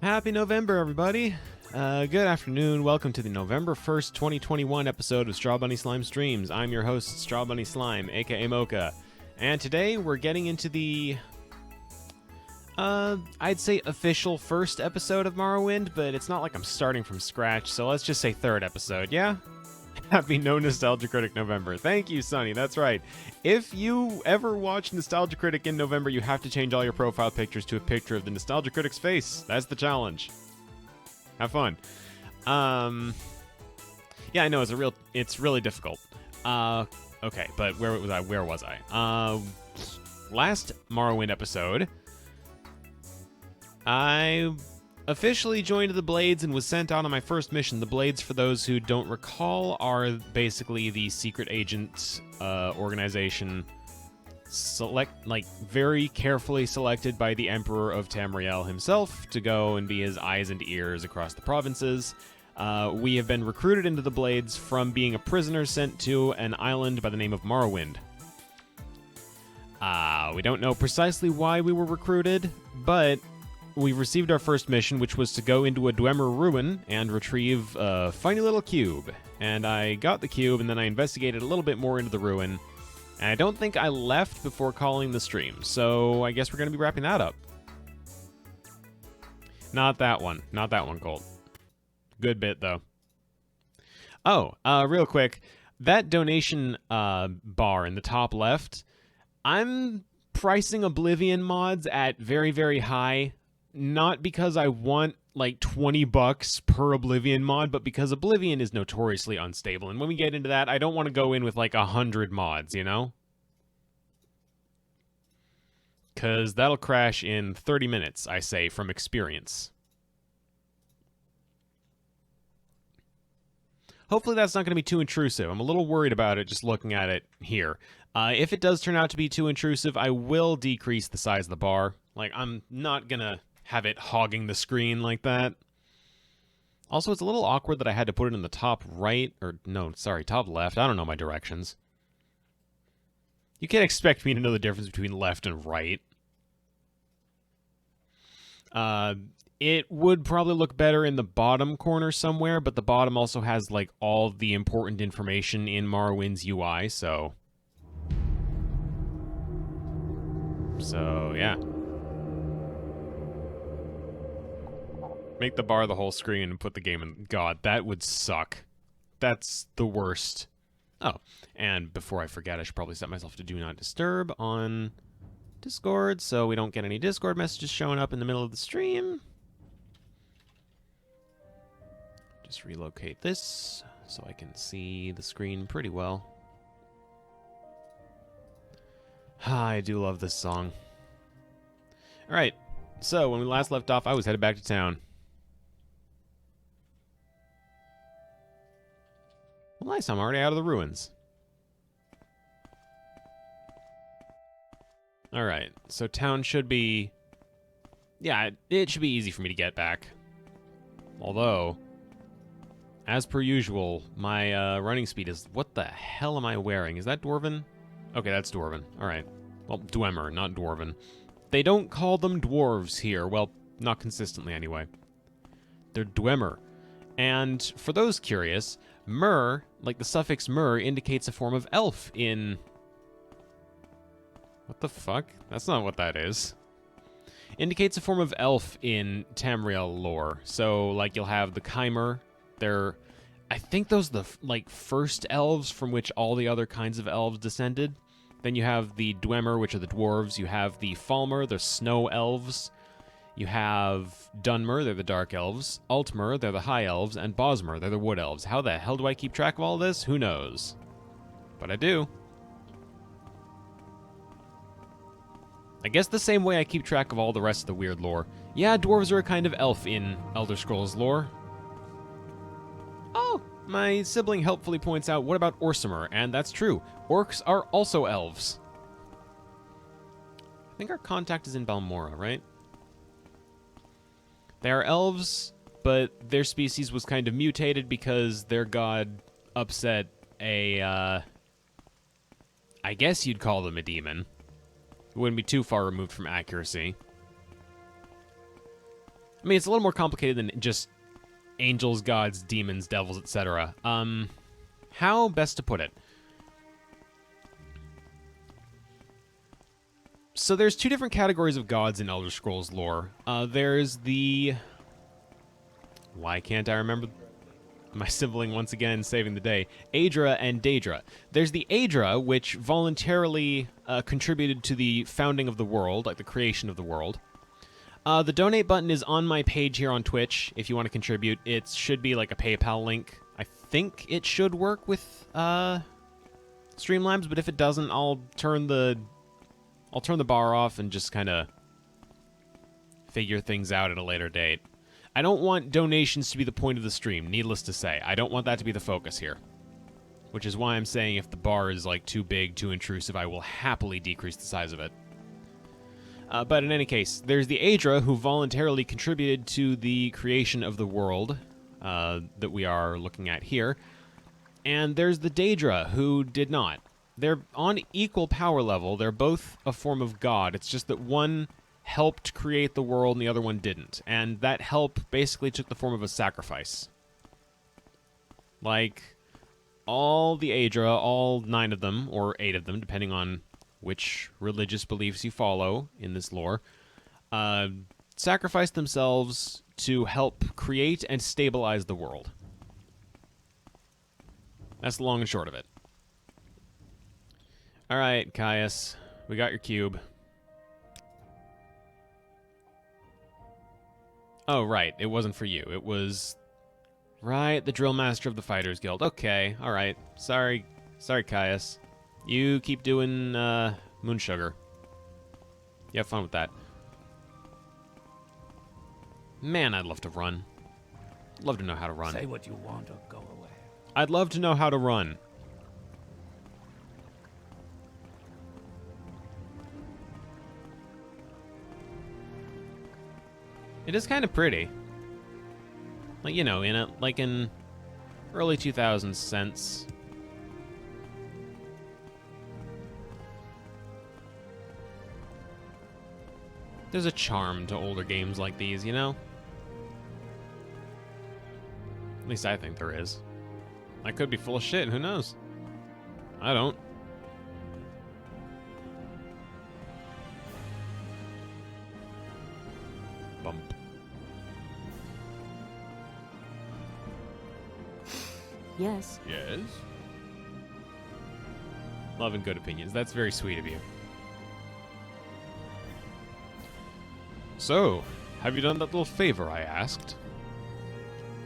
Happy November, everybody. Good afternoon. Welcome to the November 1st, 2021 episode of Strawbunny Slime Streams. I'm your host, Strawbunny Slime, aka Mocha. And today we're getting into the, I'd say official first episode of Morrowind, but it's not like I'm starting from scratch, so let's just say third episode, yeah? Happy No Nostalgia Critic November. Thank you, Sonny. That's right. If you ever watch Nostalgia Critic in November, you have to change all your profile pictures to a picture of the Nostalgia Critic's face. That's the challenge. Have fun. Yeah, I know it's really difficult. Okay, but where was I? Last Morrowind episode, I officially joined the Blades and was sent out on my first mission. The Blades, for those who don't recall, are basically the secret agent organization, very carefully selected by the Emperor of Tamriel himself to go and be his eyes and ears across the provinces. We have been recruited into the Blades from being a prisoner sent to an island by the name of Morrowind. We don't know precisely why we were recruited, but we received our first mission, which was to go into a Dwemer ruin and retrieve a funny little cube. And I got the cube, and then I investigated a little bit more into the ruin. And I don't think I left before calling the stream, so I guess we're going to be wrapping that up. Not that one, Colt. Good bit, though. Oh, real quick, that donation bar in the top left, I'm pricing Oblivion mods at very, very high. Not because I want like $20 per Oblivion mod, but because Oblivion is notoriously unstable. And when we get into that, I don't want to go in with like 100 mods, you know? Because that'll crash in 30 minutes, I say, from experience. Hopefully that's not going to be too intrusive. I'm a little worried about it just looking at it here. If it does turn out to be too intrusive, I will decrease the size of the bar. Like, I'm not going to have it hogging the screen like that. Also, it's a little awkward that I had to put it in the top right, or no, sorry, top left. I don't know my directions. You can't expect me to know the difference between left and right. It would probably look better in the bottom corner somewhere, but the bottom also has, like, all the important information in Morrowind's UI, so... yeah. Make the bar the whole screen and put the game in... God, that would suck. That's the worst. Oh, and before I forget, I should probably set myself to Do Not Disturb on Discord, so we don't get any Discord messages showing up in the middle of the stream. Just relocate this so I can see the screen pretty well. I do love this song. Alright, so when we last left off, I was headed back to town. Well, nice, I'm already out of the ruins. Alright, so town should be... Yeah, it should be easy for me to get back. Although, as per usual, my running speed is... What the hell am I wearing? Is that Dwarven? Okay, that's Dwarven. Alright. Well, Dwemer, not Dwarven. They don't call them dwarves here. Well, not consistently anyway. They're Dwemer. And for those curious, mer, like the suffix mer, indicates a form of elf in... What the fuck? That's not what that is. Indicates a form of elf in Tamriel lore. So, like, you'll have the Chimer. They're... I think those are the, like, first elves from which all the other kinds of elves descended. Then you have the Dwemer, which are the dwarves. You have the Falmer, the snow elves. You have Dunmer, they're the dark elves. Altmer, they're the high elves. And Bosmer, they're the wood elves. How the hell do I keep track of all this? Who knows? But I do. I guess the same way I keep track of all the rest of the weird lore. Yeah, dwarves are a kind of elf in Elder Scrolls lore. Oh, my sibling helpfully points out, what about Orsimer? And that's true. Orcs are also elves. I think our contact is in Balmora, right? They are elves, but their species was kind of mutated because their god upset a, I guess you'd call them a demon. It wouldn't be too far removed from accuracy. I mean, it's a little more complicated than just angels, gods, demons, devils, etc. How best to put it? So there's two different categories of gods in Elder Scrolls lore. There's the... Why can't I remember my sibling once again saving the day? Aedra and Daedra. There's the Aedra, which voluntarily contributed to the founding of the world, like the creation of the world. The donate button is on my page here on Twitch if you want to contribute. It should be like a PayPal link. I think it should work with Streamlabs, but if it doesn't, I'll turn the bar off and just kind of figure things out at a later date. I don't want donations to be the point of the stream, needless to say. I don't want that to be the focus here. Which is why I'm saying if the bar is like too big, too intrusive, I will happily decrease the size of it. But in any case, there's the Aedra, who voluntarily contributed to the creation of the world that we are looking at here. And there's the Daedra, who did not. They're on equal power level. They're both a form of god. It's just that one helped create the world and the other one didn't. And that help basically took the form of a sacrifice. Like, all the Aedra, all 9 of them, or 8 of them, depending on which religious beliefs you follow in this lore, sacrificed themselves to help create and stabilize the world. That's the long and short of it. Alright, Caius, we got your cube. Oh, right, it wasn't for you. It was... Right, the Drill Master of the Fighters Guild. Okay, alright. Sorry, Caius. You keep doing, Moon Sugar. You have fun with that. Man, I'd love to run. Love to know how to run. Say what you want or go away. I'd love to know how to run. It is kind of pretty. Like, you know, in early 2000s sense. There's a charm to older games like these, you know? At least I think there is. I could be full of shit, who knows? I don't. Bump. Yes. Yes? Love and good opinions. That's very sweet of you. So, have you done that little favor I asked?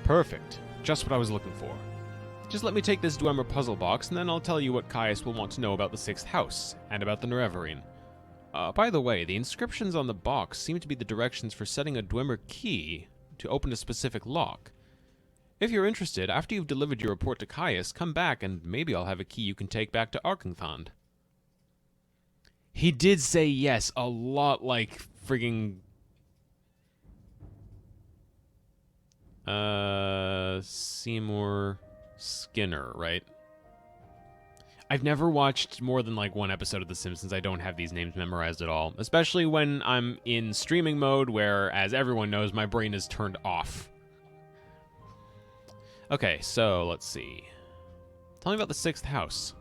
Perfect. Just what I was looking for. Just let me take this Dwemer puzzle box, and then I'll tell you what Caius will want to know about the 6th house, and about the Nerevarine. By the way, the inscriptions on the box seem to be the directions for setting a Dwemer key to open a specific lock. If you're interested, after you've delivered your report to Caius, come back and maybe I'll have a key you can take back to Arkenthond. He did say yes, a lot like frigging... Seymour Skinner, right? I've never watched more than like one episode of The Simpsons. I don't have these names memorized at all. Especially when I'm in streaming mode where, as everyone knows, my brain is turned off. Okay, so let's see. Tell me about the 6th house.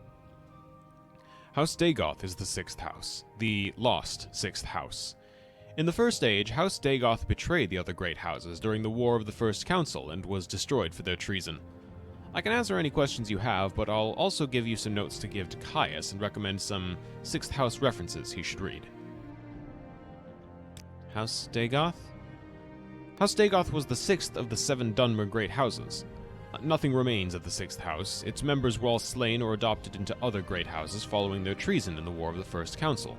House Dagoth is the 6th house. The lost 6th house. In the First Age, House Dagoth betrayed the other great houses during the War of the First Council and was destroyed for their treason. I can answer any questions you have, but I'll also give you some notes to give to Caius and recommend some 6th house references he should read. House Dagoth? House Dagoth was the 6th of the 7 Dunmer great houses. Nothing remains of the 6th house. Its members were all slain or adopted into other great houses following their treason in the War of the First Council.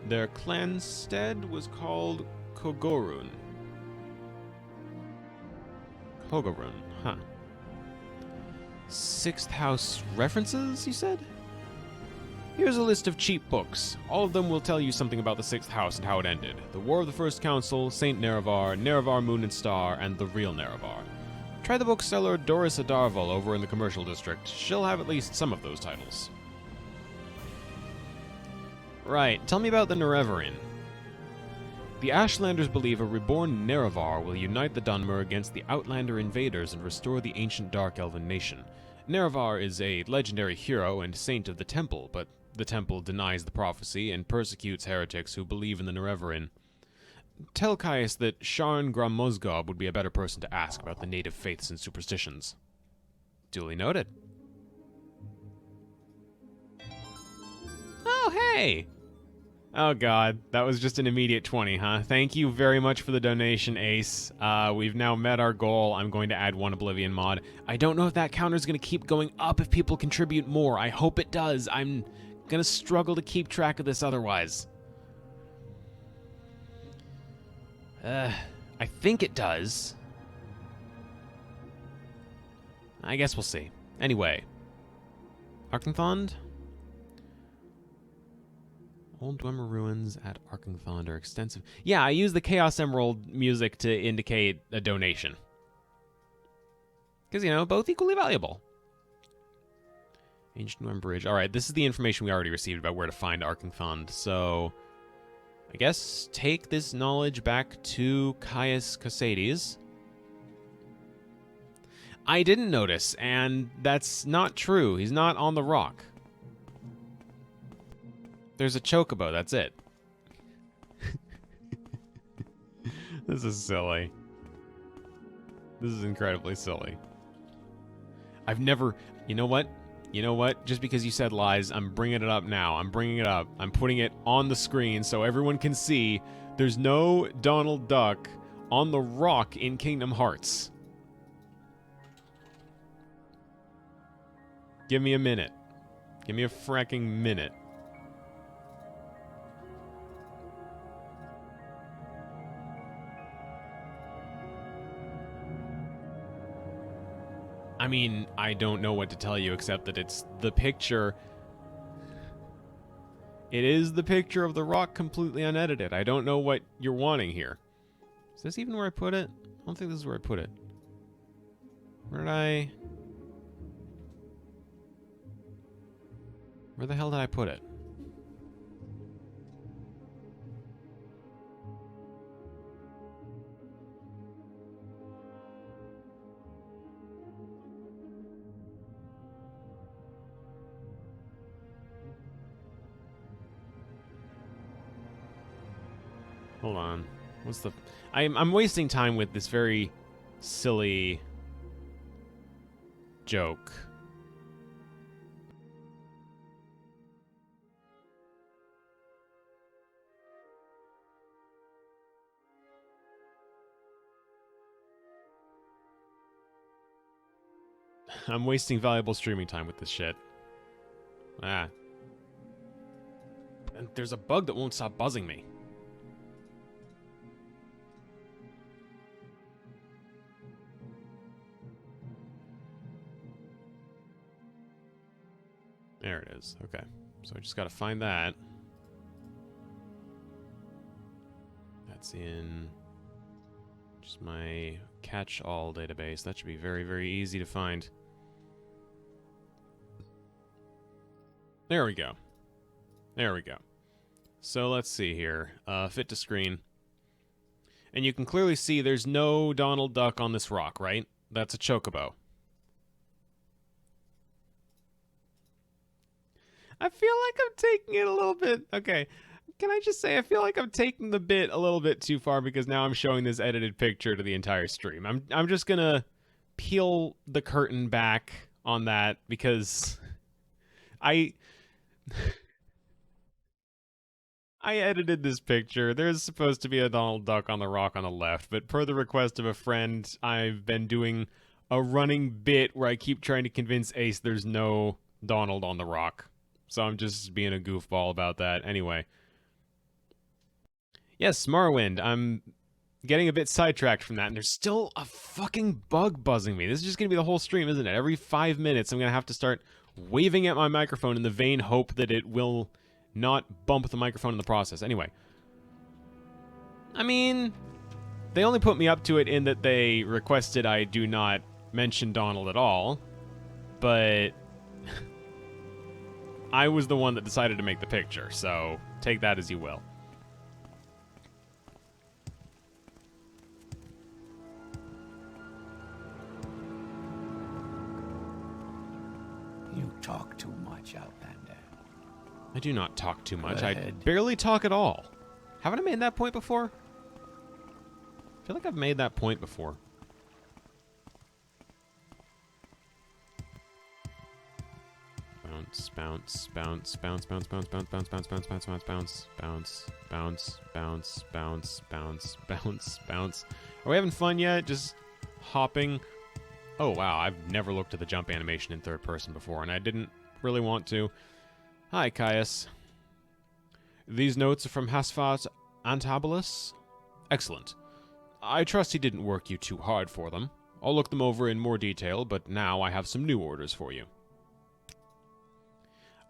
Their clanstead was called Kogorun. Kogorun, huh. 6th house references, you said? Here's a list of cheap books. All of them will tell you something about the 6th house and how it ended. The War of the First Council, Saint Nerevar, Nerevar Moon and Star, and The Real Nerevar. Try the bookseller Doris Adarval over in the commercial district. She'll have at least some of those titles. Right, tell me about the Nerevarine. The Ashlanders believe a reborn Nerevar will unite the Dunmer against the Outlander invaders and restore the ancient Dark Elven nation. Nerevar is a legendary hero and saint of the Temple, but the Temple denies the prophecy and persecutes heretics who believe in the Nerevarin. Tell Caius that Sharn Gramozgob would be a better person to ask about the native faiths and superstitions. Duly noted. Oh, hey! Oh god, that was just an immediate 20, huh? Thank you very much for the donation, Ace. We've now met our goal. I'm going to add one Oblivion mod. I don't know if that counter's going to keep going up if people contribute more. I hope it does. I'm going to struggle to keep track of this otherwise. I think it does. I guess we'll see. Anyway. Arkenthond? Old Dwemer ruins at Arkenthond are extensive. Yeah, I use the Chaos Emerald music to indicate a donation. Because, you know, both equally valuable. Ancient Dwemer Bridge. Alright, this is the information we already received about where to find Arkenthond. So, I guess take this knowledge back to Caius Casades. I didn't notice, and that's not true. He's not on the rock. There's a chocobo, that's it. This is silly. This is incredibly silly. I've never... You know what? You know what? Just because you said lies, I'm bringing it up now. I'm bringing it up. I'm putting it on the screen so everyone can see there's no Donald Duck on the rock in Kingdom Hearts. Give me a minute. Give me a fracking minute. I mean, I don't know what to tell you except that it's the picture. It is the picture of the rock completely unedited. I don't know what you're wanting here. Is this even where I put it? I don't think this is where I put it. Where did I... Where the hell did I put it? Hold on. What's the... I'm wasting time with this very silly joke. I'm wasting valuable streaming time with this shit. Ah. And there's a bug that won't stop buzzing me. There it is. Okay. So I just gotta find that. That's in just my catch-all database. That should be very, very easy to find. There we go. There we go. So let's see here. Fit to screen. And you can clearly see there's no Donald Duck on this rock, right? That's a chocobo. I feel like I'm taking it a little bit... Okay, can I just say I feel like I'm taking the bit a little bit too far because now I'm showing this edited picture to the entire stream. I'm just gonna peel the curtain back on that because I edited this picture. There's supposed to be a Donald Duck on the rock on the left, but per the request of a friend, I've been doing a running bit where I keep trying to convince Ace there's no Donald on the rock. So I'm just being a goofball about that. Anyway. Yes, Morrowind. I'm getting a bit sidetracked from that, and there's still a fucking bug buzzing me. This is just going to be the whole stream, isn't it? Every 5 minutes, I'm going to have to start waving at my microphone in the vain hope that it will not bump the microphone in the process. Anyway. I mean, they only put me up to it in that they requested I do not mention Donald at all. But... I was the one that decided to make the picture, so take that as you will. talk too much, Outlander. I do not talk too much. I ahead. barely talk at all. Haven't I made that point before? I feel like I've made that point before. Bounce, bounce, bounce, bounce, bounce, bounce, bounce, bounce, bounce, bounce, bounce, bounce, bounce, bounce, bounce, bounce, bounce, bounce, bounce, bounce. Are we having fun yet? Just hopping. Oh wow, I've never looked at the jump animation in third person before, and I didn't really want to. Hi, Caius. These notes are from Hasfat Antabolus? Excellent. I trust he didn't work you too hard for them. I'll look them over in more detail, but now I have some new orders for you.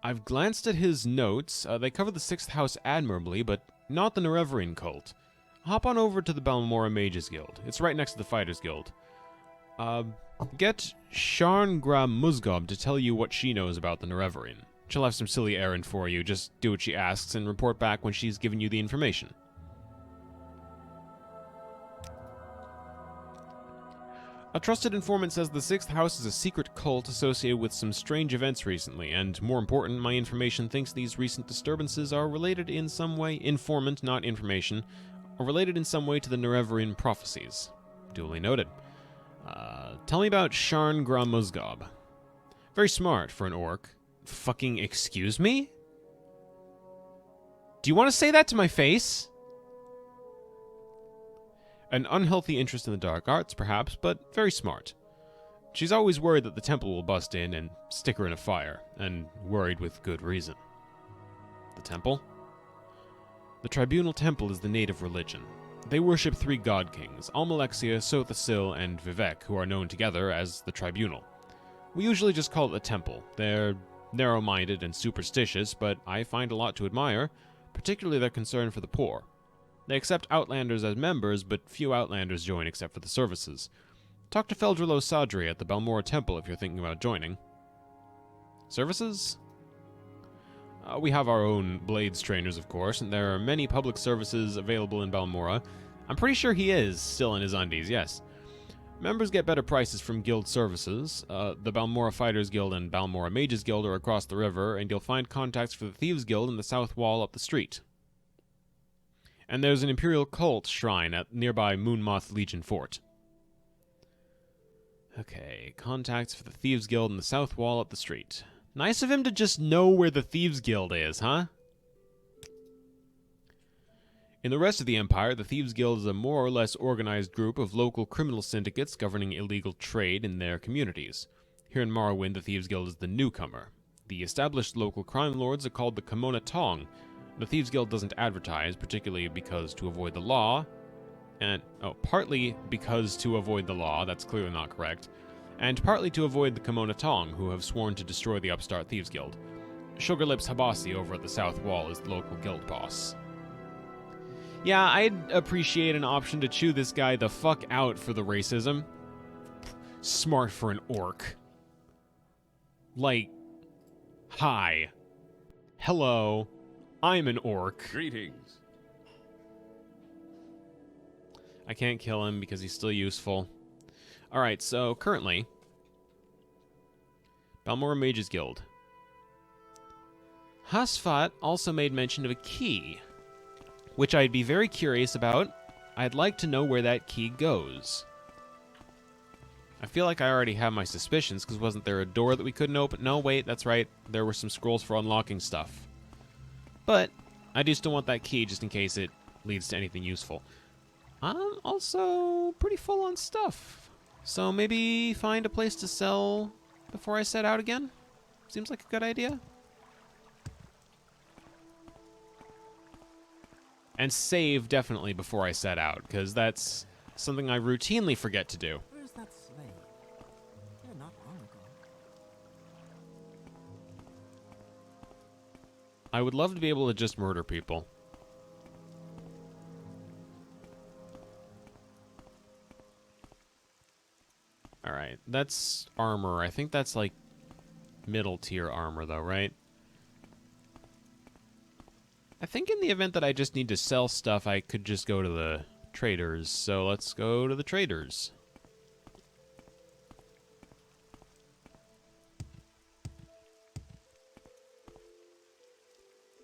I've glanced at his notes. They cover the 6th house admirably, but not the Nereverian cult. Hop on over to the Balmora Mages Guild. It's right next to the Fighters Guild. Get Sharngra Musgob to tell you what she knows about the Nereverian. She'll have some silly errand for you. Just do what she asks and report back when she's given you the information. A trusted informant says the 6th house is a secret cult associated with some strange events recently, and more important, my information thinks these recent disturbances are related in some way, informant, not information, are related in some way to the Nereverian prophecies. Duly noted. Tell me about Sharn Musgob. Very smart for an orc. Fucking excuse me? Do you want to say that to my face? An unhealthy interest in the dark arts, perhaps, but very smart. She's always worried that the temple will bust in and stick her in a fire, and worried with good reason. The temple? The Tribunal Temple is the native religion. They worship 3 god kings, Almalexia, Sothasil, and Vivek, who are known together as the Tribunal. We usually just call it the temple. They're narrow-minded and superstitious, but I find a lot to admire, particularly their concern for the poor. They accept Outlanders as members, but few Outlanders join except for the services. Talk to Feldrilo Sadri at the Balmora Temple if you're thinking about joining. Services? We have our own Blades trainers, of course, and there are many public services available in Balmora. I'm pretty sure he is still in his undies, yes. Members get better prices from guild services. The Balmora Fighters Guild and Balmora Mages Guild are across the river, and you'll find contacts for the Thieves Guild in the south wall up the street. And there's an Imperial Cult shrine at nearby Moonmoth Legion Fort. Okay, contacts for the Thieves Guild in the south wall up the street. Nice of him to just know where the Thieves Guild is, huh? In the rest of the Empire, the Thieves Guild is a more or less organized group of local criminal syndicates governing illegal trade in their communities. Here in Morrowind, the Thieves Guild is the newcomer. The established local crime lords are called the Kimona Tong. The Thieves Guild doesn't advertise, particularly because to avoid the law, partly because to avoid the law, that's clearly not correct, and partly to avoid the Kimona Tong, who have sworn to destroy the upstart Thieves Guild. Sugarlips Habasi over at the south wall is the local guild boss. Yeah, I'd appreciate an option to chew this guy the fuck out for the racism. Smart for an orc. Like, hi. Hello. I'm an orc. Greetings. I can't kill him because he's still useful. Alright, so currently, Balmora Mages Guild. Hasfat also made mention of a key, which I'd be very curious about. I'd like to know where that key goes. I feel like I already have my suspicions, because wasn't there a door that we couldn't open? No, wait, that's right. There were some scrolls for unlocking stuff. But I do still want that key just in case it leads to anything useful. I'm also pretty full on stuff. So maybe find a place to sell before I set out again? Seems like a good idea. And save definitely before I set out, because that's something I routinely forget to do. Where's that slave? Yeah, not long ago. I would love to be able to just murder people. Alright, that's armor. I think that's like middle tier armor though, right? I think in the event that I just need to sell stuff, I could just go to the traders. So let's go to the traders.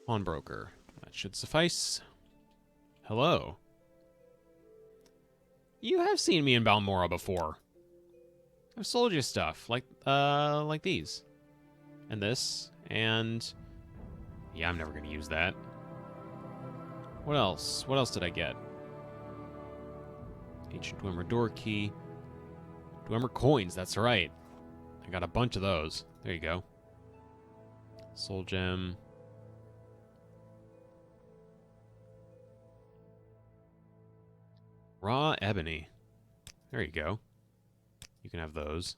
Pawnbroker. That should suffice. Hello. You have seen me in Balmora before. I've sold you stuff, like these. And this, and... yeah, I'm never gonna use that. What else? What else did I get? Ancient Dwemer door key. Dwemer coins, that's right. I got a bunch of those. There you go. Soul gem. Raw ebony. There you go. You can have those.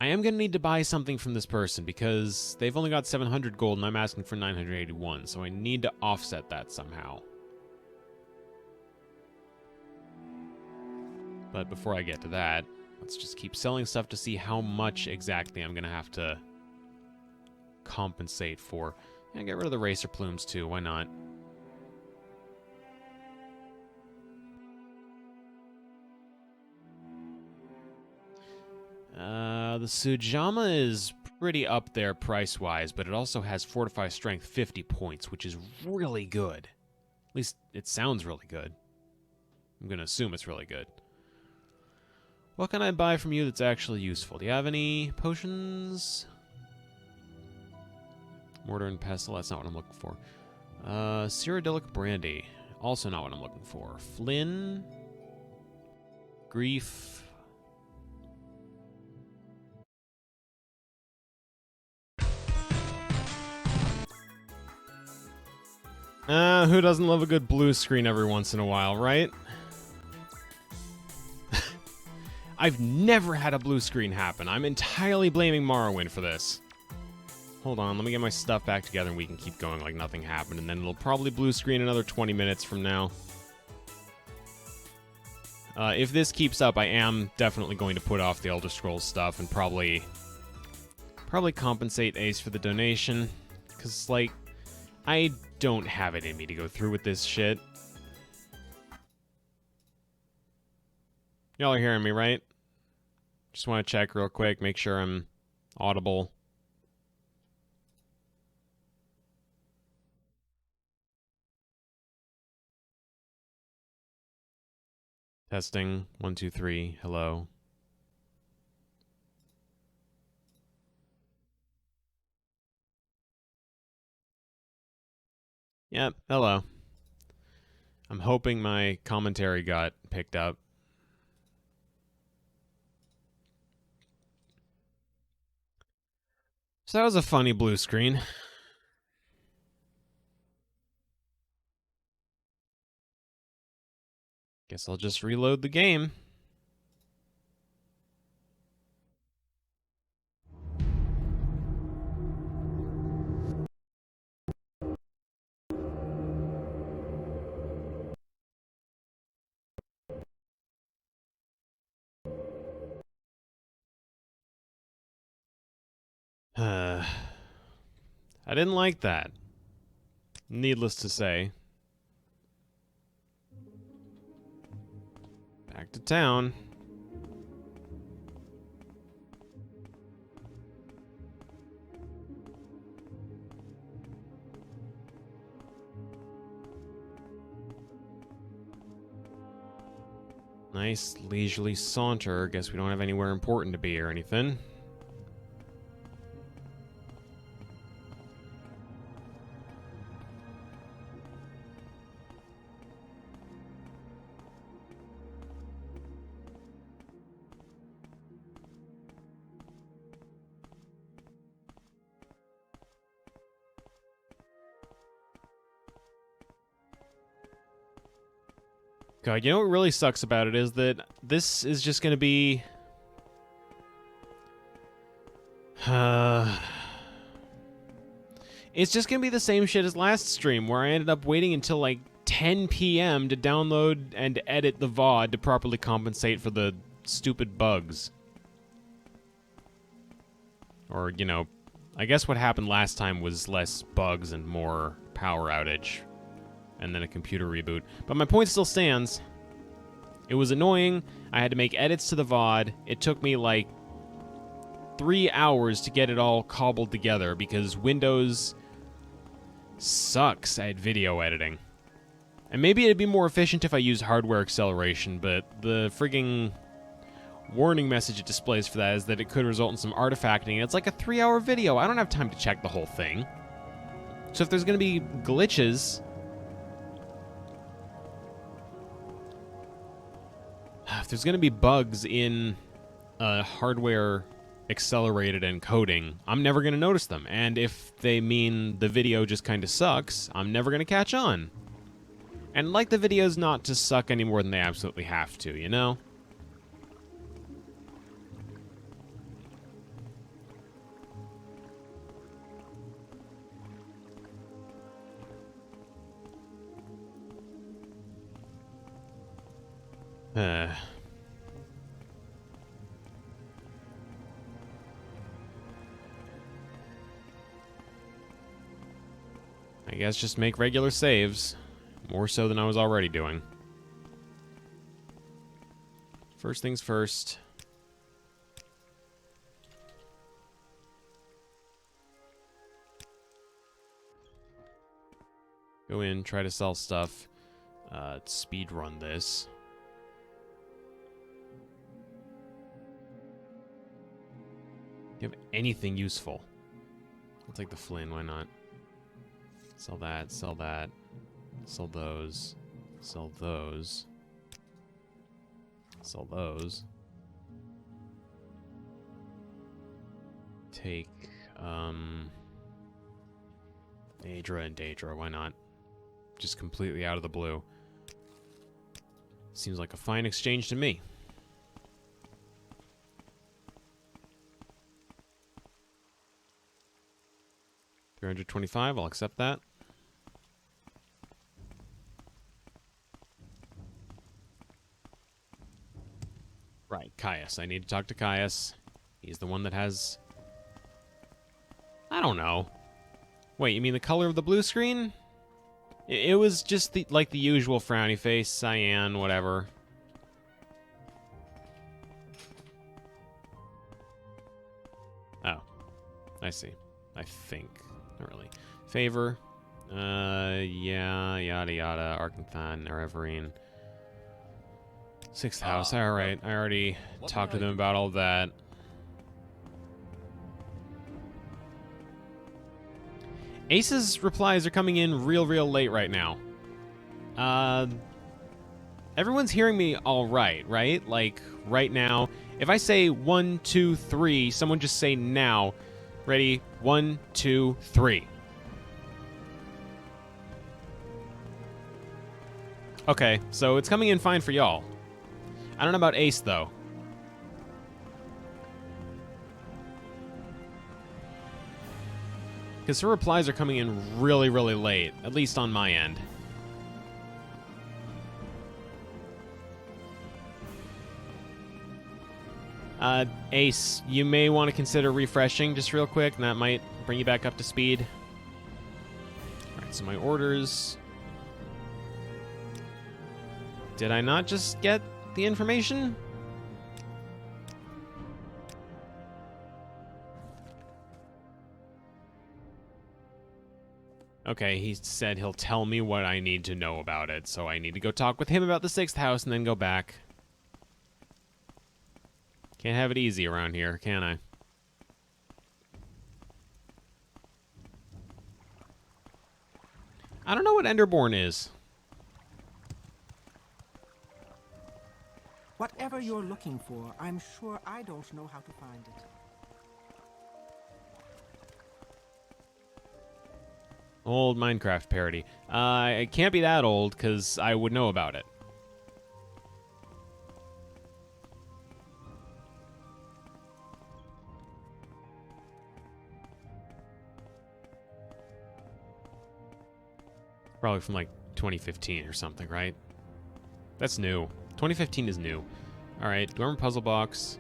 I am going to need to buy something from this person because they've only got 700 gold and I'm asking for 981, so I need to offset that somehow. But before I get to that, let's just keep selling stuff to see how much exactly I'm going to have to compensate for. And get rid of the racer plumes too, why not? The Sujama is pretty up there price-wise, but it also has Fortify Strength 50 points, which is really good. At least it sounds really good. I'm going to assume it's really good. What can I buy from you that's actually useful? Do you have any potions? Mortar and Pestle, that's not what I'm looking for. Cyrodiilic Brandy, also not what I'm looking for. Flynn. Grief. Who doesn't love a good blue screen every once in a while, right? I've never had a blue screen happen. I'm entirely blaming Morrowind for this. Hold on, let me get my stuff back together and we can keep going like nothing happened, and then it'll probably blue screen another 20 minutes from now. If this keeps up, I am definitely going to put off the Elder Scrolls stuff and probably compensate Ace for the donation. Because, like, I don't have it in me to go through with this shit. Y'all are hearing me, right? Just want to check real quick, make sure I'm audible. Testing. 1, 2, 3. Hello. Yep, hello. I'm hoping my commentary got picked up. So that was a funny blue screen. Guess I'll just reload the game. I didn't like that. Needless to say. Back to town. Nice leisurely saunter. Guess we don't have anywhere important to be or anything. God, you know what really sucks about it is that this is just going to be... it's just going to be the same shit as last stream, where I ended up waiting until like 10 p.m. to download and edit the VOD to properly compensate for the stupid bugs. Or, you know, I guess what happened last time was less bugs and more power outage. And then a computer reboot. But my point still stands. It was annoying. I had to make edits to the VOD. It took me like 3 hours to get it all cobbled together because Windows sucks at video editing. And maybe it'd be more efficient if I use hardware acceleration, but the frigging warning message it displays for that is that it could result in some artifacting. It's like a 3-hour video. I don't have time to check the whole thing. So if there's going to be glitches... If there's going to be bugs in hardware accelerated encoding, I'm never going to notice them. And if they mean the video just kind of sucks, I'm never going to catch on. And like the videos not to suck any more than they absolutely have to, you know? I guess just make regular saves. More so than I was already doing. First things first. Go in, try to sell stuff. Speed run this. Do you have anything useful? I'll take the Flynn, why not? Sell that, sell that. Sell those. Sell those. Sell those. Take, Daedra and Daedra, why not? Just completely out of the blue. Seems like a fine exchange to me. $325, I'll accept that. Right, Caius. I need to talk to Caius. He's the one that has... I don't know. Wait, you mean the color of the blue screen? It was just like the usual frowny face, cyan, whatever. Oh. I see. I think. Not really. Favor. Yeah, yada yada. Arcanthan, Ereverine. Sixth house. Alright. I already talked to them about all that. Ace's replies are coming in real late right now. Everyone's hearing me all right? Like, right now. If I say 1, 2, 3, someone just say now. Ready? 1, 2, 3. Okay, so it's coming in fine for y'all. I don't know about Ace, though. Because her replies are coming in really late, at least on my end. Ace, you may want to consider refreshing just real quick, and that might bring you back up to speed. Alright, so my orders... Did I not just get the information? Okay, he said he'll tell me what I need to know about it, so I need to go talk with him about the 6th house and then go back. Can't have it easy around here, can I? I don't know what Enderborn is. Whatever you're looking for, I'm sure I don't know how to find it. Old Minecraft parody. It can't be that old, because I would know about it. Probably from, like, 2015 or something, right? That's new. 2015 is new. Alright, Dwarven Puzzle Box.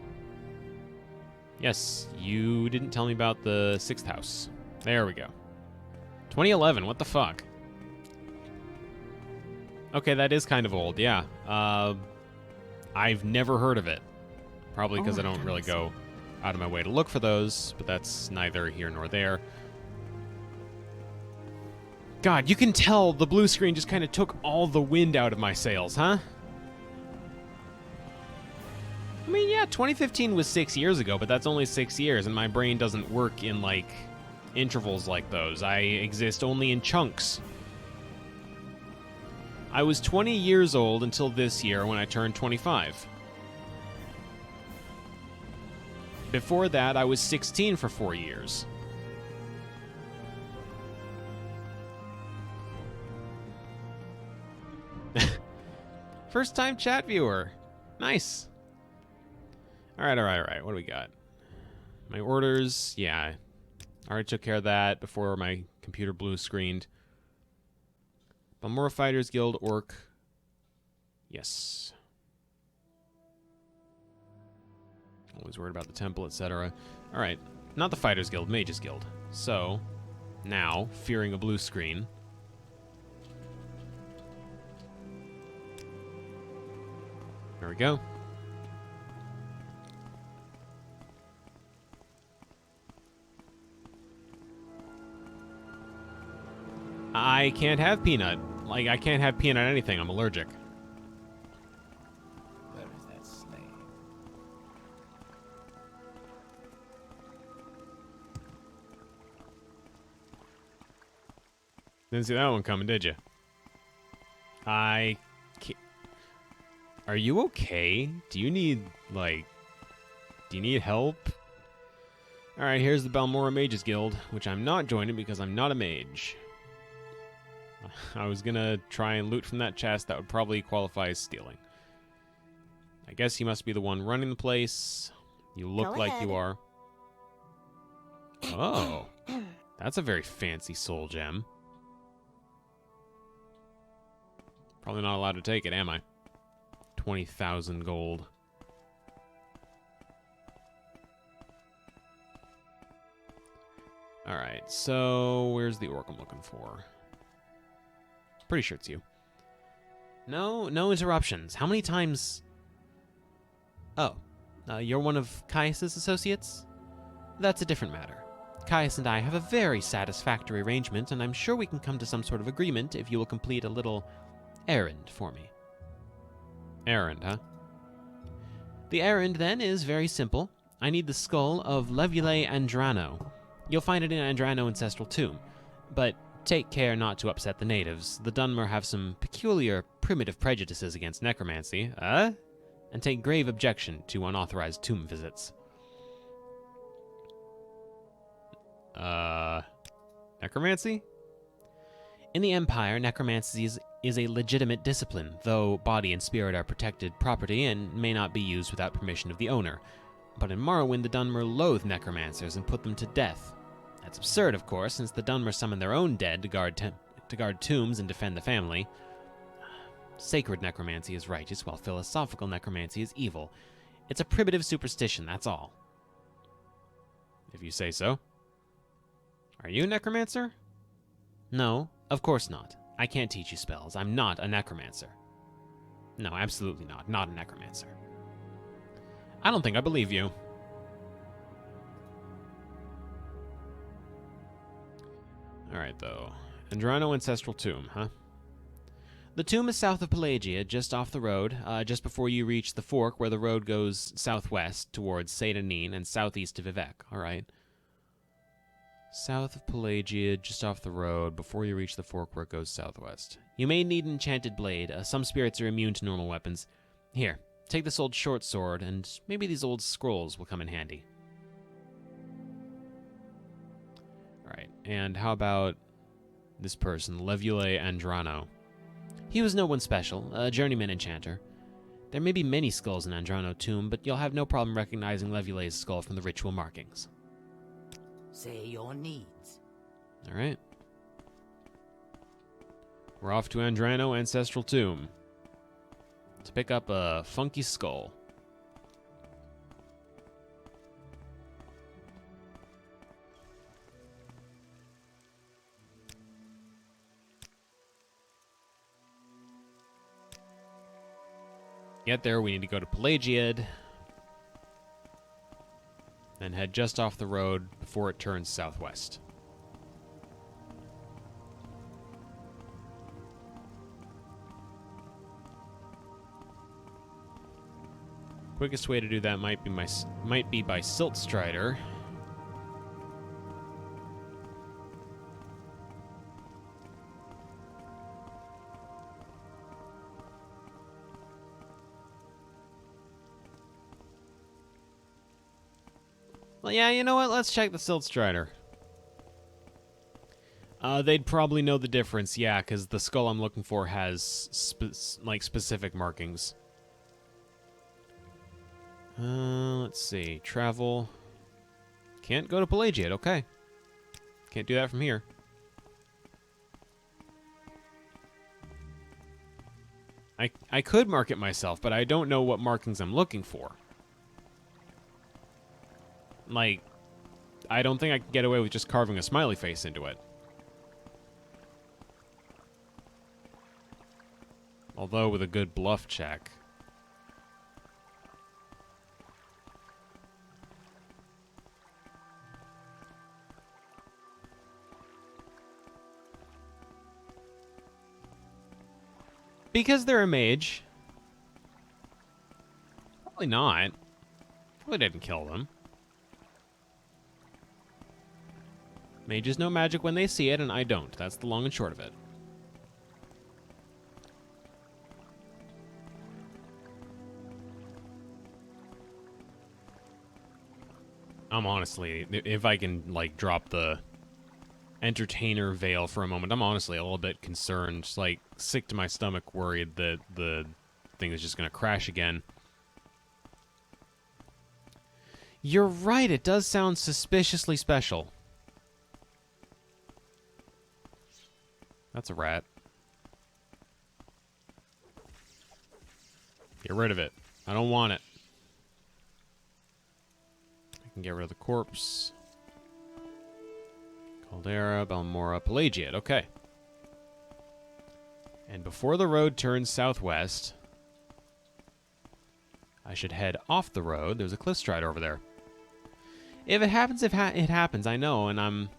Yes, you didn't tell me about the 6th house. There we go. 2011, what the fuck? Okay, that is kind of old, yeah. I've never heard of it. Probably because I don't really go out of my way to look for those, but that's neither here nor there. God, you can tell the blue screen just kind of took all the wind out of my sails, huh? I mean, yeah, 2015 was 6 years ago, but that's only 6 years, and my brain doesn't work in, like, intervals like those. I exist only in chunks. I was 20 years old until this year when I turned 25. Before that, I was 16 for 4 years. First time chat viewer. Nice. Alright. What do we got? My orders, yeah. Already took care of that before my computer blue screened. Balmora Fighters Guild, Orc. Yes. Always worried about the temple, etc. Alright. Not the Fighters Guild, Mages Guild. So, now, fearing a blue screen. There we go. I can't have peanut. Like, I can't have peanut anything. I'm allergic. Where is that slave? Didn't see that one coming, did you? I can't. Are you okay? Do you need, like... Do you need help? Alright, here's the Balmora Mages Guild, which I'm not joining because I'm not a mage. I was gonna try and loot from that chest. That would probably qualify as stealing. I guess you must be the one running the place. You look like you are. Oh. That's a very fancy soul gem. Probably not allowed to take it, am I? 20,000 gold. Alright, so where's the orc I'm looking for? Pretty sure it's you. No interruptions. How many times... Oh, you're one of Caius's associates? That's a different matter. Caius and I have a very satisfactory arrangement, and I'm sure we can come to some sort of agreement if you will complete a little errand for me. Errand, huh? The errand, then, is very simple. I need the skull of Levule Andrano. You'll find it in Andrano Ancestral Tomb, but take care not to upset the natives. The Dunmer have some peculiar, primitive prejudices against necromancy, and take grave objection to unauthorized tomb visits. Necromancy? In the Empire, necromancy is a legitimate discipline, though body and spirit are protected property and may not be used without permission of the owner. But in Morrowind, the Dunmer loathe necromancers and put them to death. That's absurd, of course, since the Dunmer summon their own dead to guard tombs and defend the family. Sacred necromancy is righteous, while philosophical necromancy is evil. It's a primitive superstition, that's all. If you say so. Are you a necromancer? No, of course not. I can't teach you spells. I'm not a necromancer. No, absolutely not. Not a necromancer. I don't think I believe you. Alright, though. Andrano Ancestral Tomb, huh? The tomb is south of Pelagia, just off the road, just before you reach the fork where the road goes southwest towards Saint-Denis and southeast of Vivec, alright? South of Pelagia, just off the road, before you reach the fork where it goes southwest. You may need an enchanted blade. Some spirits are immune to normal weapons. Here, take this old short sword, and maybe these old scrolls will come in handy. Alright, and how about this person, Levule Andrano? He was no one special, a journeyman enchanter. There may be many skulls in Andrano Tomb, but you'll have no problem recognizing Levule's skull from the ritual markings. Say your needs. Alright. We're off to Andrano Ancestral Tomb to pick up a funky skull. Get there, we need to go to Pelagiad, then head just off the road before it turns southwest. Quickest way to do that might be by Silt Strider. Well, yeah, you know what? Let's check the Silt Strider. They'd probably know the difference, yeah, because the skull I'm looking for has specific markings. Let's see. Travel. Can't go to Pelagiate. Okay. Can't do that from here. I could mark it myself, but I don't know what markings I'm looking for. Like, I don't think I can get away with just carving a smiley face into it. Although with a good bluff check. Because they're a mage. Probably not. Probably didn't kill them. Mages know magic when they see it, and I don't. That's the long and short of it. I'm honestly, if I can, like, drop the entertainer veil for a moment, I'm honestly a little bit concerned, just, like, sick to my stomach, worried that the thing is just going to crash again. You're right, it does sound suspiciously special. That's a rat. Get rid of it. I don't want it. I can get rid of the corpse. Caldera, Balmora, Pelagiate. Okay. And before the road turns southwest, I should head off the road. There's a cliff stride over there. If it happens, it happens. I know, and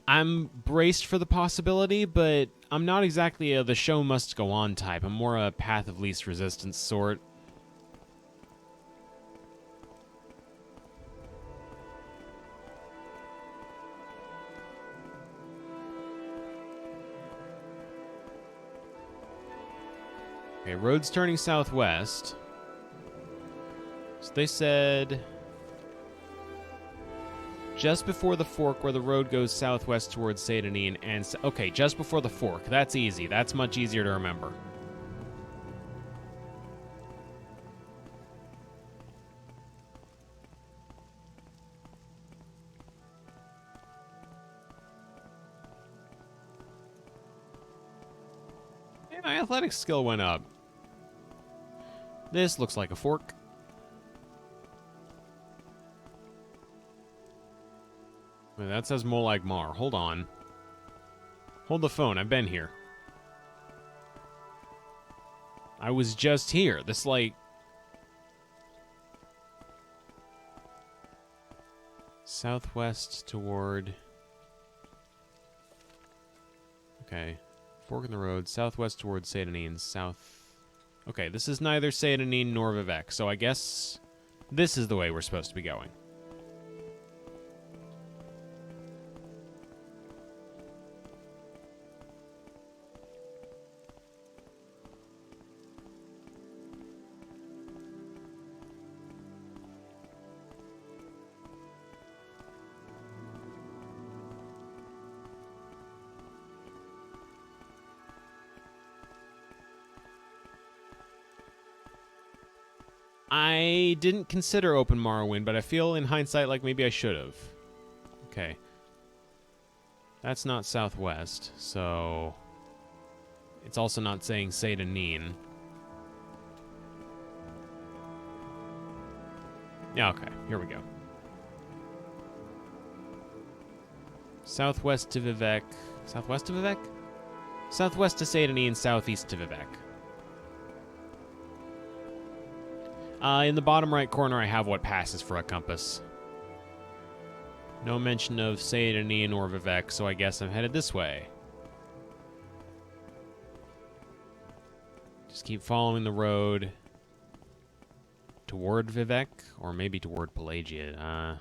I'm braced for the possibility, but I'm not exactly a the show must go on type. I'm more a path of least resistance sort. Okay, road's turning southwest. So they said just before the fork where the road goes southwest towards Satanin and... Okay, just before the fork. That's easy. That's much easier to remember. Hey, my athletics skill went up. This looks like a fork. Wait, that says Molag Mar. Hold on. Hold the phone. I've been here. I was just here. This, like... Southwest toward... Okay. Fork in the road. Southwest toward Satanin. South... Okay, this is neither Satanin nor Vivek, so I guess this is the way we're supposed to be going. I didn't consider open Morrowind, but I feel in hindsight like maybe I should have. Okay. That's not southwest, so... It's also not saying Satanin. Yeah, okay. Here we go. Southwest to Vivek. Southwest to Vivek? Southwest to Satanin, southeast to Vivek. In the bottom right corner, I have what passes for a compass. No mention of Satanin or Vivek, so I guess I'm headed this way. Just keep following the road. toward Vivek, or maybe toward Pelagia.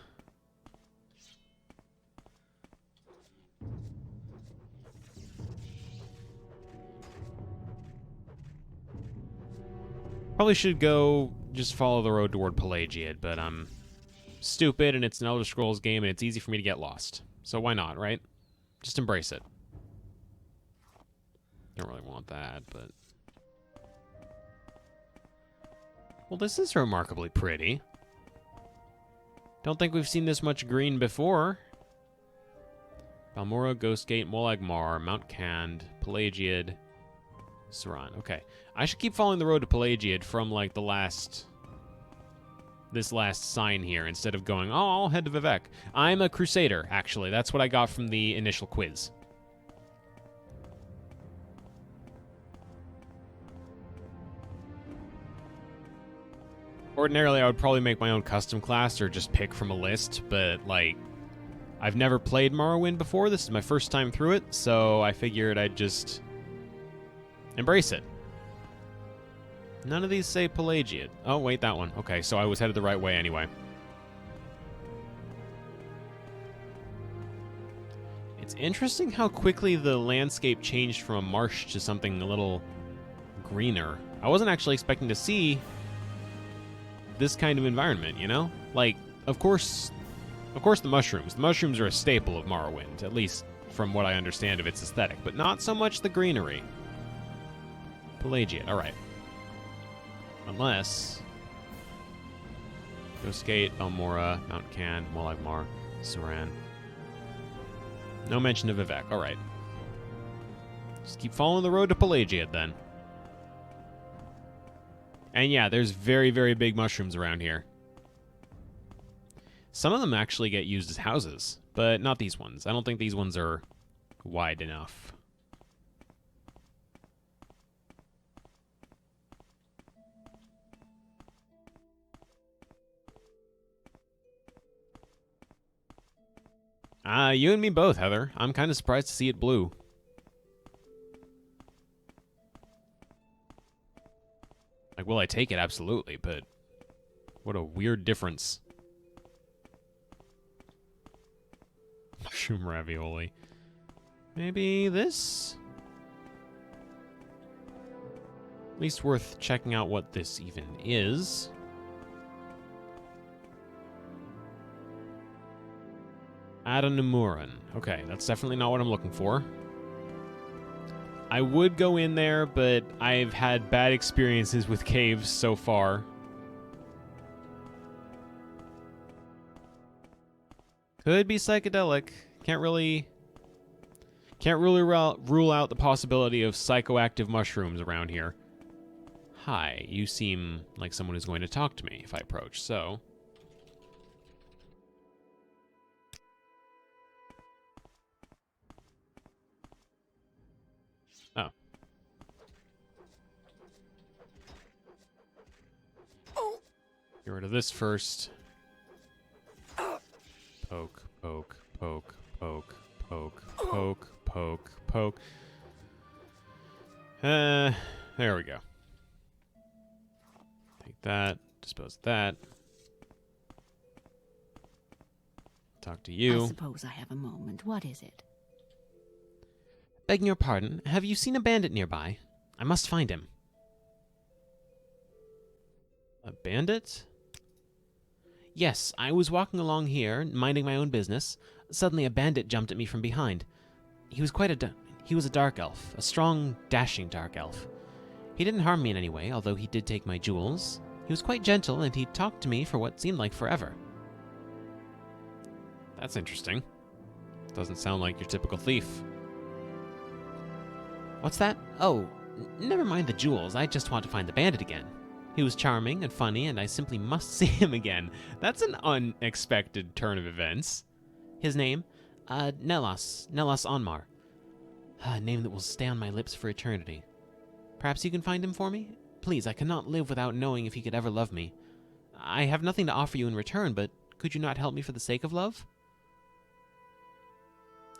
Probably should go just follow the road toward Pelagiad, but I'm stupid and it's an Elder Scrolls game and it's easy for me to get lost. So why not, right? Just embrace it. Don't really want that, but... Well, this is remarkably pretty. Don't think we've seen this much green before. Balmora, Ghostgate, Molag Mar, Mount Cand, Pelagiad, Saran. Okay. I should keep following the road to Pelagiad from, like, this last sign here, instead of going, oh, I'll head to Vivek. I'm a Crusader, actually. That's what I got from the initial quiz. Ordinarily, I would probably make my own custom class or just pick from a list, but, like, I've never played Morrowind before. This is my first time through it, so I figured I'd just embrace it. None of these say Pelagiad. Oh, wait, that one. Okay, so I was headed the right way anyway. It's interesting how quickly the landscape changed from a marsh to something a little greener. I wasn't actually expecting to see this kind of environment, you know? Like, of course the mushrooms. The mushrooms are a staple of Morrowind, at least from what I understand of its aesthetic, but not so much the greenery. Pelagiad, alright. Unless... Ghostgate, Balmora, Mount Cand, Molag Mar, Saran. No mention of Vivek, alright. Just keep following the road to Pelagiad, then. And yeah, there's very, very big mushrooms around here. Some of them actually get used as houses, but not these ones. I don't think these ones are wide enough. You and me both, Heather. I'm kind of surprised to see it blue. Like, will I take it? Absolutely, but what a weird difference. Mushroom ravioli. Maybe this? At least worth checking out what this even is. Adanamuran. Okay, that's definitely not what I'm looking for. I would go in there, but I've had bad experiences with caves so far. Could be psychedelic. Can't really rule out the possibility of psychoactive mushrooms around here. Hi, you seem like someone who's going to talk to me if I approach, so... Oh. Get rid of this first. Poke, poke, poke, poke, poke, poke, poke, poke. There we go. Take that, dispose of that. Talk to you. I suppose I have a moment. What is it? Begging your pardon, have you seen a bandit nearby? I must find him. A bandit? Yes, I was walking along here, minding my own business. Suddenly a bandit jumped at me from behind. He was he was a dark elf, a strong, dashing dark elf. He didn't harm me in any way, although he did take my jewels. He was quite gentle, and he talked to me for what seemed like forever. That's interesting. Doesn't sound like your typical thief. What's that? Oh, never mind the jewels. I just want to find the bandit again. He was charming and funny, and I simply must see him again. That's an unexpected turn of events. His name? Nelos Onmar. A name that will stay on my lips for eternity. Perhaps you can find him for me? Please, I cannot live without knowing if he could ever love me. I have nothing to offer you in return, but could you not help me for the sake of love?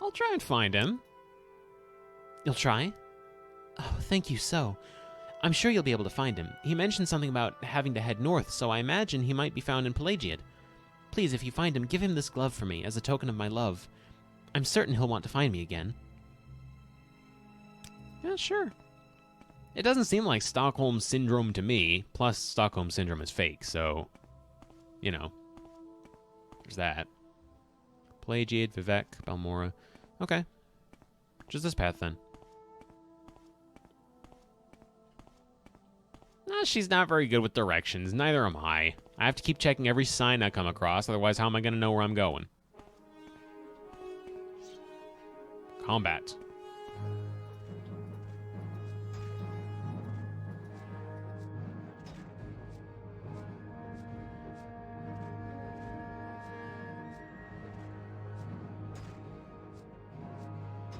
I'll try and find him. You'll try? Oh, thank you so. I'm sure you'll be able to find him. He mentioned something about having to head north, so I imagine he might be found in Pelagiad. Please, if you find him, give him this glove for me as a token of my love. I'm certain he'll want to find me again. Yeah, sure. It doesn't seem like Stockholm Syndrome to me. Plus, Stockholm Syndrome is fake, so, you know, there's that. Pelagiad, Vivek, Balmora. Okay. Just this path, then. She's not very good with directions. Neither am I. I have to keep checking every sign I come across, otherwise how am I going to know where I'm going? Combat.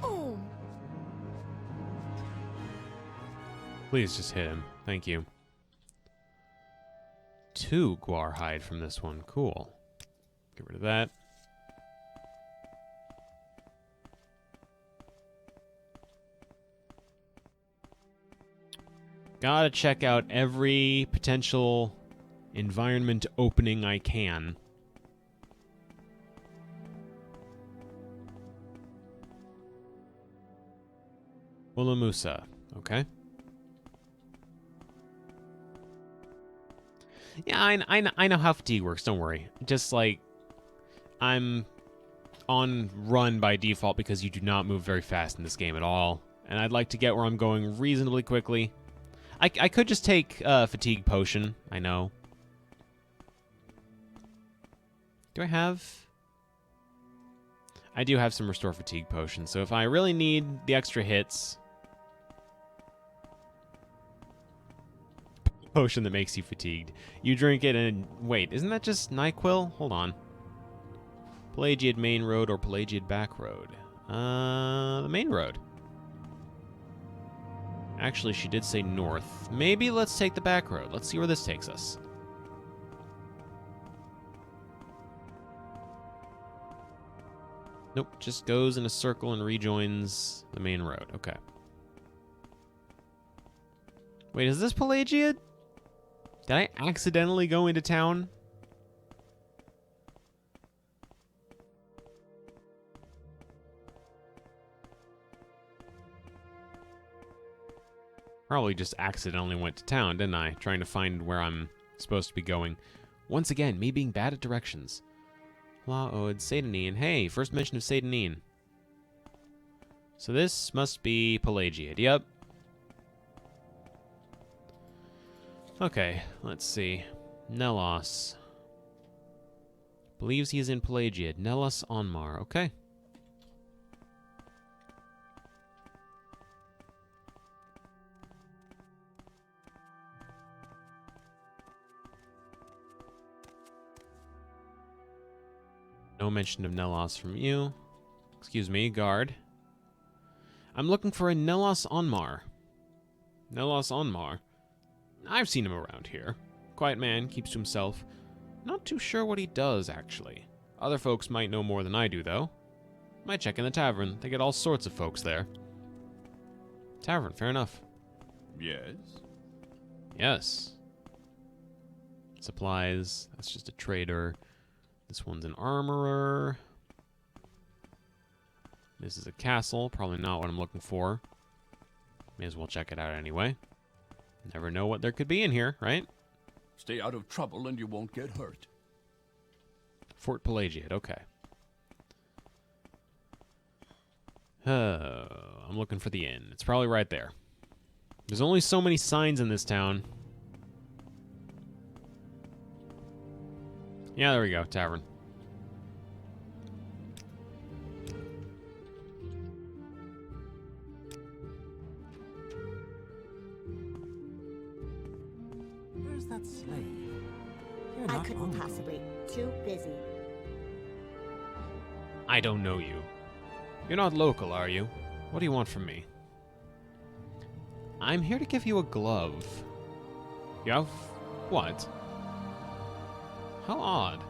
Oh. Please just hit him. Thank you. 2 Guar hide from this one. Cool. Get rid of that. Gotta check out every potential environment opening I can. Ulamusa. Okay. Yeah, I know how fatigue works, don't worry. Just, like, I'm on run by default because you do not move very fast in this game at all. And I'd like to get where I'm going reasonably quickly. I could just take fatigue potion, I know. Do I have... I do have some restore fatigue potion, so if I really need the extra hits... Potion that makes you fatigued. You drink it and... Wait, isn't that just NyQuil? Hold on. Pelagiad Main Road or Pelagiad Back Road? The Main Road. Actually, she did say north. Maybe let's take the back road. Let's see where this takes us. Nope, just goes in a circle and rejoins the main road. Okay. Wait, is this Pelagiad? Did I accidentally go into town? Probably just accidentally went to town, didn't I? Trying to find where I'm supposed to be going. Once again, me being bad at directions. Laod, Satanine. Hey, first mention of Satanine. So this must be Pelagiad. Yep. Okay, let's see. Nelos. Believes he is in Pelagiad. Nelos Onmar. Okay. No mention of Nelos from you. Excuse me, guard. I'm looking for a Nelos Onmar. Nelos Onmar. I've seen him around here. Quiet man, keeps to himself. Not too sure what he does, actually. Other folks might know more than I do, though. Might check in the tavern. They get all sorts of folks there. Tavern, fair enough. Yes? Yes. Supplies. That's just a trader. This one's an armorer. This is a castle. Probably not what I'm looking for. May as well check it out anyway. Never know what there could be in here, right? Stay out of trouble and you won't get hurt. Fort Pelagiad, okay. I'm looking for the inn. It's probably right there. There's only so many signs in this town. Yeah, there we go. Tavern. Where's that slave? You're I not couldn't hungry. possibly. Too busy. I don't know you. You're not local, are you? What do you want from me? I'm here to give you a glove. You have what? How odd.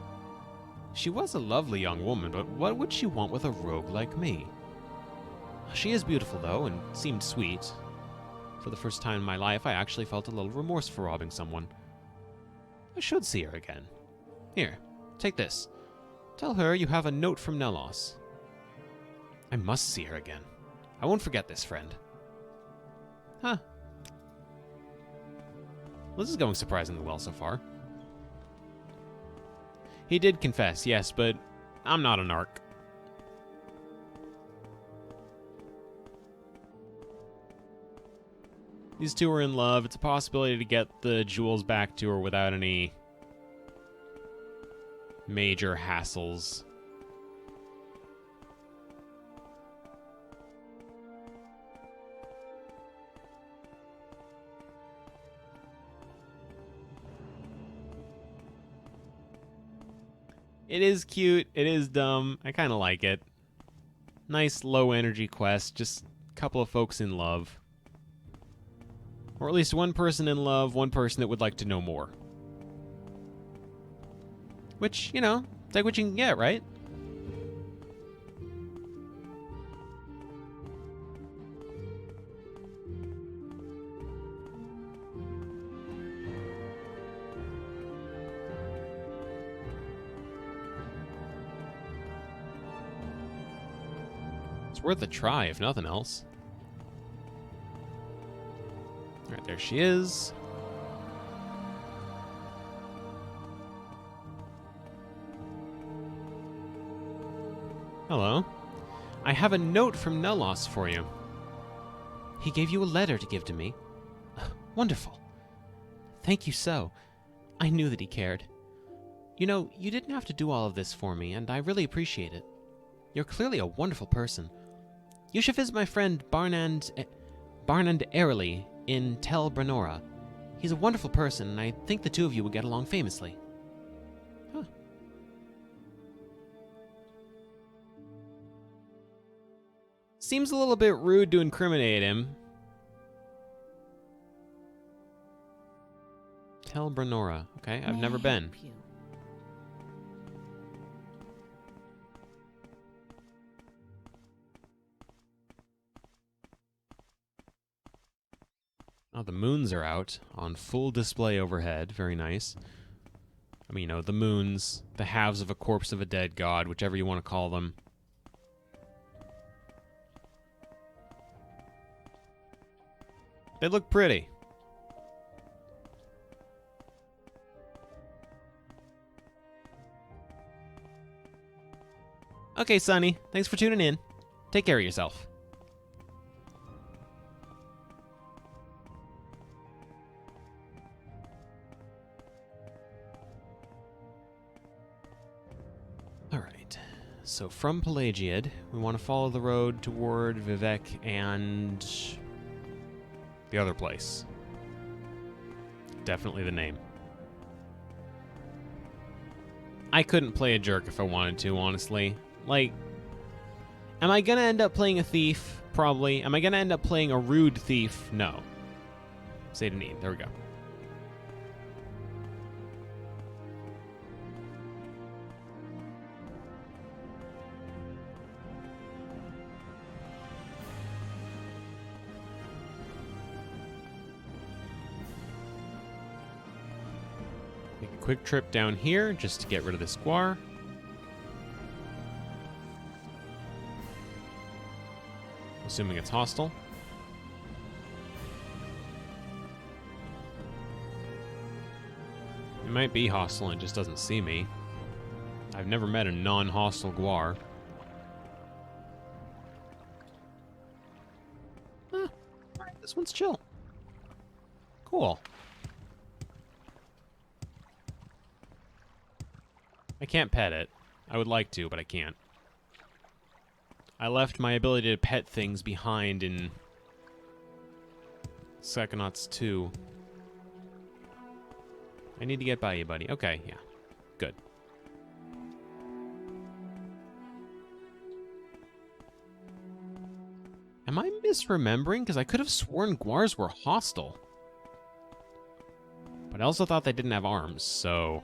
She was a lovely young woman, but what would she want with a rogue like me? She is beautiful, though, and seemed sweet. For For the first time in my life, I actually felt a little remorse for robbing someone. I should see her again. Here, take this. Tell her you have a note from Nelos. I must see her again. I won't forget this, friend. Huh. Well, this is going surprisingly well so far. He did confess, yes, but I'm not a narc. These two are in love. It's a possibility to get the jewels back to her without any major hassles. It is cute. It is dumb. I kind of like it. Nice low energy quest. Just a couple of folks in love. Or at least one person in love, one person that would like to know more. Which, you know, take what you can get, right? It's worth a try, if nothing else. Alright, there she is. Hello. I have a note from Nelos for you. He gave you a letter to give to me. Wonderful. Thank you so. I knew that he cared. You know, you didn't have to do all of this for me, and I really appreciate it. You're clearly a wonderful person. You should visit my friend Barnand Airly in Tel Brenora. He's a wonderful person, and I think the two of you would get along famously. Huh. Seems a little bit rude to incriminate him. Tel Brenora. Okay, I've never been. Oh, the moons are out on full display overhead. Very nice. I mean, you know, the moons, the halves of a corpse of a dead god, whichever you want to call them. They look pretty. Okay, Sonny. Thanks for tuning in. Take care of yourself. Alright. So from Pelagiad, we want to follow the road toward Vivek and the other place. Definitely the name. I couldn't play a jerk if I wanted to, honestly. Like, am I gonna end up playing a thief? Probably. Am I gonna end up playing a rude thief? No. Say to need. There we go. Make a quick trip down here just to get rid of the squar. Assuming it's hostile. It might be hostile and it just doesn't see me. I've never met a non-hostile Guar. Huh. Alright, this one's chill. Cool. I can't pet it. I would like to, but I can't. I left my ability to pet things behind in Psychonauts 2. I need to get by you, buddy. Okay, yeah. Good. Am I misremembering? Because I could have sworn Guars were hostile. But I also thought they didn't have arms, so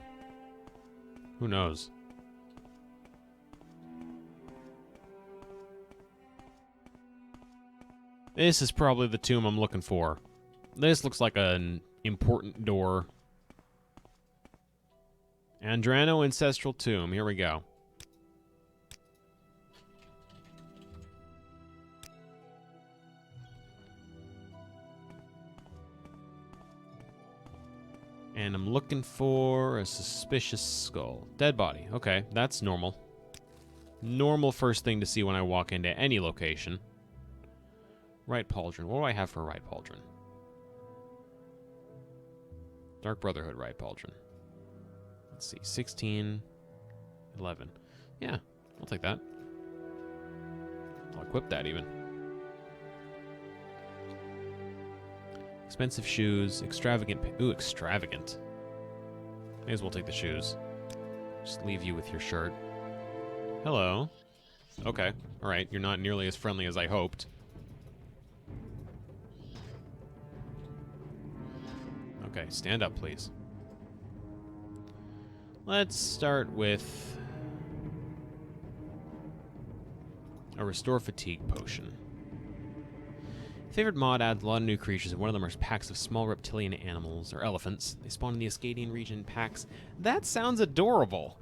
who knows? This is probably the tomb I'm looking for. This looks like an important door. Andrano Ancestral Tomb. Here we go. And I'm looking for a suspicious skull. Dead body. Okay, that's normal. Normal first thing to see when I walk into any location. Right pauldron. What do I have for a right pauldron? Dark Brotherhood right pauldron. Let's see. 16, 11. Yeah, I'll take that. I'll equip that even. Expensive shoes, extravagant. Ooh, extravagant. May as well take the shoes. Just leave you with your shirt. Hello. Okay, alright. You're not nearly as friendly as I hoped. Okay, stand up, please. Let's start with a Restore Fatigue Potion. Favorite mod adds a lot of new creatures, and one of them are packs of small reptilian animals, or elephants. They spawn in the Ascadian region in packs. That sounds adorable!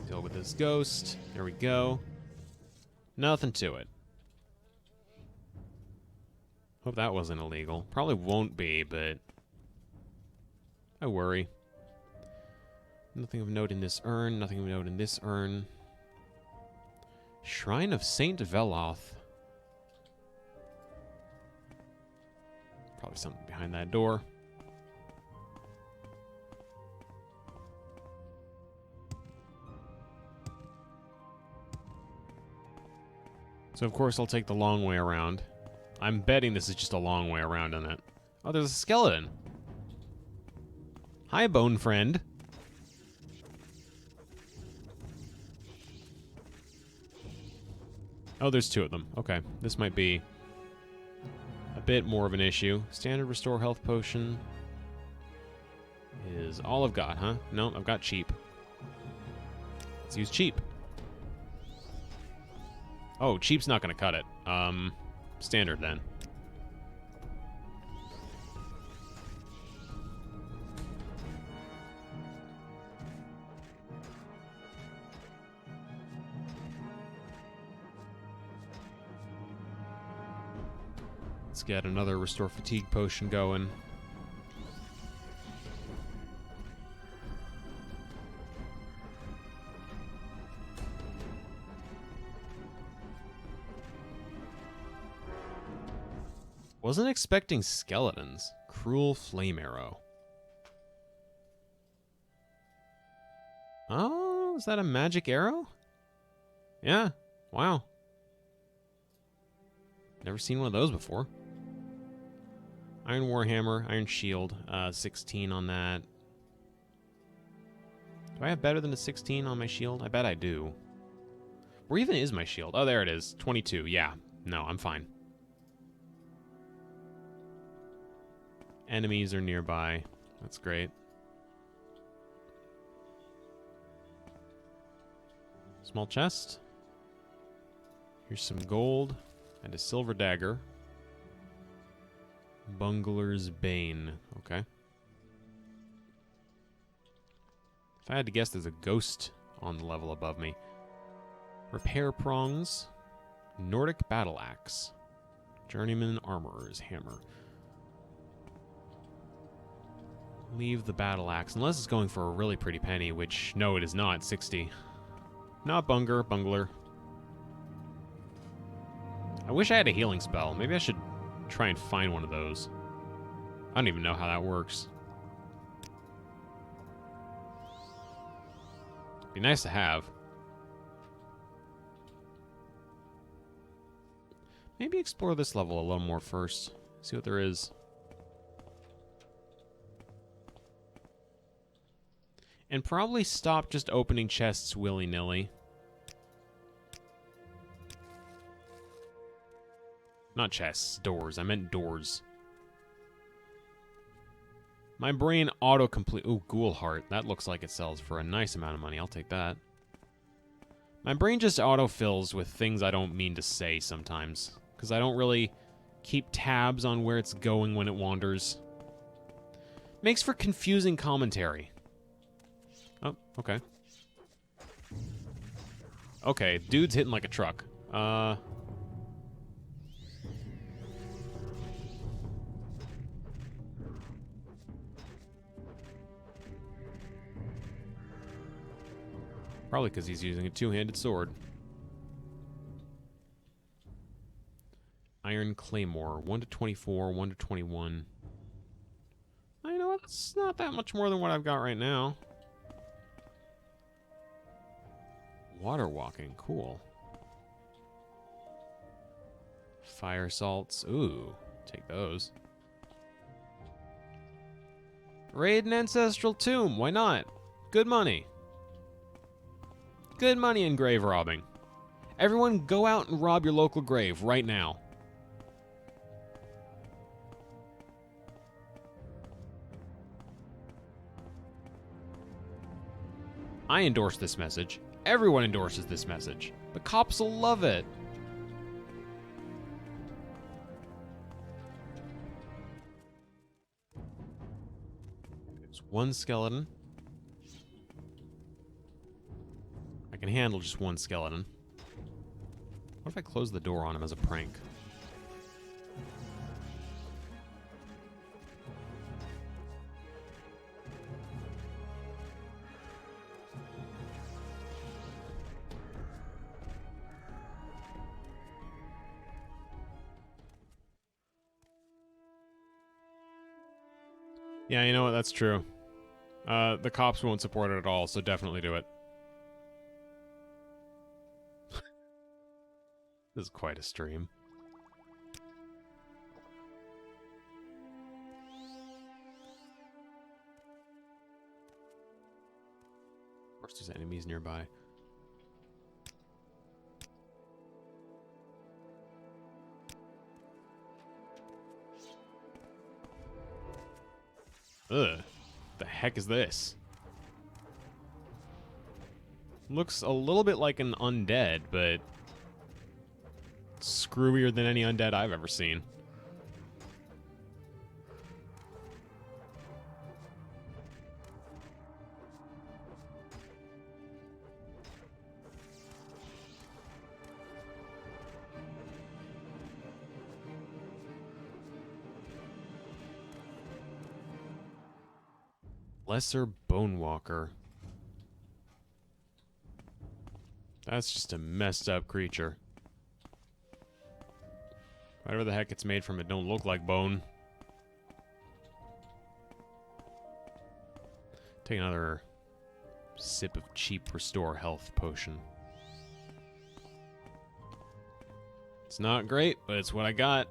Deal with this ghost. There we go. Nothing to it. Hope that wasn't illegal. Probably won't be, but I worry. Nothing of note in this urn. Nothing of note in this urn. Shrine of Saint Veloth. Probably something behind that door. So of course I'll take the long way around. I'm betting this is just a long way around on it. Oh, there's a skeleton. Hi, bone friend. Oh, there's two of them. Okay, this might be a bit more of an issue. Standard restore health potion is all I've got, huh? No, I've got cheap. Let's use cheap. Oh, cheap's not gonna cut it. Standard then. Let's get another Restore Fatigue potion going. Wasn't expecting skeletons. Cruel Flame Arrow. Oh, is that a magic arrow? Yeah. Wow. Never seen one of those before. Iron Warhammer, Iron Shield, 16 on that. Do I have better than a 16 on my shield? I bet I do. Where even is my shield? Oh, there it is. 22. Yeah. No, I'm fine. Enemies are nearby. That's great. Small chest. Here's some gold and a silver dagger. Bungler's Bane. Okay. If I had to guess, there's a ghost on the level above me. Repair prongs. Nordic battle axe. Journeyman armorer's hammer. Leave the battle axe, unless it's going for a really pretty penny, which, no, it is not. 60. Not bungler. I wish I had a healing spell. Maybe I should try and find one of those. I don't even know how that works. Be nice to have. Maybe explore this level a little more first. See what there is. And probably stop just opening chests willy-nilly. Not chests, doors. I meant doors. My brain auto-complete... Ooh, Ghoul Heart. That looks like it sells for a nice amount of money. I'll take that. My brain just autofills with things I don't mean to say sometimes, because I don't really keep tabs on where it's going when it wanders. Makes for confusing commentary. Oh, okay. Okay, dude's hitting like a truck. Probably because he's using a two-handed sword. Iron Claymore, 1 to 24, 1 to 21. You know what? It's not that much more than what I've got right now. Water walking, cool. Fire salts, ooh, take those. Raid an ancestral tomb, why not? Good money. Good money in grave robbing. Everyone go out and rob your local grave right now. I endorse this message. Everyone endorses this message. The cops will love it. There's one skeleton. I can handle just one skeleton. What if I close the door on him as a prank? Yeah, you know what? That's true. The cops won't support it at all, so definitely do it. This is quite a stream. Of course, there's enemies nearby. Ugh. The heck is this? Looks a little bit like an undead, but screwier than any undead I've ever seen. Lesser Bonewalker. That's just a messed up creature. Whatever the heck it's made from, it don't look like bone. Take another sip of cheap restore health potion. It's not great, but it's what I got.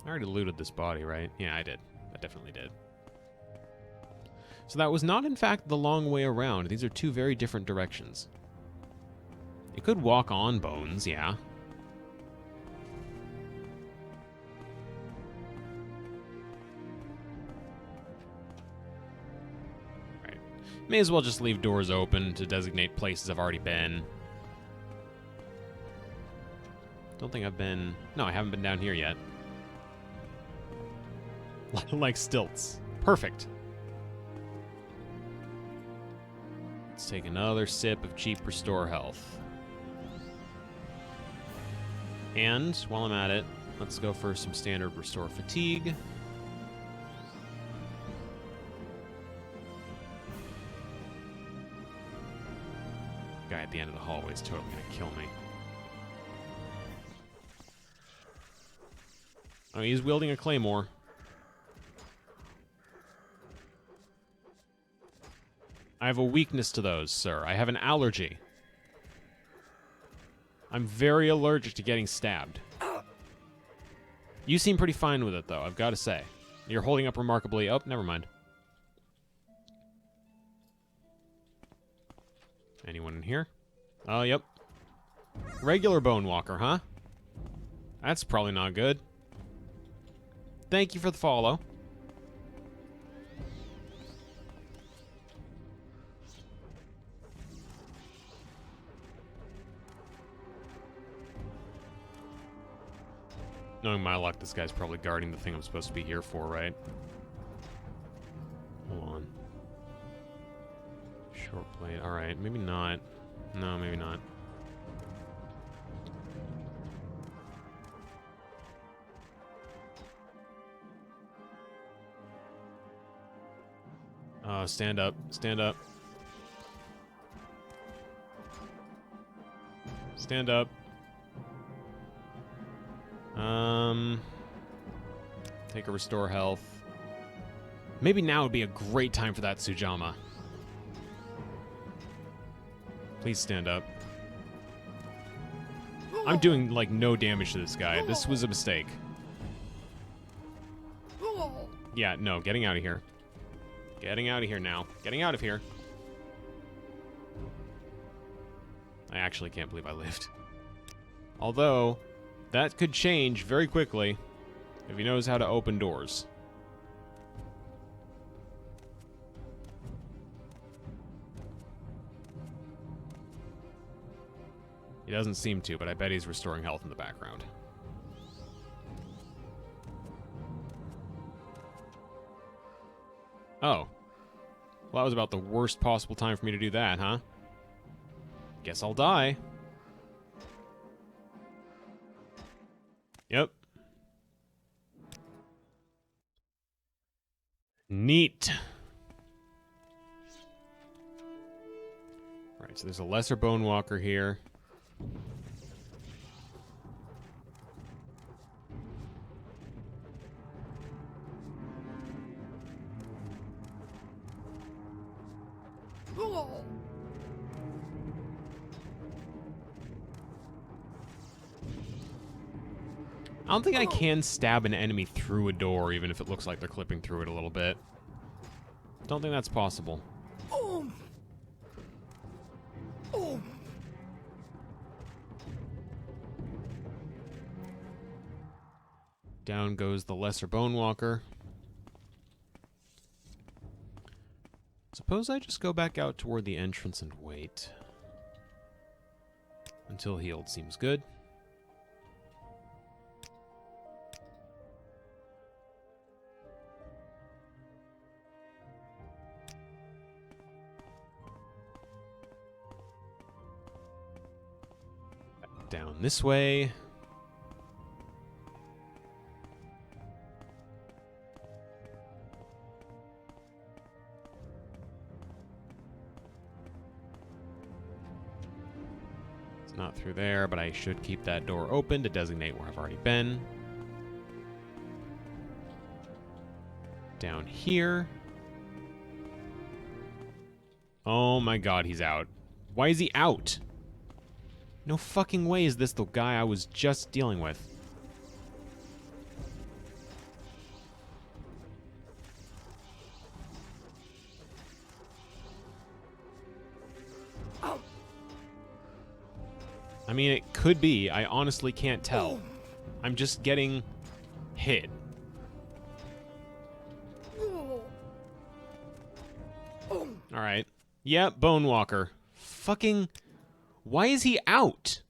I already looted this body, right? Yeah, I did. I definitely did. So that was not, in fact, the long way around. These are two very different directions. You could walk on bones, yeah. Right. May as well just leave doors open to designate places I've already been. Don't think I've been... No, I haven't been down here yet. Like stilts. Perfect. Let's take another sip of cheap restore health. And while I'm at it, let's go for some standard restore fatigue. Guy at the end of the hallway is totally gonna kill me. Oh, he's wielding a claymore. I have a weakness to those, sir. I have an allergy. I'm very allergic to getting stabbed. You seem pretty fine with it, though, I've got to say. You're holding up remarkably... Oh, never mind. Anyone in here? Oh, yep. Regular Bone Walker, huh? That's probably not good. Thank you for the follow. Knowing my luck, this guy's probably guarding the thing I'm supposed to be here for, right? Hold on. Short blade. Alright, maybe not. No, maybe not. Stand up. Stand up. Stand up. Take a restore health. Maybe now would be a great time for that Sujama. Please stand up. I'm doing, like, no damage to this guy. This was a mistake. Yeah, no, getting out of here. Getting out of here now. Getting out of here. I actually can't believe I lived. Although, that could change very quickly if he knows how to open doors. He doesn't seem to, but I bet he's restoring health in the background. Oh. Well, that was about the worst possible time for me to do that, huh? Guess I'll die. Yep. Neat. Right, so there's a lesser bone walker here. I don't think I can stab an enemy through a door, even if it looks like they're clipping through it a little bit. Don't think that's possible. Down goes the lesser bone walker. Suppose I just go back out toward the entrance and wait. Until healed seems good. Down this way. It's not through there, but I should keep that door open to designate where I've already been. Down here. Oh my god, he's out. Why is he out? No fucking way is this the guy I was just dealing with. I mean, it could be. I honestly can't tell. I'm just getting hit. Alright. Yeah, Bone Walker. Fucking... Why is he out?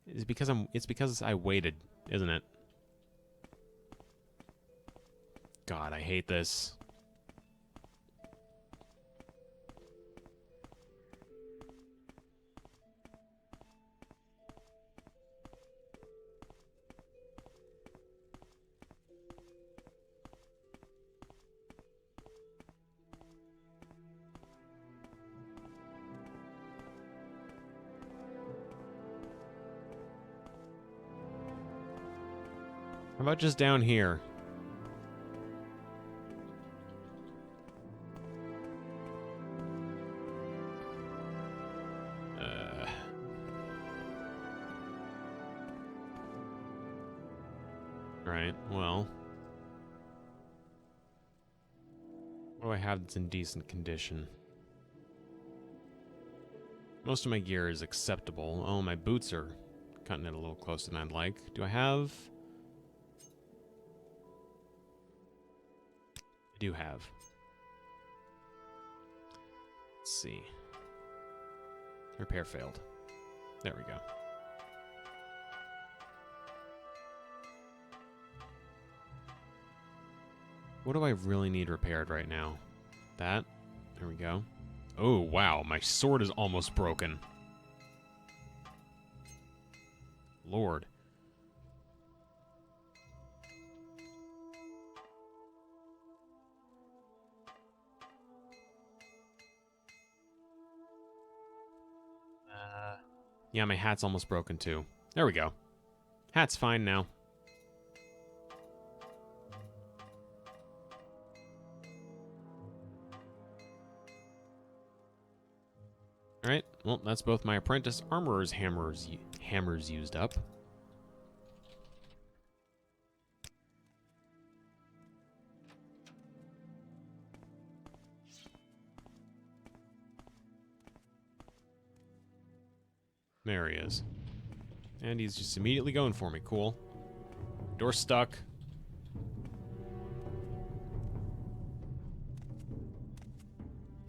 It's because I waited, isn't it? God, I hate this. How about just down here? Right, well. What do I have that's in decent condition? Most of my gear is acceptable. Oh, my boots are cutting it a little closer than I'd like. Do I have... I do have. Let's see. Repair failed. There we go. What do I really need repaired right now? That. There we go. Oh, wow. My sword is almost broken. Lord. Yeah, my hat's almost broken too. There we go. Hat's fine now. Alright, well, that's both my apprentice armorer's hammers used up. There he is. And he's just immediately going for me. Cool. Door stuck.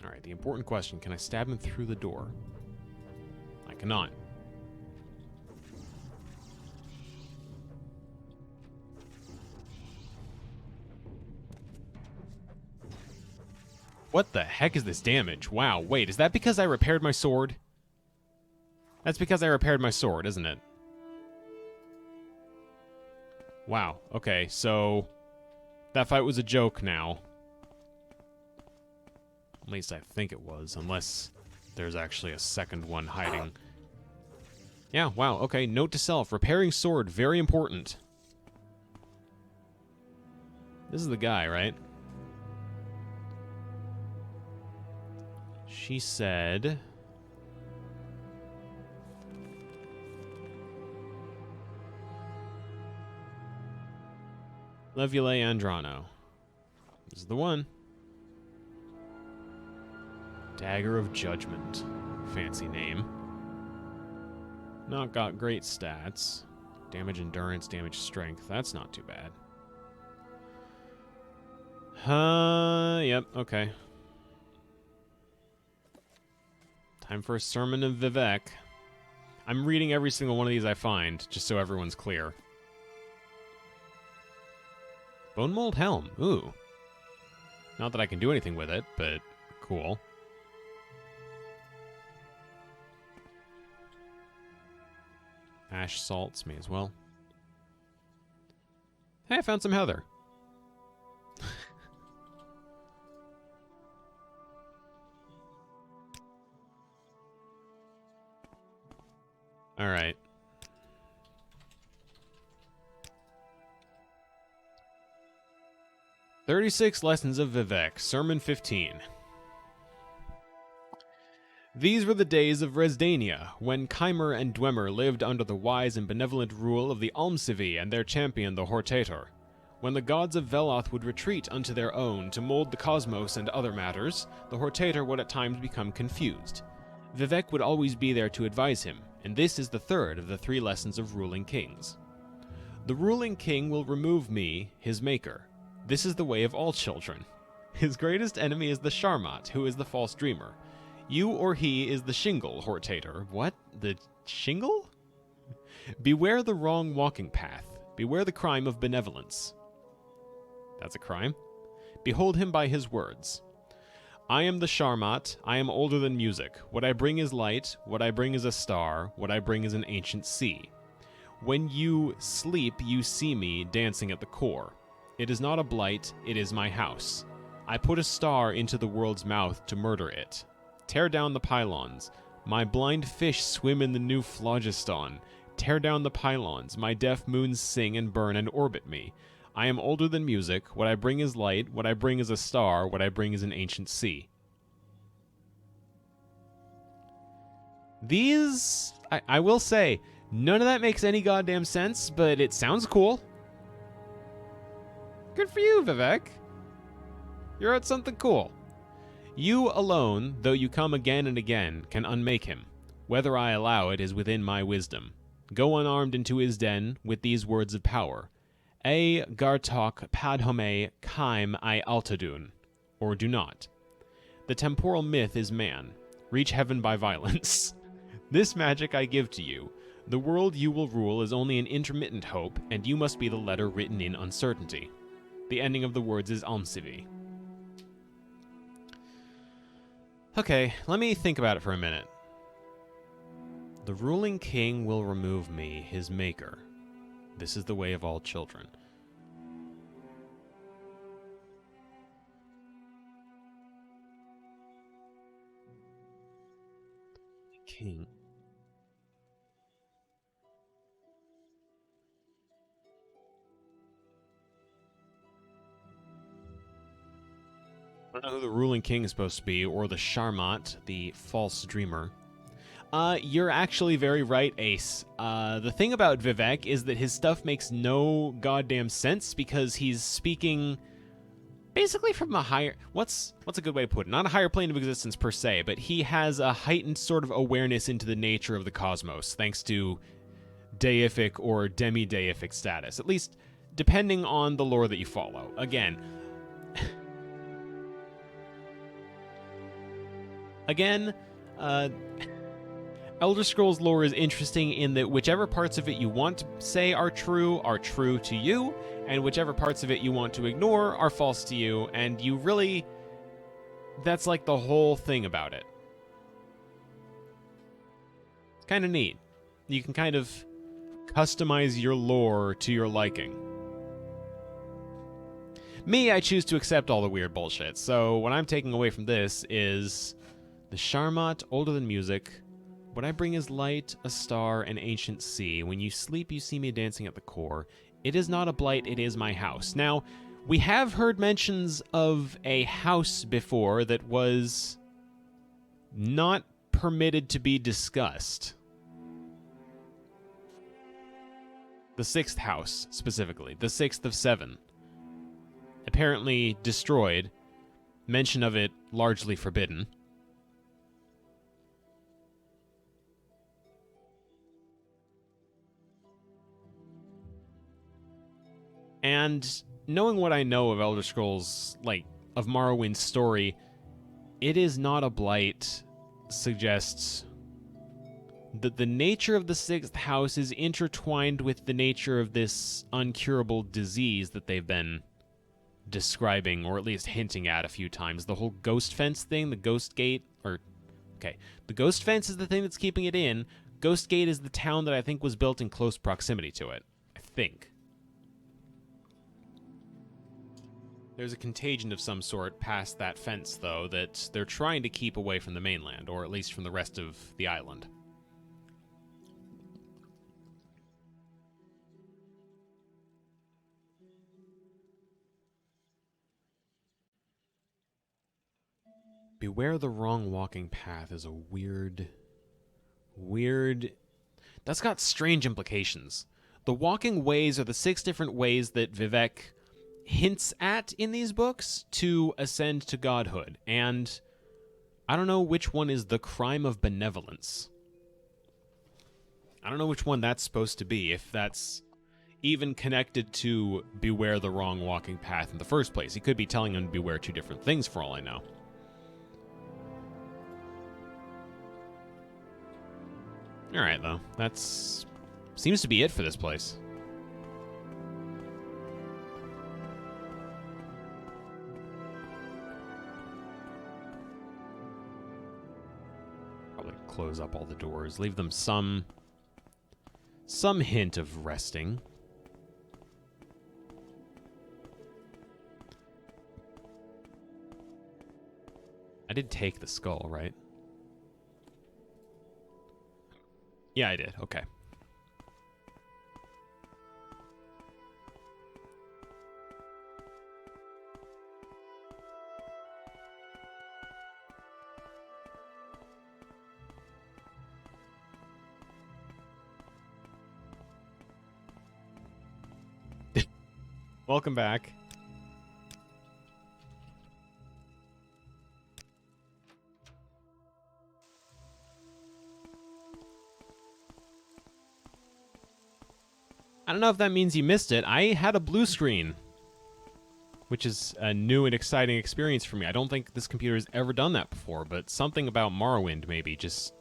Alright, the important question. Can I stab him through the door? I cannot. What the heck is this damage? Wow, wait, is that because I repaired my sword? That's because I repaired my sword, isn't it? Wow, okay, so that fight was a joke now. At least I think it was, unless there's actually a second one hiding. Yeah, wow, okay, note to self, repairing sword, very important. This is the guy, right? She said... Levule Andrano. This is the one. Dagger of Judgment. Fancy name. Not got great stats. Damage endurance, damage strength. That's not too bad. Yep, okay. Time for a sermon of Vivek. I'm reading every single one of these I find, just so everyone's clear. Bone Mold Helm. Ooh. Not that I can do anything with it, but cool. Ash salts, may as well. Hey, I found some heather. All right. "36 Lessons of Vivek, Sermon 15. These were the days of Resdania, when Keimer and Dwemer lived under the wise and benevolent rule of the Almsivi and their champion the Hortator. When the gods of Veloth would retreat unto their own to mold the cosmos and other matters, the Hortator would at times become confused. Vivek would always be there to advise him, and this is the third of the 3 lessons of ruling kings. The ruling king will remove me, his maker. This is the way of all children. His greatest enemy is the Sharmat, who is the false dreamer. You or he is the shingle, Hortator. What? The shingle? Beware the wrong walking path. Beware the crime of benevolence. That's a crime. Behold him by his words. I am the Sharmat. I am older than music. What I bring is light. What I bring is a star. What I bring is an ancient sea. When you sleep, you see me dancing at the core. It is not a blight. It is my house. I put a star into the world's mouth to murder it. Tear down the pylons. My blind fish swim in the new phlogiston. Tear down the pylons. My deaf moons sing and burn and orbit me. I am older than music. What I bring is light. What I bring is a star. What I bring is an ancient sea. These, I will say, none of that makes any goddamn sense, but it sounds cool. Good for you, Vivek. You're at something cool. You alone, though you come again and again, can unmake him. Whether I allow it is within my wisdom. Go unarmed into his den with these words of power. E gartok padhome kaim I altadun. Or do not. The temporal myth is man. Reach heaven by violence. This magic I give to you. The world you will rule is only an intermittent hope, and you must be the letter written in uncertainty. The ending of the words is Amsivi. Okay, let me think about it for a minute. The ruling king will remove me, his maker. This is the way of all children. King. I don't know who the ruling king is supposed to be, or the Sharmat, the false dreamer. You're actually very right, Ace. The thing about Vivek is that his stuff makes no goddamn sense because he's speaking basically from a higher... What's a good way to put it? Not a higher plane of existence per se, but he has a heightened sort of awareness into the nature of the cosmos, thanks to deific or demi-deific status, at least depending on the lore that you follow. Again, Elder Scrolls lore is interesting in that whichever parts of it you want to say are true to you, and whichever parts of it you want to ignore are false to you, and you really... That's like the whole thing about it. It's kind of neat. You can kind of customize your lore to your liking. Me, I choose to accept all the weird bullshit, so what I'm taking away from this is... The Sharmat, older than music. What I bring is light, a star, an ancient sea. When you sleep, you see me dancing at the core. It is not a blight, it is my house. Now, we have heard mentions of a house before that was not permitted to be discussed. The sixth house, specifically. The sixth of seven. Apparently destroyed. Mention of it largely forbidden. And knowing what I know of Elder Scrolls, like, of Morrowind's story, it is not a blight suggests that the nature of the sixth house is intertwined with the nature of this uncurable disease that they've been describing, or at least hinting at a few times. The whole ghost fence thing, the ghost gate, the ghost fence is the thing that's keeping it in. Ghost Gate is the town that I think was built in close proximity to it. I think. There's a contagion of some sort past that fence, though, that they're trying to keep away from the mainland, or at least from the rest of the island. Beware the wrong walking path is a weird... That's got strange implications. The walking ways are the 6 different ways that Vivek hints at in these books to ascend to godhood, and I don't know which one is the crime of benevolence. I don't know which one that's supposed to be, if that's even connected to beware the wrong walking path in the first place. He could be telling him to beware 2 different things for all I know. Alright, though. That's... seems to be it for this place. Probably close up all the doors. Leave them some hint of resting. I did take the skull, right? Yeah, I did. Okay. Welcome back. I don't know if that means you missed it. I had a blue screen, which is a new and exciting experience for me. I don't think this computer has ever done that before, but something about Morrowind maybe just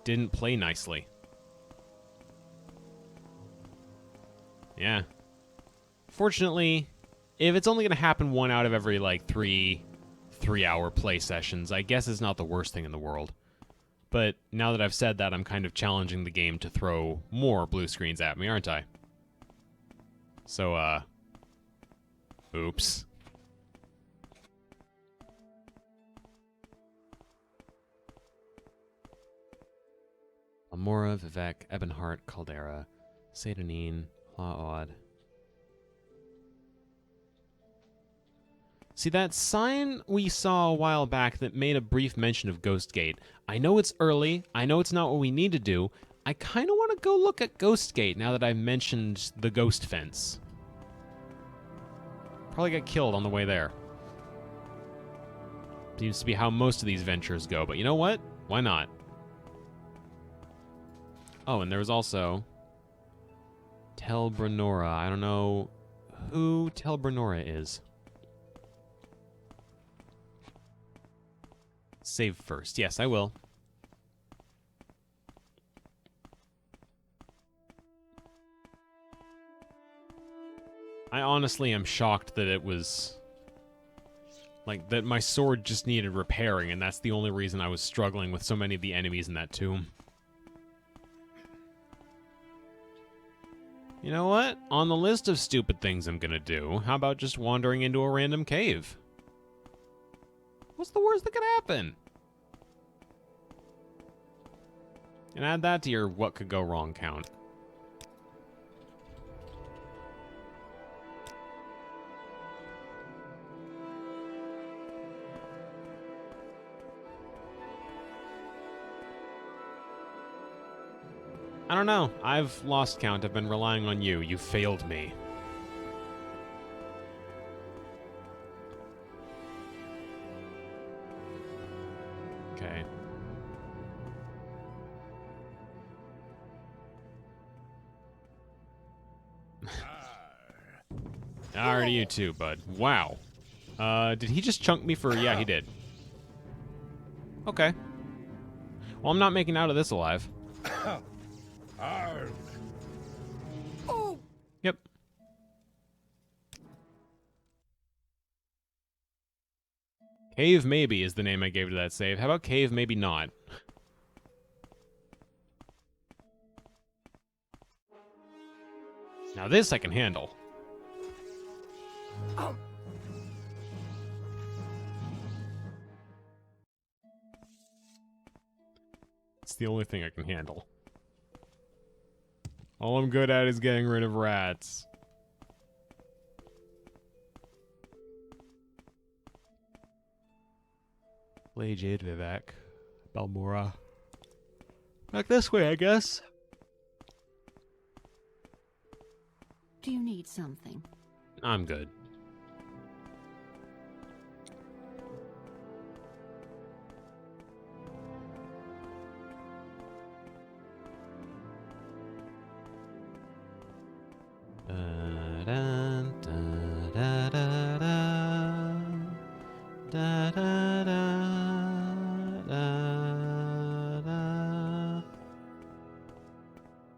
didn't play nicely. Yeah. Fortunately, If it's only going to happen 1 out of every, like, 3-hour play sessions, I guess it's not the worst thing in the world. But now that I've said that, I'm kind of challenging the game to throw more blue screens at me, aren't I? So, oops. Amora, Vivek, Ebonheart, Caldera, Satanine, Hlaod. See, that sign we saw a while back that made a brief mention of Ghostgate. I know it's early. I know it's not what we need to do. I kind of want to go look at Ghostgate now that I've mentioned the ghost fence. Probably got killed on the way there. Seems to be how most of these ventures go, but you know what? Why not? Oh, and there was also Tel Brenora. I don't know who Tel Brenora is. Save first. Yes, I will. I honestly am shocked that it was... like, that my sword just needed repairing, and that's the only reason I was struggling with so many of the enemies in that tomb. You know what? On the list of stupid things I'm gonna do, how about just wandering into a random cave? What's the worst that could happen? And add that to your what could go wrong count. I don't know. I've lost count. I've been relying on you. You failed me. Okay. Alrighty, you too, bud. Wow. Did he just chunk me for... yeah, he did. Okay. Well, I'm not making out of this alive. Yep. Cave Maybe is the name I gave to that save. How about Cave Maybe Not? Now this I can handle. It's the only thing I can handle. All I'm good at is getting rid of rats. Play Jade Vivek. Balmora. Back this way, I guess. Do you need something? I'm good.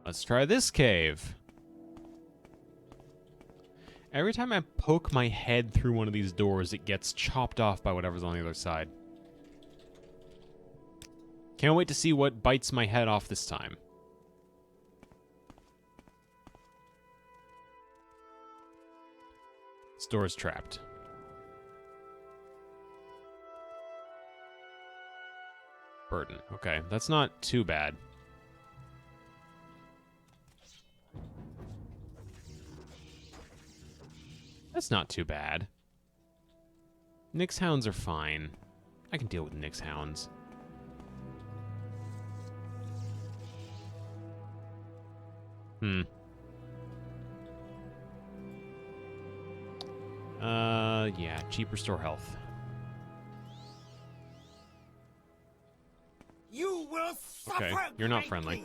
Let's try this cave. Every time I poke my head through one of these doors, it gets chopped off by whatever's on the other side. Can't wait to see what bites my head off this time. This door is trapped. Burden. Okay, that's not too bad. That's not too bad. Nyx hounds are fine. I can deal with Nyx hounds. Yeah, cheap restore health. You will suffer. Okay, you're not friendly.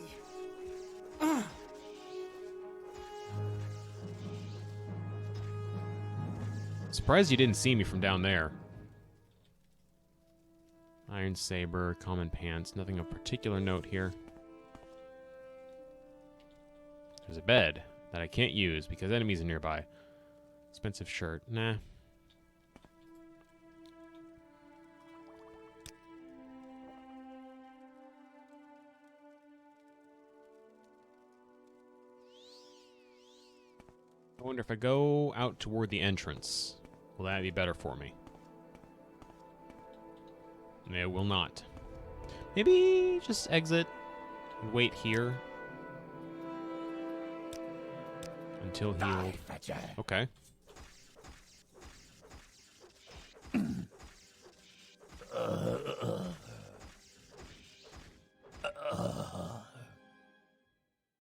Surprised you didn't see me from down there. Iron Saber, common pants, nothing of particular note here. There's a bed that I can't use because enemies are nearby. Expensive shirt. Nah. I wonder if I go out toward the entrance, will that be better for me? It will not. Maybe just exit and wait here until healed. Okay.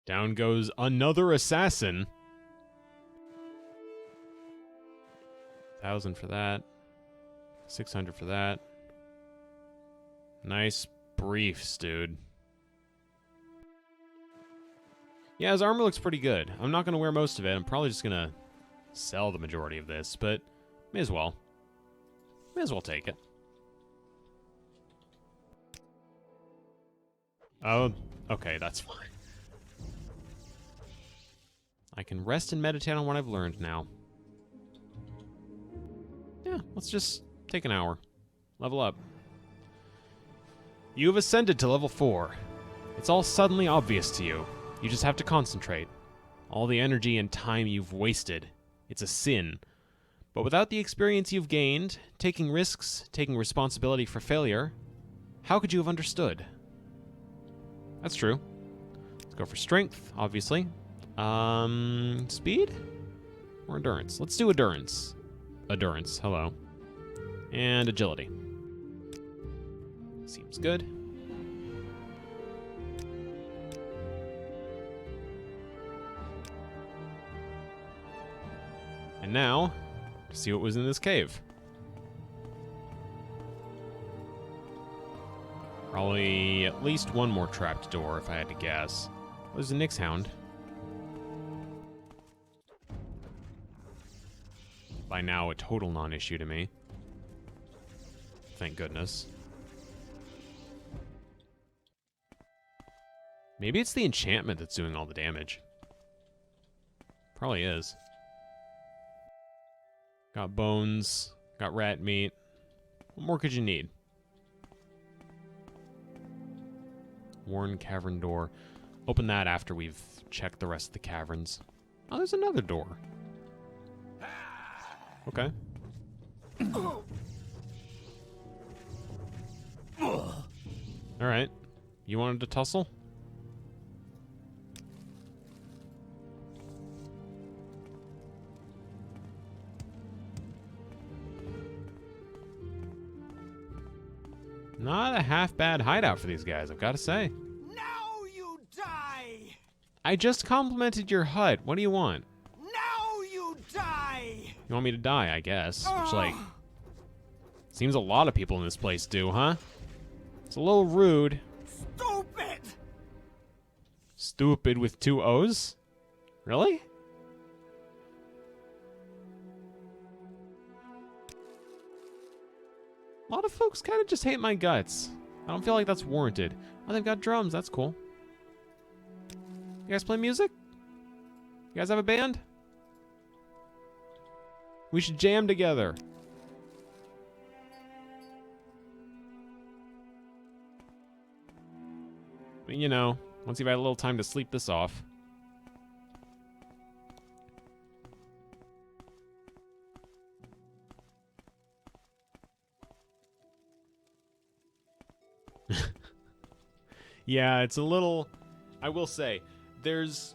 Down goes another assassin. 1,000 for that. 600 for that. Nice briefs, dude. Yeah, his armor looks pretty good. I'm not going to wear most of it. I'm probably just going to sell the majority of this, but may as well. May as well take it. Oh, okay, that's fine. I can rest and meditate on what I've learned now. Yeah, let's just take an hour. Level up. You have ascended to level 4. It's all suddenly obvious to you. You just have to concentrate. All the energy and time you've wasted. It's a sin. But without the experience you've gained, taking risks, taking responsibility for failure, how could you have understood? That's true. Let's go for strength, obviously. Speed? Or endurance? Let's do endurance. Endurance, hello. And agility. Seems good. And now, to see what was in this cave. Probably at least one more trapped door, if I had to guess. There's a Nyx Hound. By now, a total non-issue to me. Thank goodness. Maybe it's the enchantment that's doing all the damage. Probably is. Got bones. Got rat meat. What more could you need? Worn cavern door. Open that after we've checked the rest of the caverns. Oh, there's another door. Okay. Alright. You wanted to tussle? Not a half-bad hideout for these guys, I've got to say. Now you die! I just complimented your hut. What do you want? Now you die! You want me to die, I guess. Which, like, seems a lot of people in this place do, huh? It's a little rude. Stupid! Stupid with 2 O's? Really? A lot of folks kind of just hate my guts. I don't feel like that's warranted. Oh, they've got drums. That's cool. You guys play music? You guys have a band? We should jam together. But, you know, once you've had a little time to sleep this off. Yeah, it's a little... I will say, there's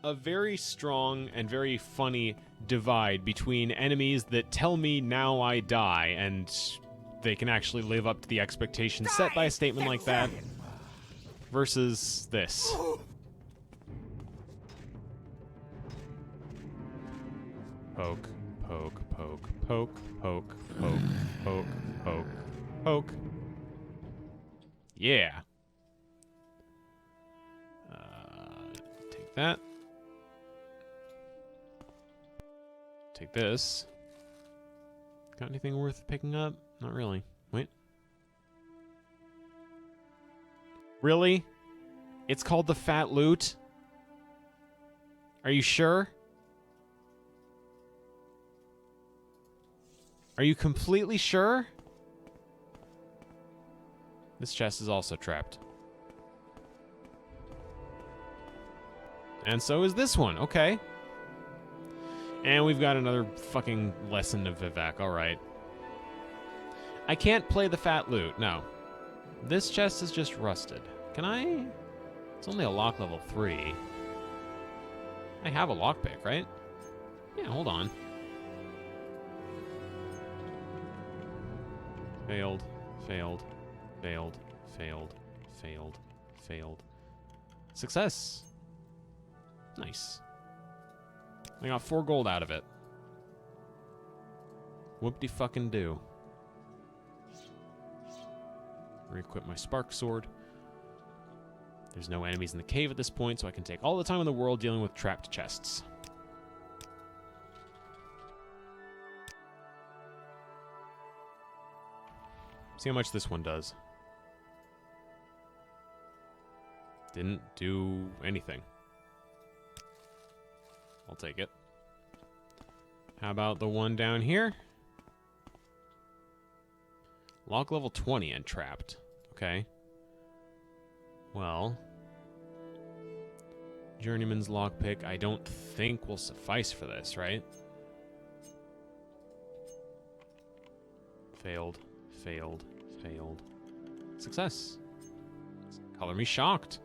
a very strong and very funny divide between enemies that tell me now I die, and they can actually live up to the expectations set by a statement like that, versus this. Poke, poke, poke, poke, poke, poke, poke, poke, poke. Yeah. Take that. Take this. Got anything worth picking up? Not really. Wait. Really? It's called the Fat Loot? Are you sure? Are you completely sure? This chest is also trapped. And so is this one. Okay. And we've got another fucking lesson of Vivek. Alright. I can't play the fat loot. No. This chest is just rusted. Can I? It's only a lock level 3. I have a lockpick, right? Yeah, hold on. Failed. Failed. Failed. Failed. Failed. Failed. Success. Nice. I got 4 gold out of it. Whoop-de-fucking-do. Re-equip my spark sword. There's no enemies in the cave at this point, so I can take all the time in the world dealing with trapped chests. See how much this one does. Didn't do anything. I'll take it. How about the one down here? Lock level 20 and trapped. Okay. Well. Journeyman's lockpick, I don't think will suffice for this, right? Failed. Failed. Failed. Success. Color me shocked.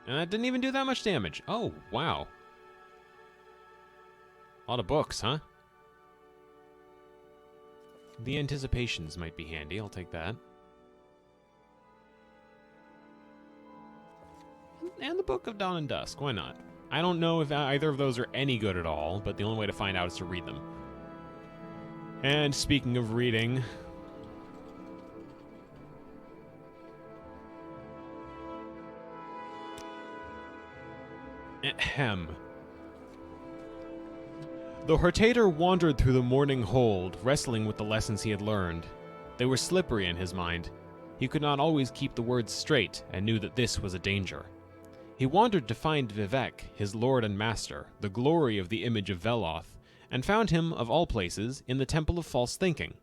And that didn't even do that much damage. Oh, wow. A lot of books, huh? The Anticipations might be handy. I'll take that. And the Book of Dawn and Dusk. Why not? I don't know if either of those are any good at all, but the only way to find out is to read them. And speaking of reading... Ahem. The Hortator wandered through the morning hold, wrestling with the lessons he had learned. They were slippery in his mind. He could not always keep the words straight, and knew that this was a danger. He wandered to find Vivek, his lord and master, the glory of the image of Veloth, and found him, of all places, in the Temple of False Thinking.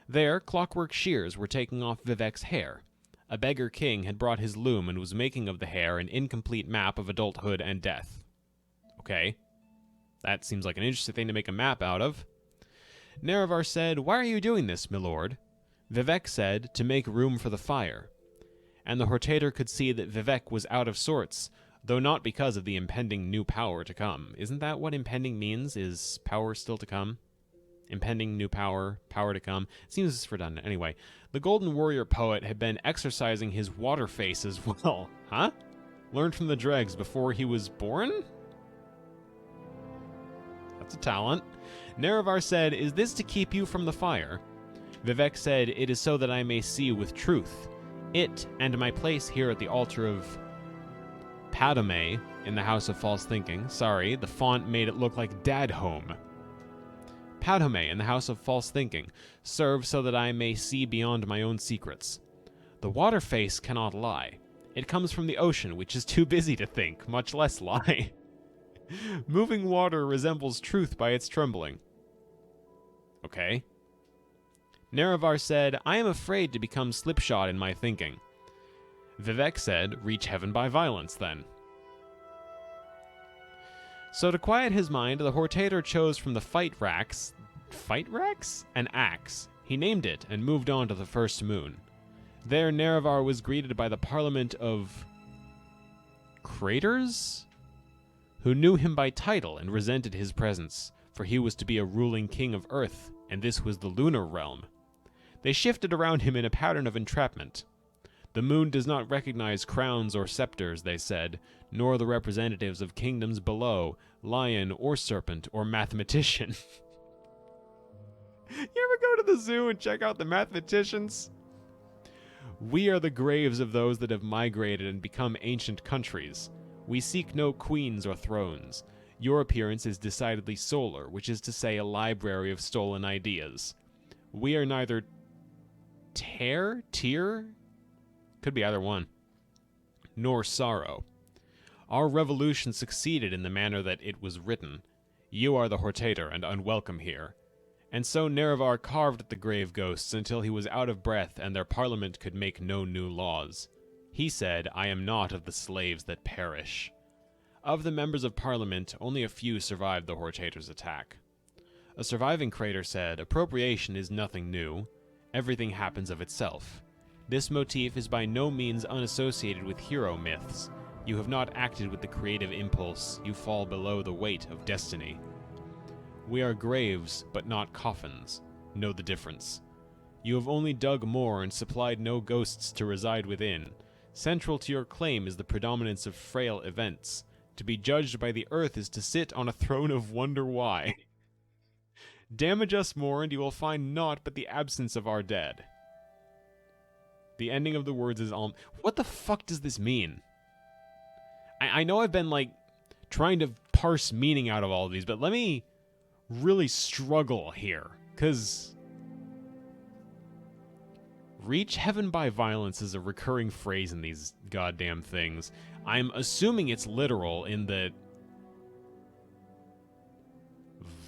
There, clockwork shears were taking off Vivek's hair. A beggar king had brought his loom and was making of the hair an incomplete map of adulthood and death. Okay. That seems like an interesting thing to make a map out of. Nerevar said, "Why are you doing this, my lord?" Vivek said, "To make room for the fire." And the Hortator could see that Vivek was out of sorts, though not because of the impending new power to come. Isn't that what impending means? Is power still to come? Impending new power, power to come. It seems redundant. Anyway, the Golden Warrior poet had been exercising his water face as well. Huh? Learned from the dregs before he was born? That's a talent. Nerevar said, "Is this to keep you from the fire?" Vivek said, "It is so that I may see with truth. It, and my place here at the altar of Padome in the House of False Thinking." Sorry, the font made it look like Dadhome. Padome in the House of False Thinking, serve so that I may see beyond my own secrets. The water face cannot lie. It comes from the ocean, which is too busy to think, much less lie. Moving water resembles truth by its trembling. Okay. Nerevar said, "I am afraid to become slipshod in my thinking." Vivek said, "Reach heaven by violence, then." So to quiet his mind, the Hortator chose from the fight racks... Fight racks? An axe. He named it and moved on to the first moon. There, Nerevar was greeted by the Parliament of... Craters? Who knew him by title and resented his presence, for he was to be a ruling king of Earth, and this was the lunar realm. They shifted around him in a pattern of entrapment. The moon does not recognize crowns or scepters, they said, nor the representatives of kingdoms below, lion or serpent or mathematician. You ever go to the zoo and check out the mathematicians? We are the graves of those that have migrated and become ancient countries. We seek no queens or thrones. Your appearance is decidedly solar, which is to say a library of stolen ideas. We are neither tier? Could be either one. Nor sorrow. Our revolution succeeded in the manner that it was written. You are the Hortator and unwelcome here. And so Nerevar carved at the grave ghosts until he was out of breath and their parliament could make no new laws. He said, I am not of the slaves that perish. Of the members of parliament, only a few survived the Hortator's attack. A surviving Crater said, appropriation is nothing new. Everything happens of itself. This motif is by no means unassociated with hero myths. You have not acted with the creative impulse. You fall below the weight of destiny. We are graves, but not coffins. Know the difference. You have only dug more and supplied no ghosts to reside within. Central to your claim is the predominance of frail events. To be judged by the earth is to sit on a throne of wonder why. Damage us more, and you will find naught but the absence of our dead. The ending of the words is on. What the fuck does this mean? I know I've been, like, trying to parse meaning out of all of these, but let me really struggle here, because reach heaven by violence is a recurring phrase in these goddamn things. I'm assuming it's literal in that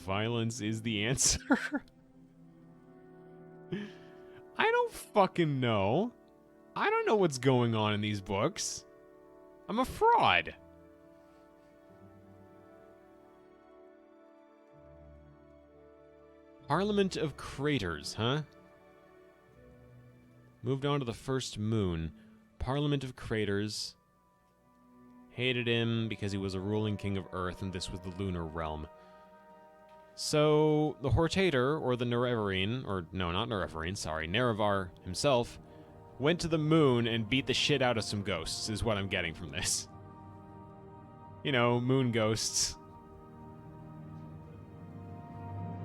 violence is the answer. I don't fucking know. I don't know what's going on in these books. I'm a fraud. Parliament of Craters, huh? Moved on to the first moon. Parliament of Craters. Hated him because he was a ruling king of Earth and this was the lunar realm. So, the Hortator, or the Nerevarine, or no, not Nerevarine, sorry, Nerevar himself, went to the moon and beat the shit out of some ghosts, is what I'm getting from this. You know, moon ghosts.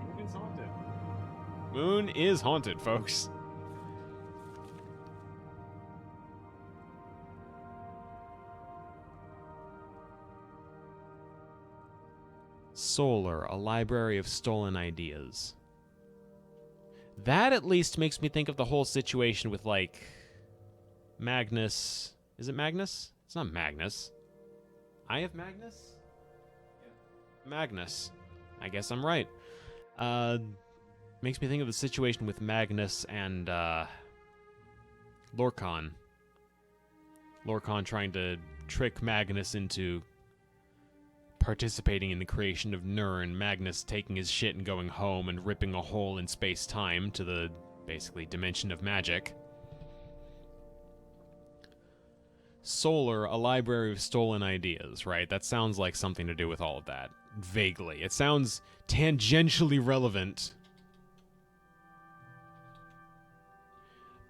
Moon is haunted. Moon is haunted, folks. Solar, a library of stolen ideas. That at least makes me think of the whole situation with, like, Magnus. Is it Magnus? It's not Magnus. I have Magnus? Yeah. Magnus. I guess I'm right. Makes me think of the situation with Magnus and, Lorcan. Lorcan trying to trick Magnus into participating in the creation of Nur, and Magnus taking his shit and going home and ripping a hole in space-time to the, basically, dimension of magic. Solar, a library of stolen ideas, right? That sounds like something to do with all of that. Vaguely. It sounds tangentially relevant.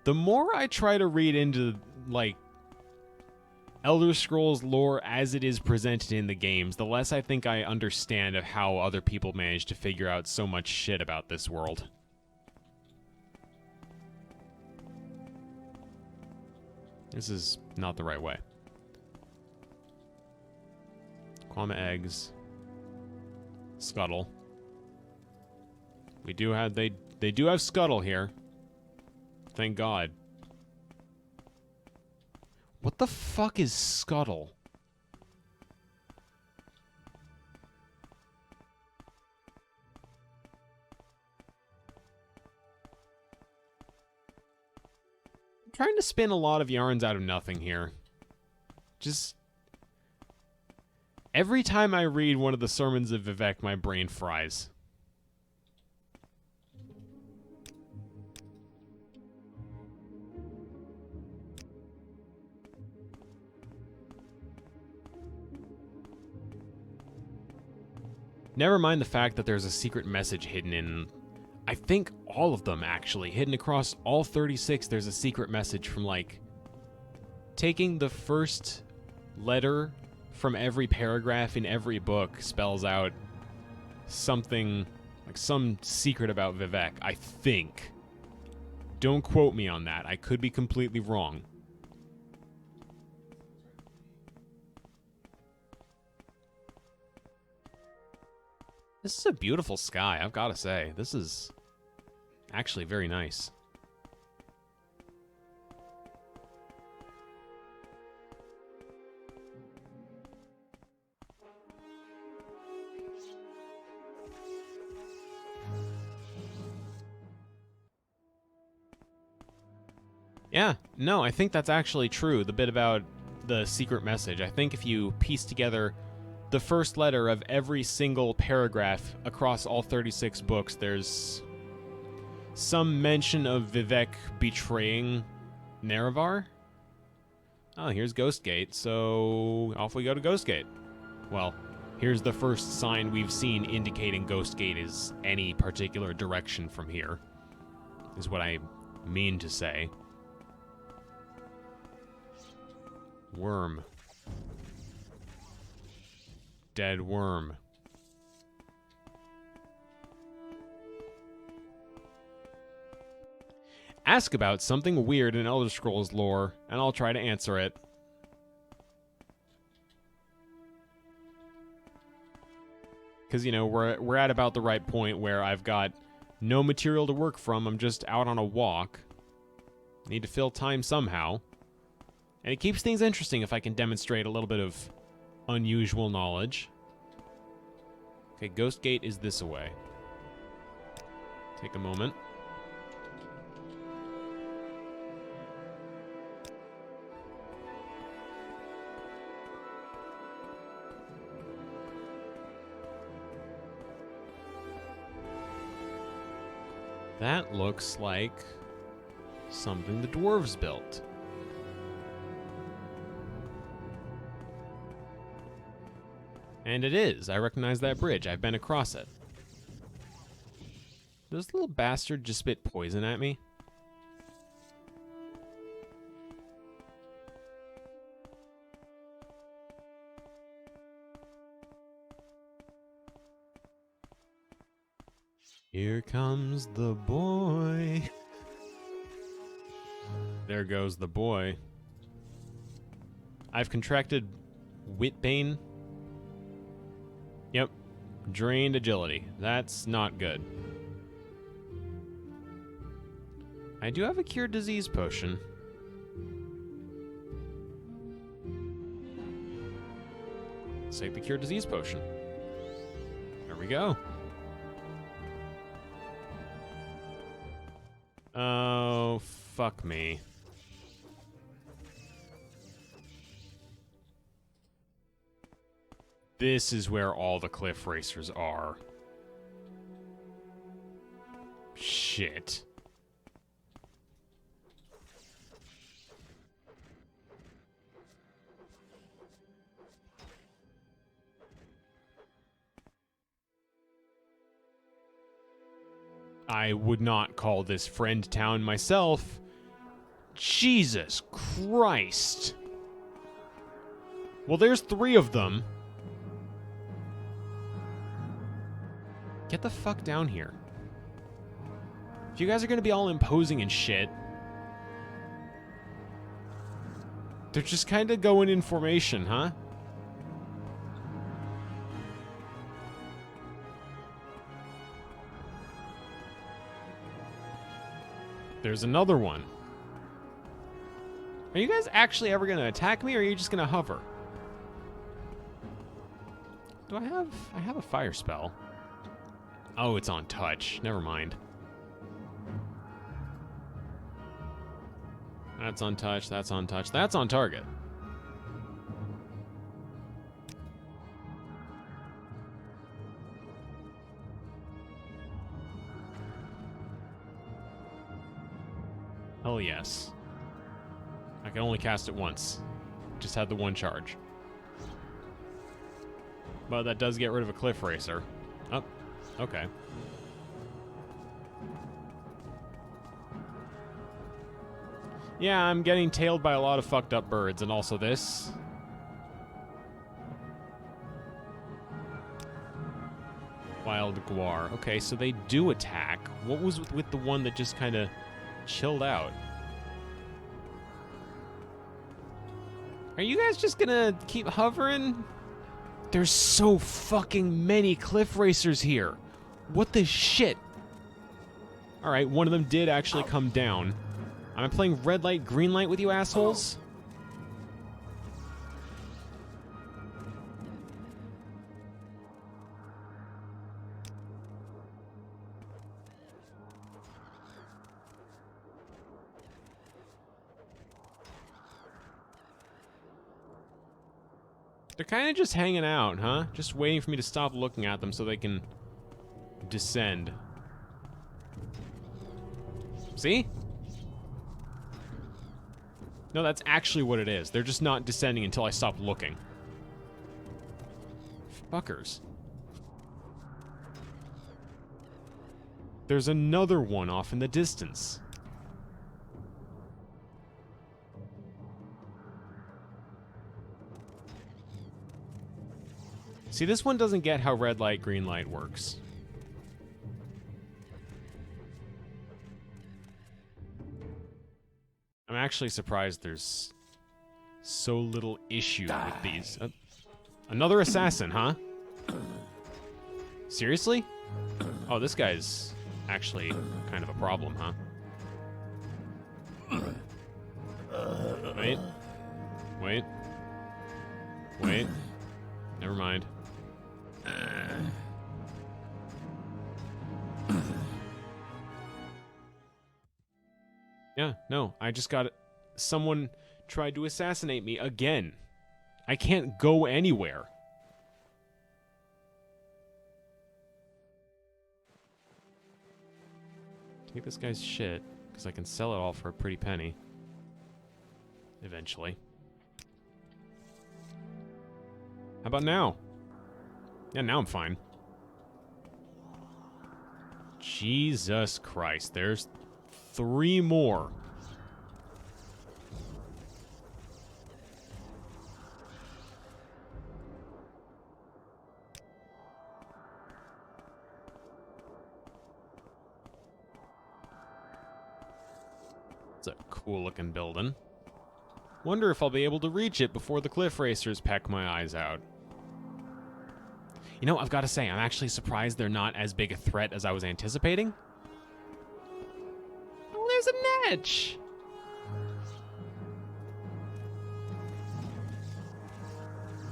The more I try to read into, like, Elder Scrolls lore as it is presented in the games, the less I think I understand of how other people manage to figure out so much shit about this world. This is not the right way. Quama eggs. Scuttle. We do have they do have Scuttle here. Thank God. What the fuck is Scuttle? I'm trying to spin a lot of yarns out of nothing here. Just every time I read one of the sermons of Vivek, my brain fries. Never mind the fact that there's a secret message hidden in, I think, all of them, actually. Hidden across all 36, there's a secret message from, like, taking the first letter from every paragraph in every book spells out something, like some secret about Vivek, I think. Don't quote me on that. I could be completely wrong. This is a beautiful sky, I've got to say. This is actually very nice. Yeah, no, I think that's actually true, the bit about the secret message. I think if you piece together the first letter of every single paragraph across all 36 books, there's some mention of Vivek betraying Nerevar. Oh, here's Ghostgate, so off we go to Ghostgate. Well, here's the first sign we've seen indicating Ghostgate is any particular direction from here, is what I mean to say. Worm. Dead worm. Ask about something weird in Elder Scrolls lore, and I'll try to answer it. Because, you know, we're at about the right point where I've got no material to work from. I'm just out on a walk. Need to fill time somehow. And it keeps things interesting if I can demonstrate a little bit of unusual knowledge. Okay, Ghostgate is this away. Take a moment. That looks like something the dwarves built. And it is. I recognize that bridge. I've been across it. Does this little bastard just spit poison at me? Here comes the boy. There goes the boy. I've contracted Witbane. Yep. Drained agility. That's not good. I do have a cure disease potion. Let's take the cure disease potion. There we go. Oh, fuck me. This is where all the cliff racers are. Shit. I would not call this friend town myself. Jesus Christ. Well, there's 3 of them. Get the fuck down here. If you guys are gonna be all imposing and shit, they're just kind of going in formation, huh? There's another one. Are you guys actually ever gonna attack me, or are you just gonna hover? Do I have a fire spell? Oh, it's on touch. Never mind. That's on touch, that's on touch, that's on target. Hell yes. I can only cast it once. Just had the 1 charge. But that does get rid of a cliff racer. Oh, okay. Yeah, I'm getting tailed by a lot of fucked up birds, and also this. Wild guar. Okay, so they do attack. What was with the one that just kind of chilled out? Are you guys just gonna keep hovering? There's so fucking many cliff racers here. What the shit? Alright, one of them did actually come down. I'm playing red light, green light with you assholes? They're kind of just hanging out, huh? Just waiting for me to stop looking at them so they can descend. See? No, that's actually what it is. They're just not descending until I stop looking. Fuckers. There's another one off in the distance. See, this one doesn't get how red light, green light works. I'm actually surprised there's so little issue with these. Another assassin, huh? Seriously? Oh, this guy's actually kind of a problem, huh? Wait. Wait. Wait. Never mind. Yeah, no, I just got it. Someone tried to assassinate me again. I can't go anywhere. Take this guy's shit, because I can sell it all for a pretty penny. Eventually. How about now? Yeah, now I'm fine. Jesus Christ, there's 3 more. It's a cool looking building. Wonder if I'll be able to reach it before the cliff racers peck my eyes out. You know, I've got to say, I'm actually surprised they're not as big a threat as I was anticipating. Oh, there's a Netch!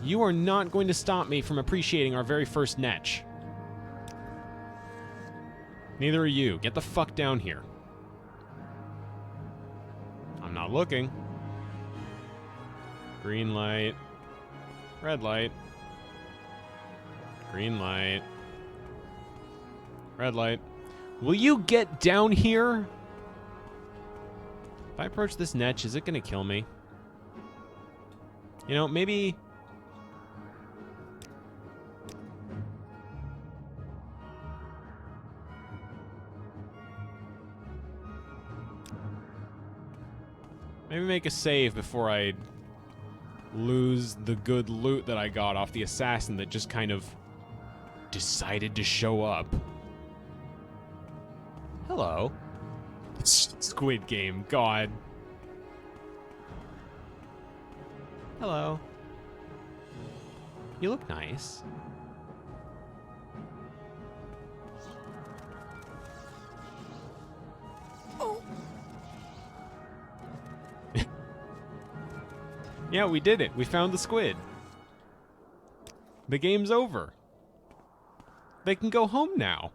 You are not going to stop me from appreciating our very first Netch. Neither are you. Get the fuck down here. I'm not looking. Green light. Red light. Green light. Red light. Will you get down here? If I approach this Netch, is it going to kill me? You know, maybe... maybe make a save before I lose the good loot that I got off the assassin that just kind of decided to show up. Hello. Squid Game, God. Hello. You look nice. Yeah, we did it. We found the squid. The game's over. They can go home now.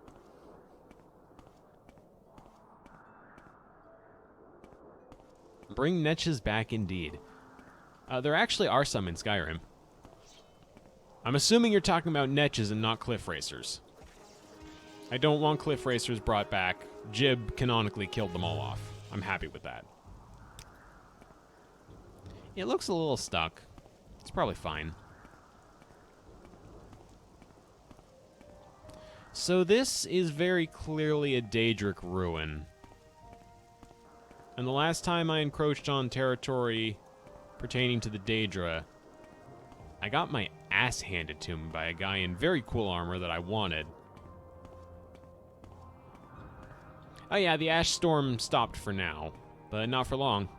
Bring Netches back indeed. There actually are some in Skyrim. I'm assuming you're talking about Netches and not cliff racers. I don't want cliff racers brought back. Jib canonically killed them all off. I'm happy with that. It looks a little stuck. It's probably fine. So this is very clearly a Daedric ruin. And the last time I encroached on territory pertaining to the Daedra, I got my ass handed to me by a guy in very cool armor that I wanted. Oh yeah, the ash storm stopped for now, but not for long.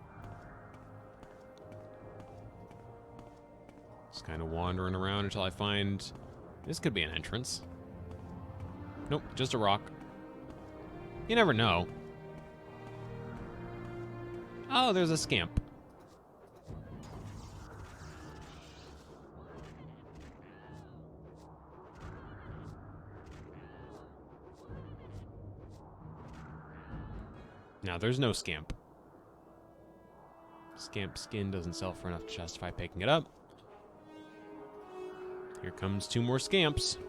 Just kind of wandering around until I find... this could be an entrance. Nope, just a rock. You never know. Oh, there's a scamp. Now, there's no scamp. Scamp skin doesn't sell for enough to justify picking it up. Here comes 2 more scamps.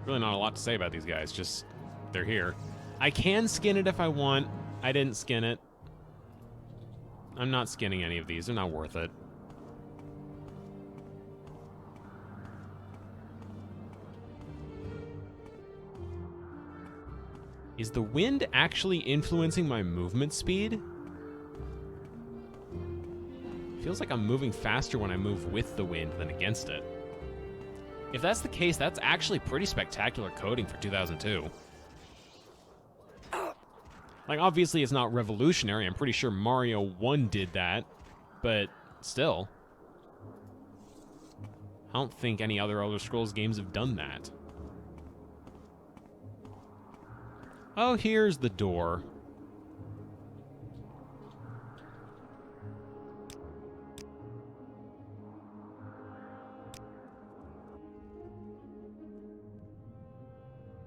Really not a lot to say about these guys, just they're here. I can skin it if I want. I didn't skin it. I'm not skinning any of these. They're not worth it. Is the wind actually influencing my movement speed? Feels like I'm moving faster when I move with the wind than against it. If that's the case, that's actually pretty spectacular coding for 2002. Like, obviously it's not revolutionary. I'm pretty sure Mario 1 did that, but still. I don't think any other Elder Scrolls games have done that. Oh, here's the door.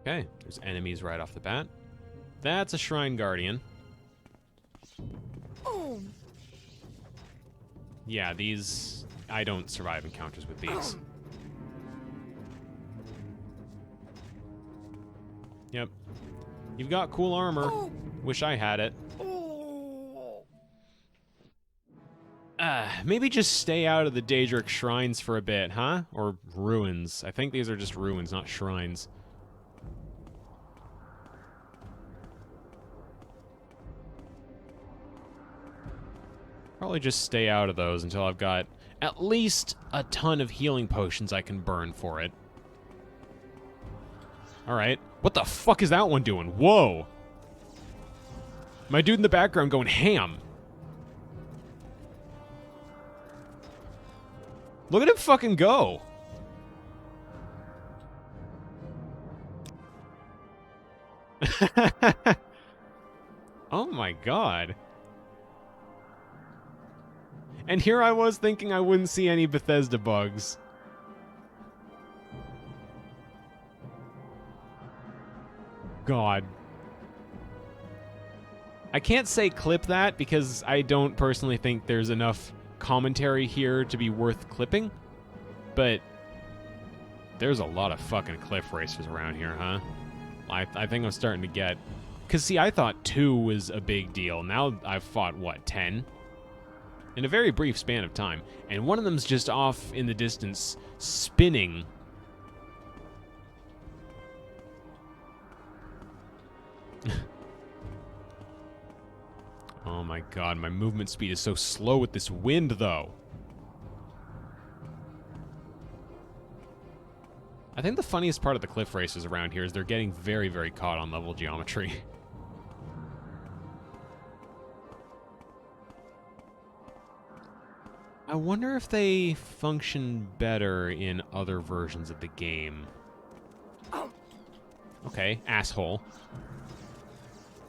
Okay, there's enemies right off the bat. That's a Shrine Guardian. Yeah, these... I don't survive encounters with these. Yep. You've got cool armor. Wish I had it. Maybe just stay out of the Daedric shrines for a bit, huh? Or ruins. I think these are just ruins, not shrines. Probably just stay out of those until I've got at least a ton of healing potions I can burn for it. Alright. What the fuck is that one doing? Whoa! My dude in the background going ham. Look at him fucking go. Oh my god. And here I was thinking I wouldn't see any Bethesda bugs. God. I can't say clip that because I don't personally think there's enough commentary here to be worth clipping. But there's a lot of fucking cliff racers around here, huh? I think I'm starting to get... Because, see, I thought 2 was a big deal. Now I've fought, what, 10? In a very brief span of time. And one of them's just off in the distance, spinning. Oh my god, my movement speed is so slow with this wind, though. I think the funniest part of the cliff races around here is they're getting very, very caught on level geometry. I wonder if they function better in other versions of the game. Okay, asshole.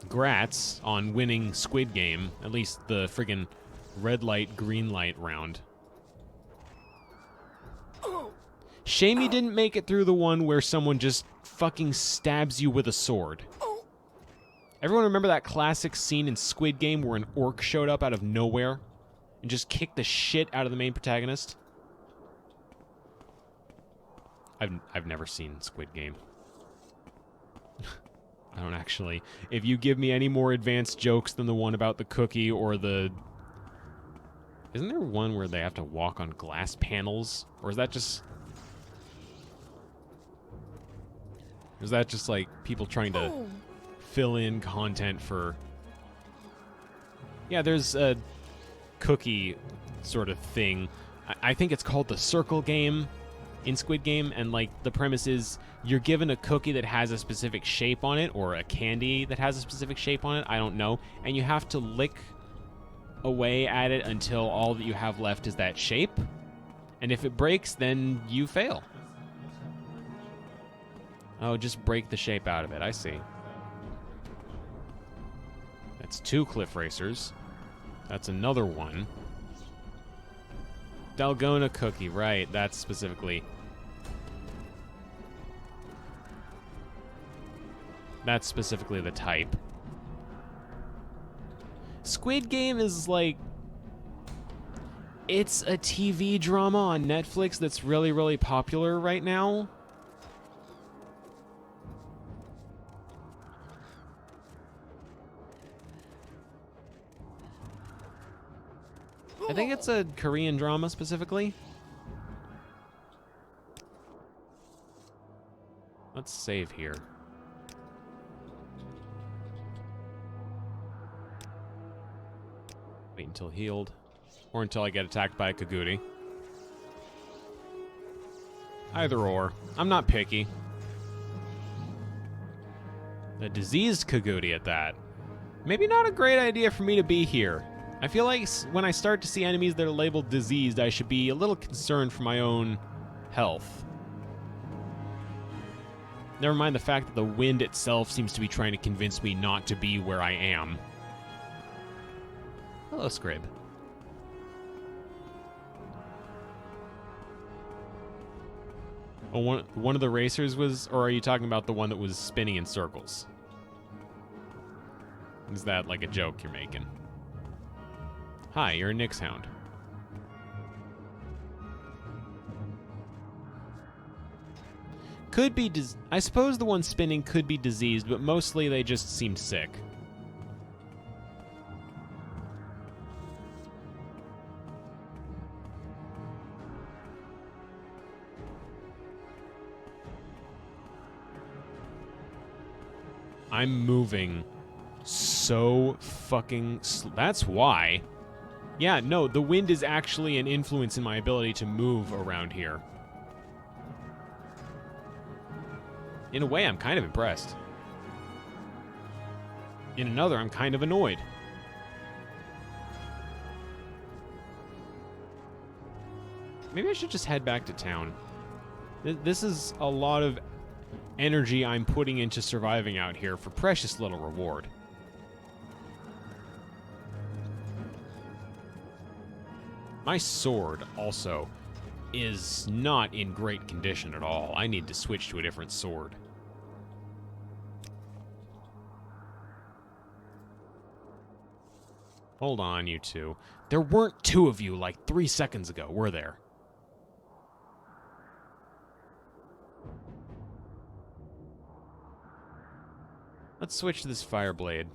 Grats on winning Squid Game, at least the friggin' red light, green light round. Shame you didn't make it through the one where someone just fucking stabs you with a sword. Everyone remember that classic scene in Squid Game where an orc showed up out of nowhere and just kicked the shit out of the main protagonist? I've never seen Squid Game. I don't actually. If you give me any more advanced jokes than the one about the cookie or the... Isn't there one where they have to walk on glass panels? Or is that just... Is that just like people trying to fill in content for... Yeah, there's a cookie sort of thing. I think it's called the circle game in Squid Game, and like the premise is you're given a cookie that has a specific shape on it, or a candy that has a specific shape on it, I don't know, and you have to lick away at it until all that you have left is that shape, and if it breaks, then you fail. Oh, just break the shape out of it, I see. That's 2 cliff racers. That's another one. Dalgona cookie, right, that's specifically... That's specifically the type. Squid Game is like... It's a TV drama on Netflix that's really, really popular right now. I think it's a Korean drama specifically. Let's save here. Wait until healed. Or until I get attacked by a Kaguri. Either or. I'm not picky. A diseased Kaguri at that. Maybe not a great idea for me to be here. I feel like when I start to see enemies that are labeled diseased, I should be a little concerned for my own health. Never mind the fact that the wind itself seems to be trying to convince me not to be where I am. Hello, Scrib. Oh, one of the racers was... Or are you talking about the one that was spinning in circles? Is that like a joke you're making? Hi, you're a Nyx Hound. Could be... I suppose the one spinning could be diseased, but mostly they just seem sick. I'm moving so fucking that's why. Yeah, no, the wind is actually an influence in my ability to move around here. In a way, I'm kind of impressed. In another, I'm kind of annoyed. Maybe I should just head back to town. This is a lot of energy I'm putting into surviving out here for precious little reward. My sword, also, is not in great condition at all. I need to switch to a different sword. Hold on, you two. There weren't two of you like 3 seconds ago, were there? Let's switch to this Fireblade.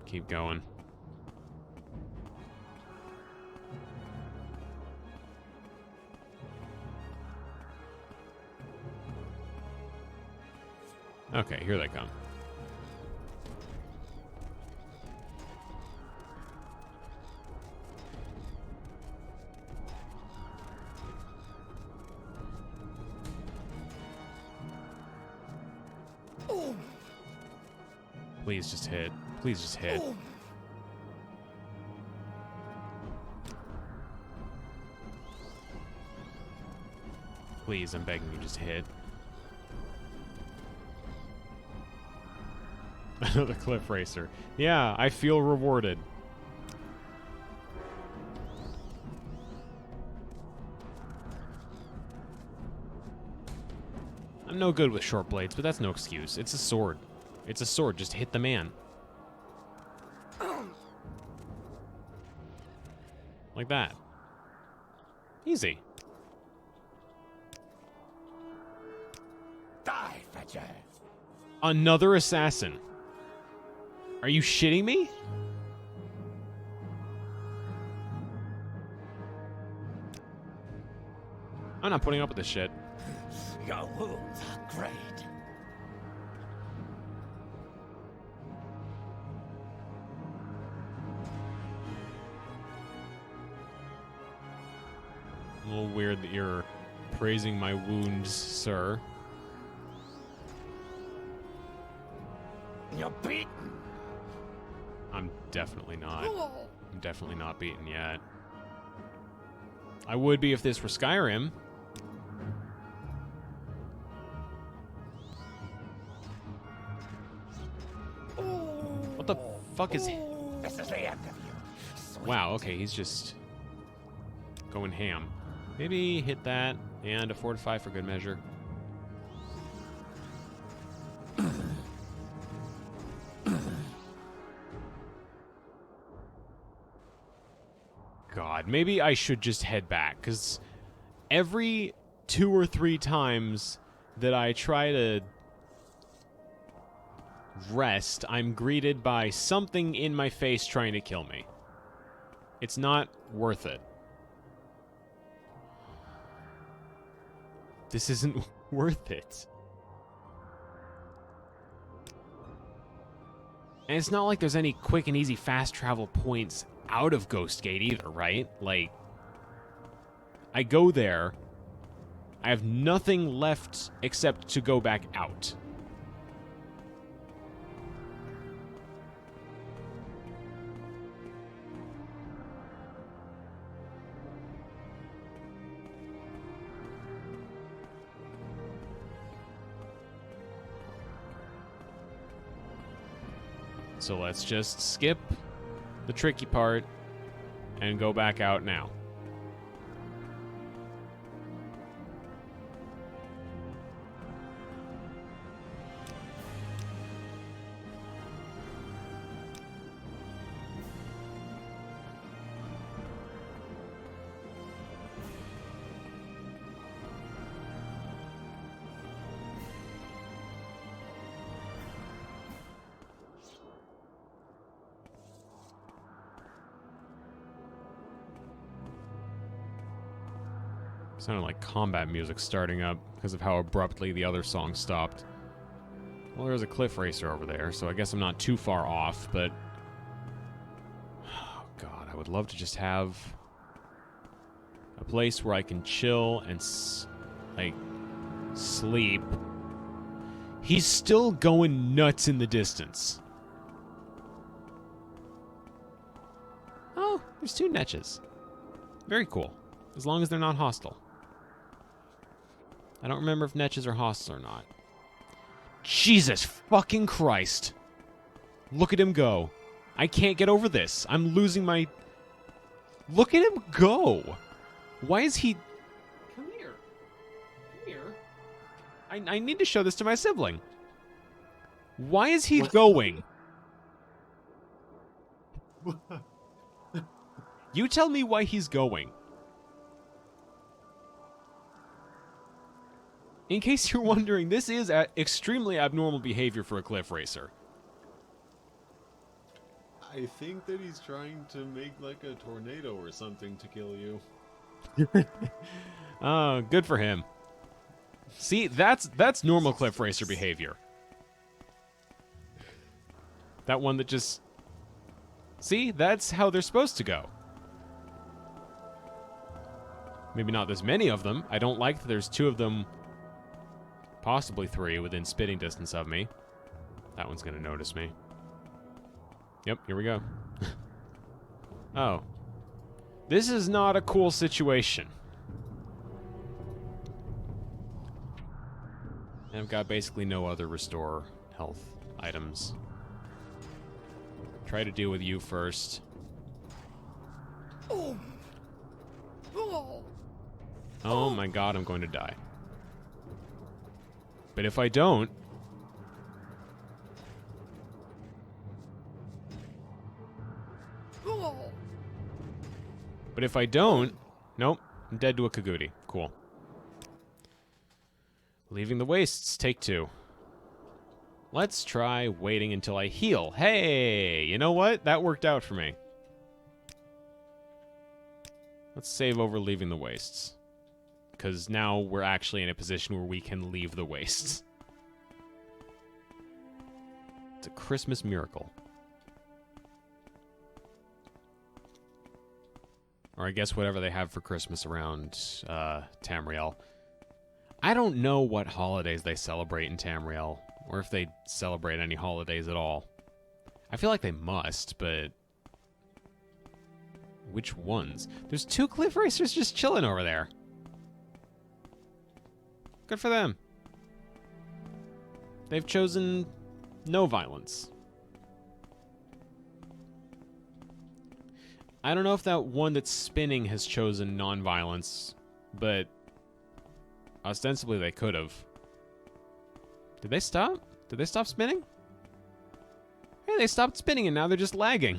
Keep going. Okay, here they come. Please just hit. Please just hit. Please, I'm begging you, just hit. Another cliff racer. Yeah, I feel rewarded. I'm no good with short blades, but that's no excuse. It's a sword. It's a sword. Just hit the man. Like that. Easy. Die, Fetcher. Another assassin. Are you shitting me? I'm not putting up with this shit. Your wounds are great. A little weird that you're praising my wounds, sir. You're beaten. I'm definitely not. I'm definitely not beaten yet. I would be if this were Skyrim. What the fuck is... This is the end of you. Wow, okay, he's just going ham. Maybe hit that and a fortify for good measure. God, maybe I should just head back, because every 2 or 3 times that I try to rest, I'm greeted by something in my face trying to kill me. It's not worth it. This isn't worth it. And it's not like there's any quick and easy fast travel points out of Ghost Gate either, right? Like, I go there, I have nothing left except to go back out. So let's just skip the tricky part and go back out now. Sounded like combat music starting up because of how abruptly the other song stopped. Well, there's a cliff racer over there, so I guess I'm not too far off, but... Oh, God, I would love to just have a place where I can chill and, like, sleep. He's still going nuts in the distance. Oh, there's 2 Netches. Very cool. As long as they're not hostile. I don't remember if Netches are hostile or not. Jesus fucking Christ. Look at him go. I can't get over this. I'm losing my... Look at him go. Why is he... Come here. Come here. I need to show this to my sibling. Why is he going? You tell me why he's going. In case you're wondering, this is extremely abnormal behavior for a cliff racer. I think that he's trying to make like a tornado or something to kill you. Oh, good for him. See, that's normal cliff racer behavior. That one that just... See, that's how they're supposed to go. Maybe not this many of them. I don't like that there's 2 of them... Possibly 3 within spitting distance of me. That one's gonna notice me. Yep, here we go. Oh. This is not a cool situation. And I've got basically no other restore health items. Try to deal with you first. Oh my God, I'm going to die. But if I don't... But if I don't... Nope, I'm dead to a Kaguti. Cool. Leaving the wastes, take 2. Let's try waiting until I heal. Hey, you know what? That worked out for me. Let's save over leaving the wastes. Because now we're actually in a position where we can leave the wastes. It's a Christmas miracle. Or I guess whatever they have for Christmas around Tamriel. I don't know what holidays they celebrate in Tamriel, or if they celebrate any holidays at all. I feel like they must, but... Which ones? There's 2 cliff racers just chilling over there. Good for them. They've chosen no violence. I don't know if that one that's spinning has chosen non-violence, but ostensibly they could have. Did they stop? Did they stop spinning? Hey, they stopped spinning and now they're just lagging.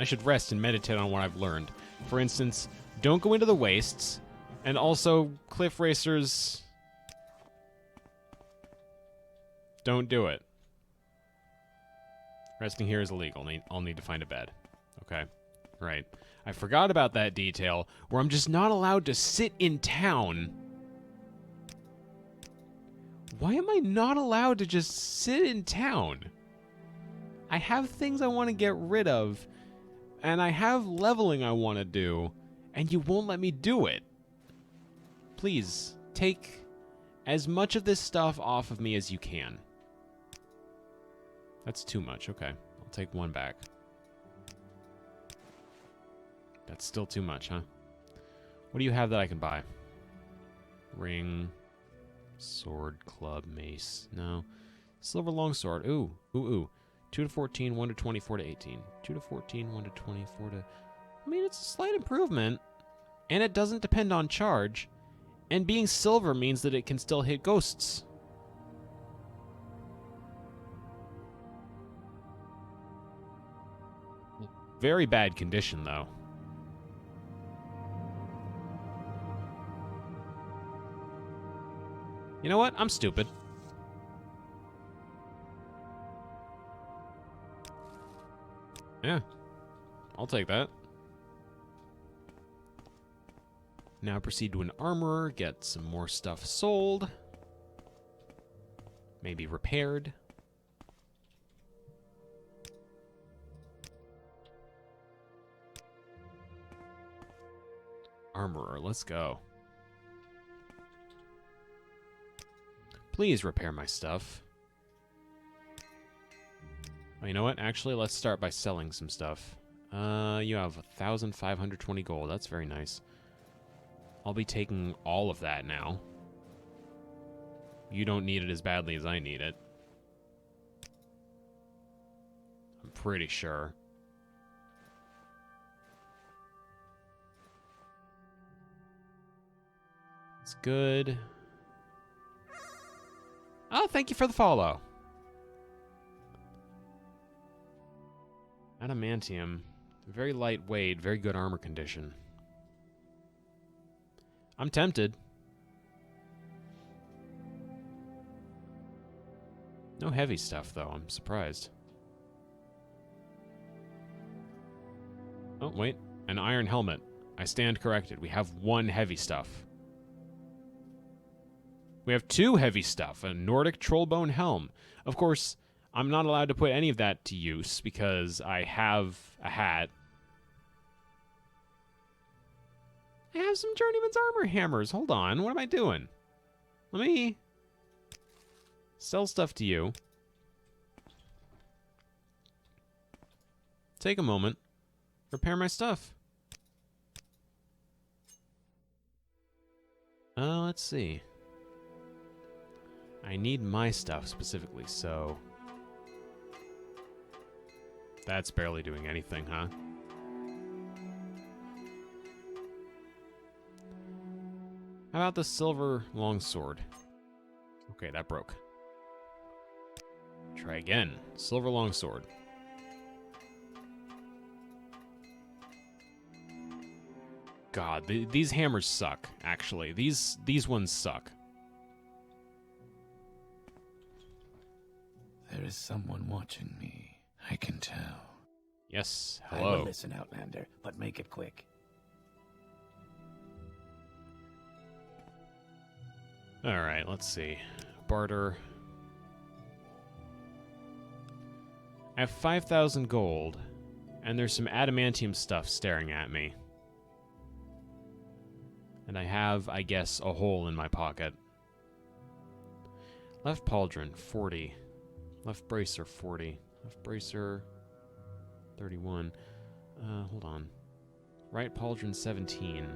I should rest and meditate on what I've learned. For instance, don't go into the wastes, and also cliff racers. Don't do it. Resting here is illegal. I'll need to find a bed. Okay. Right. I forgot about that detail, where I'm just not allowed to sit in town. Why am I not allowed to just sit in town? I have things I want to get rid of, and I have leveling I want to do, and you won't let me do it. Please, take as much of this stuff off of me as you can. That's too much. Okay, I'll take one back. That's still too much, huh? What do you have that I can buy? Ring, sword, club, mace. No. Silver longsword. Ooh, ooh, ooh. 2 to 14, 1 to 24 to 18. 2 to 14, 1 to 24 to... I mean, it's a slight improvement. And it doesn't depend on charge. And being silver means that it can still hit ghosts. Very bad condition, though. You know what? I'm stupid. Yeah. I'll take that. Now proceed to an armorer, get some more stuff sold. Maybe repaired. Armorer, let's go. Please repair my stuff. Oh, you know what? Actually, let's start by selling some stuff. You have 1,520 gold. That's very nice. I'll be taking all of that now. You don't need it as badly as I need it. I'm pretty sure. It's good. Oh, thank you for the follow. Adamantium. Very lightweight, very good armor condition. I'm tempted. No heavy stuff, though. I'm surprised. Oh, wait. An iron helmet. I stand corrected. We have one heavy stuff. We have two heavy stuff. A Nordic trollbone helm. Of course, I'm not allowed to put any of that to use because I have a hat. I have some Journeyman's armor hammers. Hold on. What am I doing? Let me sell stuff to you. Take a moment. Repair my stuff. Let's see. I need my stuff specifically, so... That's barely doing anything, huh? How about the silver longsword? Okay, that broke. Try again. Silver longsword. God, these hammers suck, actually. These ones suck. There is someone watching me. I can tell. Yes, I hello. will listen, Outlander, but make it quick. Alright, let's see. Barter. I have 5,000 gold, and there's some adamantium stuff staring at me. And I have, I guess, a hole in my pocket. Left pauldron, 40. Left bracer, 40. Left bracer, 31. Hold on. Right pauldron, 17.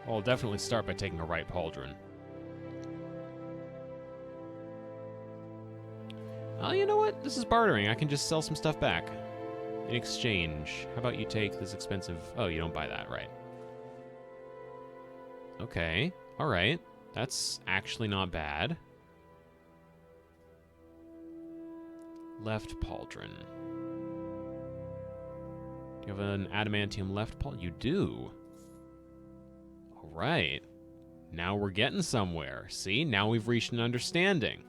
I'll definitely start by taking a right pauldron. Oh, you know what? This is bartering. I can just sell some stuff back. In exchange, how about you take this expensive... Oh, you don't buy that, right? Okay. Alright. That's actually not bad. Left pauldron. Do you have an adamantium left pauldron? You do. All right. Now we're getting somewhere. See? Now we've reached an understanding.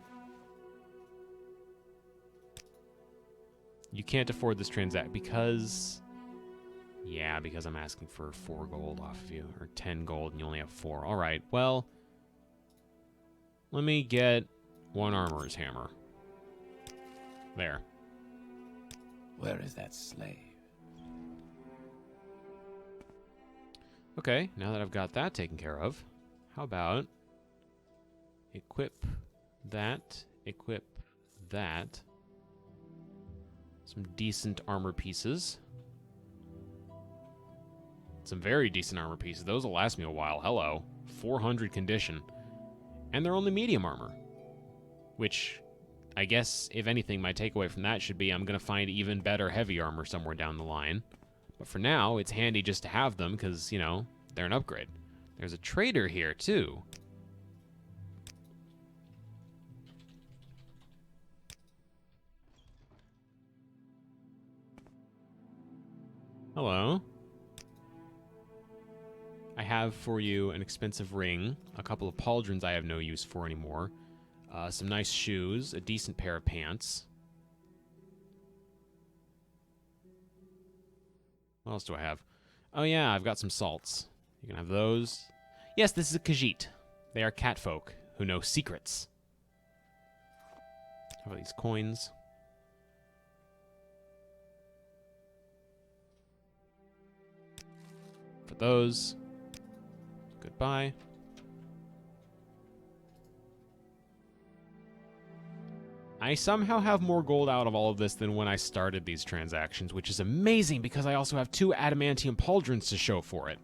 You can't afford this transact because... Yeah, because I'm asking for 4 gold off of you. Or 10 gold and you only have 4. All right, well... Let me get 1 armorer's hammer. There. Where is that slave? Okay, now that I've got that taken care of, how about equip that, some decent armor pieces. Some very decent armor pieces. Those will last me a while. Hello. 400 condition. And they're only medium armor. Which, I guess, if anything, my takeaway from that should be I'm going to find even better heavy armor somewhere down the line. But for now, it's handy just to have them because, you know, they're an upgrade. There's a trader here, too. Hello. I have for you an expensive ring, a couple of pauldrons I have no use for anymore, some nice shoes, a decent pair of pants. What else do I have? Oh yeah, I've got some salts. You can have those. Yes, this is a Khajiit. They are catfolk who know secrets. How about these coins? For those. Goodbye. I somehow have more gold out of all of this than when I started these transactions, which is amazing because I also have 2 adamantium pauldrons to show for it.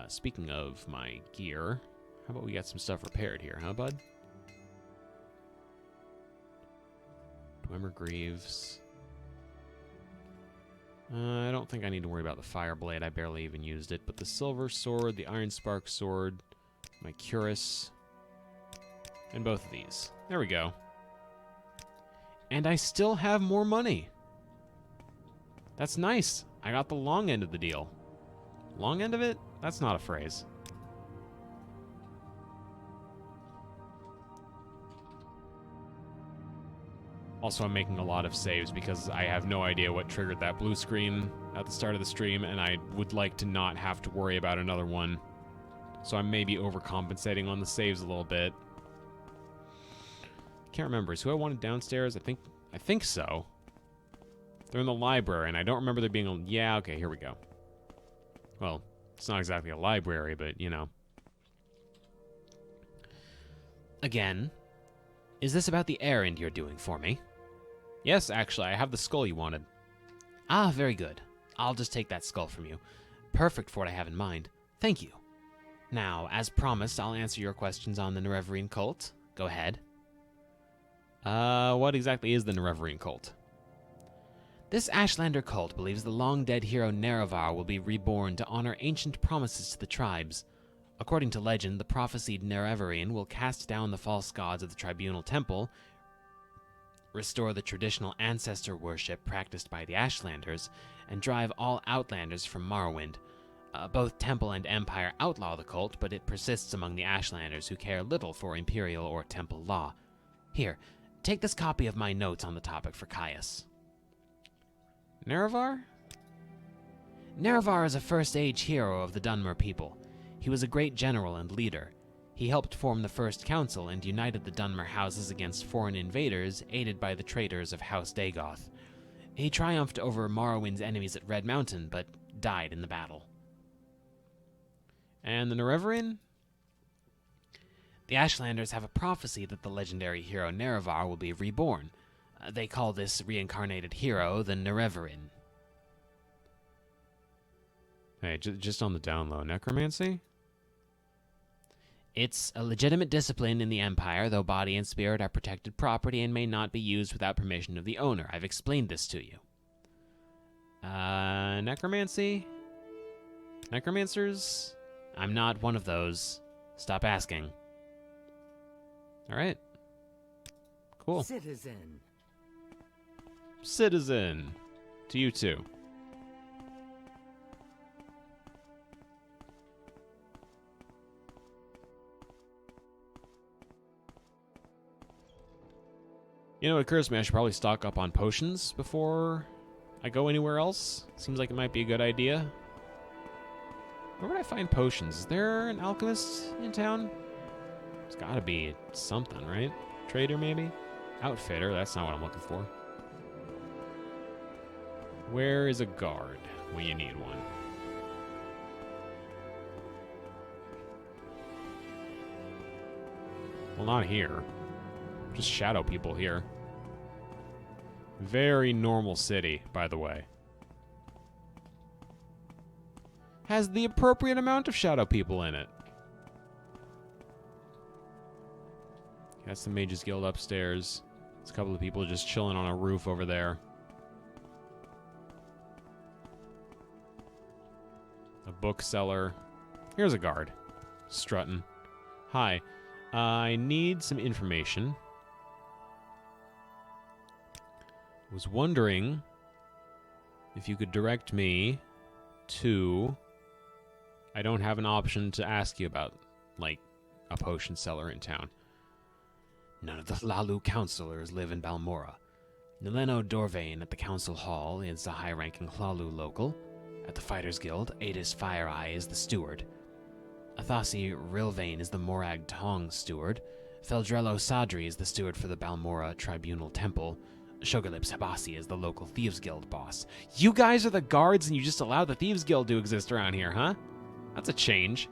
Speaking of my gear, how about we get some stuff repaired here, huh, bud? Dwemer Greaves. I don't think I need to worry about the fire blade. I barely even used it. But the silver sword, the iron spark sword, my cuirass, and both of these. There we go. And I still have more money. That's nice. I got the long end of the deal. Long end of it? That's not a phrase. Also, I'm making a lot of saves because I have no idea what triggered that blue screen at the start of the stream, and I would like to not have to worry about another one. So I may be overcompensating on the saves a little bit. Can't remember. Is who I wanted downstairs? I think so. They're in the library, and I don't remember there being a... Yeah, okay, here we go. Well, it's not exactly a library, but, you know. Again, is this about the errand you're doing for me? Yes, actually, I have the skull you wanted. Ah, very good. I'll just take that skull from you. Perfect for what I have in mind. Thank you. Now, as promised, I'll answer your questions on the Nereverian cult. Go ahead. What exactly is the Nereverian cult? This Ashlander cult believes the long-dead hero Nerevar will be reborn to honor ancient promises to the tribes. According to legend, the prophesied Nereverian will cast down the false gods of the Tribunal Temple, restore the traditional ancestor worship practiced by the Ashlanders, and drive all Outlanders from Morrowind. Both Temple and Empire outlaw the cult, but it persists among the Ashlanders who care little for Imperial or Temple law. Here, take this copy of my notes on the topic for Caius. Nerevar? Nerevar is a first-age hero of the Dunmer people. He was a great general and leader. He helped form the First Council and united the Dunmer houses against foreign invaders, aided by the traitors of House Dagoth. He triumphed over Morrowind's enemies at Red Mountain, but died in the battle. And the Nereverian? The Ashlanders have a prophecy that the legendary hero Nerevar will be reborn. They call this reincarnated hero the Nereverian. Hey, just on the down low, necromancy? It's a legitimate discipline in the Empire, though body and spirit are protected property and may not be used without permission of the owner. I've explained this to you. Necromancy? Necromancers? I'm not one of those. Stop asking. All right. Cool. Citizen. Citizen. To you too. You know, it occurs to me I should probably stock up on potions before I go anywhere else. Seems like it might be a good idea. Where would I find potions? Is there an alchemist in town? There's gotta be something, right? Trader, maybe? Outfitter, that's not what I'm looking for. Where is a guard when you need one? Well, not here. Just shadow people here. Very normal city, by the way. Has the appropriate amount of shadow people in it. That's the Mages Guild upstairs. There's a couple of people just chilling on a roof over there. A bookseller. Here's a guard. Strutting. Hi. I need some information. Was wondering if you could direct me to... I don't have an option to ask you about, like, a potion seller in town. None of the Hlalu counselors live in Balmora. Nileno Dorvain at the council hall is the high-ranking Hlalu local. At the Fighters Guild, Adis Fireeye is the steward. Athasi Rilvain is the Morag Tong steward. Feldrello Sadri is the steward for the Balmora Tribunal Temple. Shogalips Habasi is the local Thieves Guild boss. You guys are the guards and you just allow the Thieves Guild to exist around here, huh? That's a change.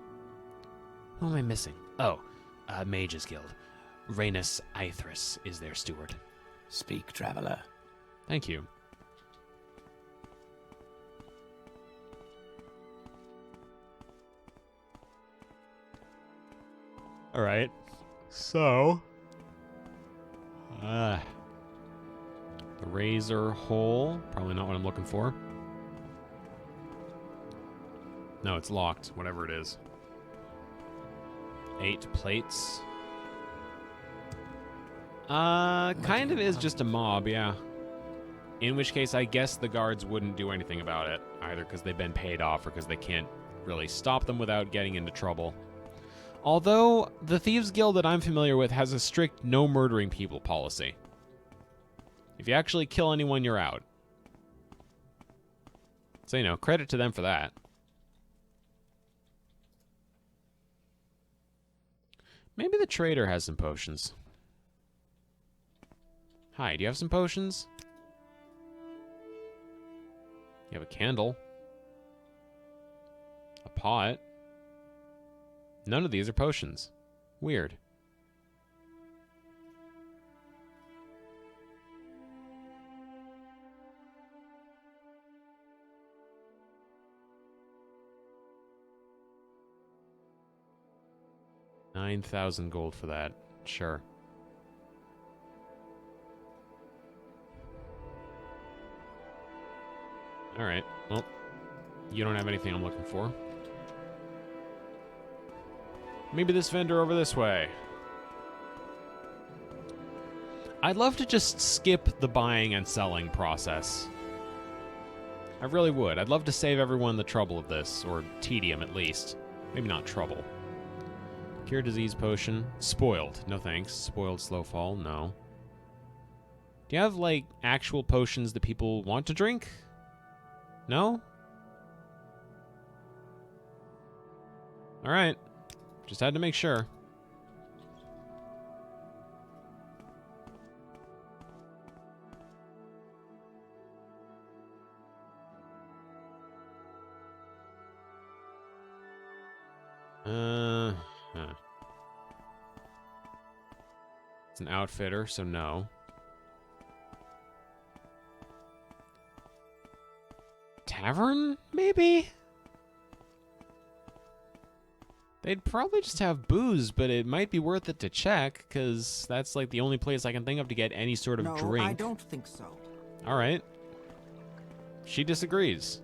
Who am I missing? Oh, Mages Guild. Rhaenys Aethris is their steward. Speak, traveler. Thank you. All right. So, the razor hole. Probably not what I'm looking for. No, it's locked. Whatever it is. 8 plates. Kind of is just a mob, yeah. In which case, I guess the guards wouldn't do anything about it, either because they've been paid off or because they can't really stop them without getting into trouble. Although, the Thieves Guild that I'm familiar with has a strict no murdering people policy. If you actually kill anyone, you're out. So, you know, credit to them for that. Maybe the trader has some potions. Hi, do you have some potions? You have a candle. A pot. None of these are potions. Weird. $9,000 gold for that. Sure. Alright, well, you don't have anything I'm looking for. Maybe this vendor over this way. I'd love to just skip the buying and selling process. I really would. I'd love to save everyone the trouble of this, or tedium at least. Maybe not trouble. Cure disease potion. Spoiled. No thanks. Spoiled slow fall. No. Do you have, like, actual potions that people want to drink? No? Alright. Just had to make sure. It's an outfitter, so no. Tavern, maybe? They'd probably just have booze, but it might be worth it to check, because that's like the only place I can think of to get any sort of No, drink. I don't think so. Alright. She disagrees.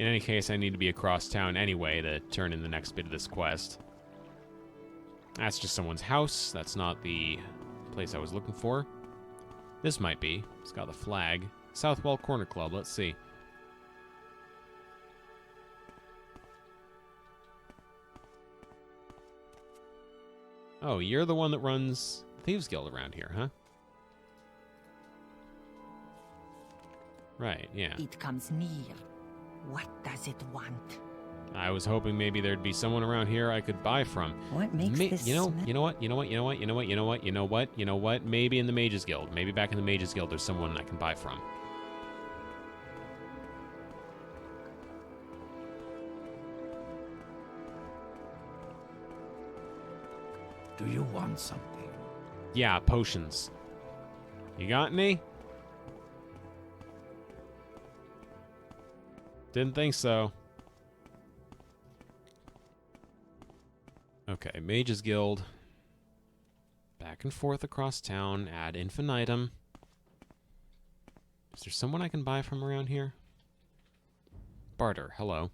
In any case, I need to be across town anyway to turn in the next bit of this quest. That's just someone's house. That's not the place I was looking for. This might be. It's got the flag. Southwell Corner Club. Let's see. Oh, you're the one that runs Thieves Guild around here, huh? Right, yeah. It comes near. What does it want? I was hoping maybe there'd be someone around here I could buy from. What makes this you know smell? what? Maybe in the Mages Guild. Maybe back in the Mages Guild there's someone I can buy from. Do you want something? Yeah, potions. You got any? Didn't think so. Okay, Mages Guild. Back and forth across town, ad infinitum. Is there someone I can buy from around here? Barter, hello.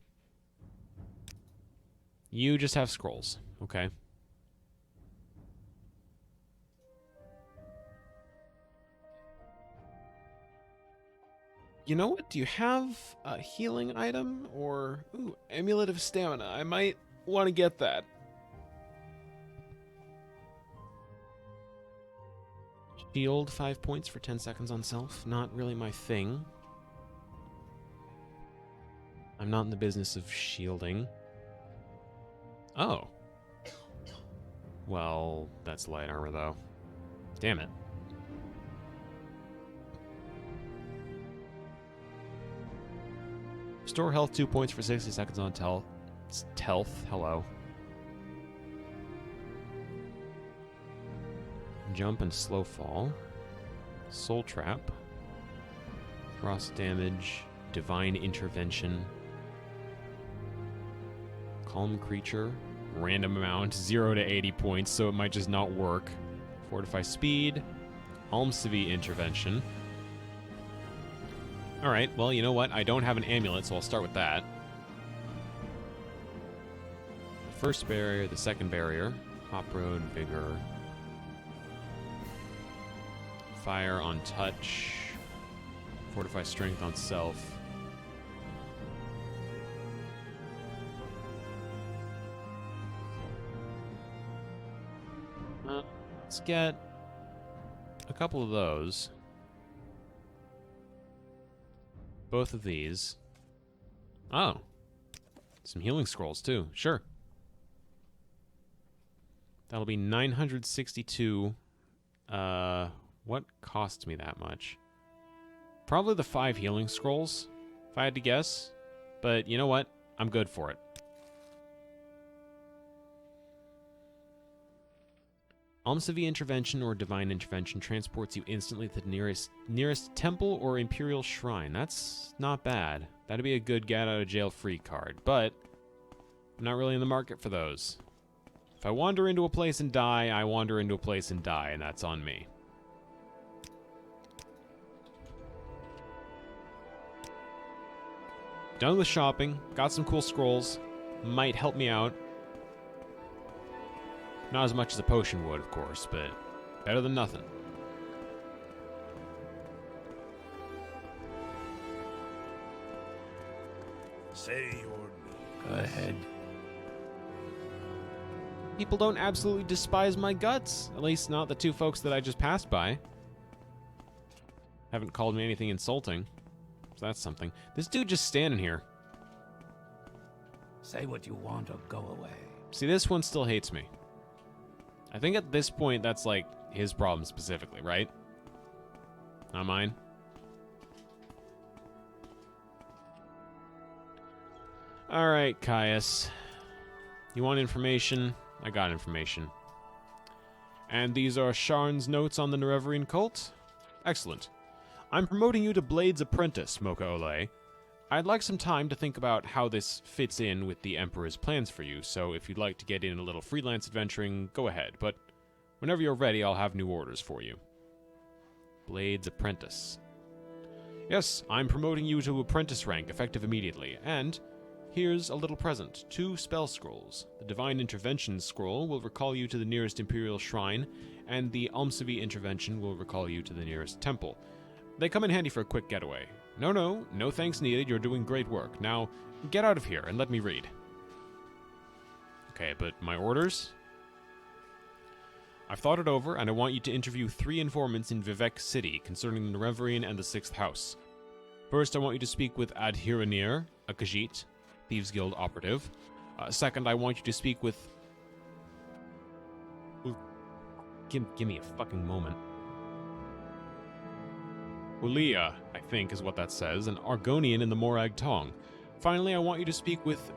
You just have scrolls. Okay. You know what? Do you have a healing item? Or, ooh, Amulet of Stamina. I might want to get that. Shield, 5 points for 10 seconds on self. Not really my thing. I'm not in the business of shielding. Oh. Well, that's light armor, though. Damn it. Restore health 2 points for 60 seconds on Telth. Hello. Jump and slow fall. Soul trap. Cross damage. Divine intervention. Calm creature. Random amount. 0 to 80 points, so it might just not work. Fortify speed. Almsevy intervention. Alright, well, you know what? I don't have an amulet, so I'll start with that. The first barrier, the second barrier. Hop road, vigor. Fire on touch. Fortify strength on self. Let's get a couple of those. Both of these. Oh. Some healing scrolls, too. Sure. That'll be 962. What costs me that much? Probably the 5 healing scrolls, if I had to guess. But you know what? I'm good for it. Almsevy intervention or divine intervention transports you instantly to the nearest temple or imperial shrine. That's not bad. That'd be a good get out of jail free card, but I'm not really in the market for those. If I wander into a place and die, I wander into a place and die, and that's on me. Done with shopping. Got some cool scrolls. Might help me out. Not as much as a potion would, of course, but better than nothing. Say your name. Go ahead. People don't absolutely despise my guts. At least not the 2 folks that I just passed by. Haven't called me anything insulting. So that's something. This dude just standing here. Say what you want or go away. See, this one still hates me. I think at this point, that's, like, his problem specifically, right? Not mine. Alright, Caius. You want information? I got information. And these are Sharn's notes on the Nereverian cult? Excellent. I'm promoting you to Blade's apprentice, Mocha Ole. I'd like some time to think about how this fits in with the Emperor's plans for you, so if you'd like to get in a little freelance adventuring, go ahead, but whenever you're ready, I'll have new orders for you. Blade's apprentice. Yes, I'm promoting you to apprentice rank, effective immediately. And here's a little present. 2 spell scrolls. The Divine Intervention scroll will recall you to the nearest Imperial Shrine, and the Almsevi Intervention will recall you to the nearest temple. They come in handy for a quick getaway. No thanks needed. You're doing great work. Now, get out of here and let me read. Okay, but my orders? I've thought it over, and I want you to interview 3 informants in Vivek City concerning the Reverian and the 6th House. First, I want you to speak with Adhiranir, a Khajiit, Thieves Guild operative. Second, I want you to speak with... Give me a fucking moment. Ulia, I think is what that says, an Argonian in the Morag Tong. Finally, I want you to speak with...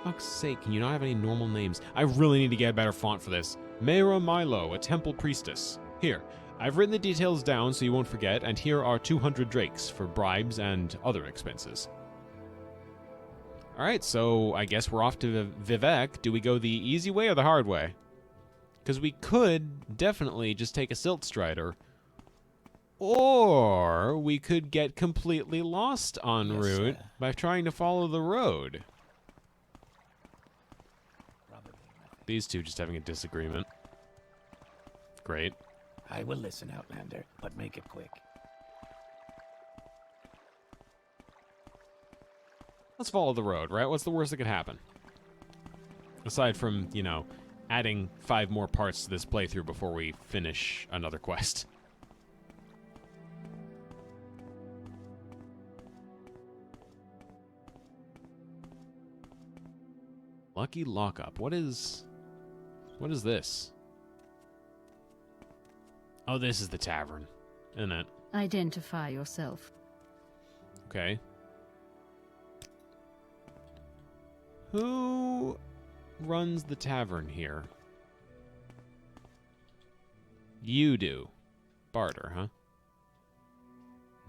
fuck's sake, can you not have any normal names? I really need to get a better font for this. Mayra Milo, a temple priestess. Here, I've written the details down so you won't forget, and here are 200 drakes for bribes and other expenses. Alright, so I guess we're off to Vivek. Do we go the easy way or the hard way? Because we could definitely just take a Silt Strider. Or we could get completely lost en route by trying to follow the road. These two just having a disagreement. Great. I will listen, Outlander, but make it quick. Let's follow the road, right? What's the worst that could happen? Aside from, you know, adding 5 more parts to this playthrough before we finish another quest. Lucky Lockup. What is this? Oh, this is the tavern, isn't it? Identify yourself. Okay. Who runs the tavern here? You do. Barter, huh?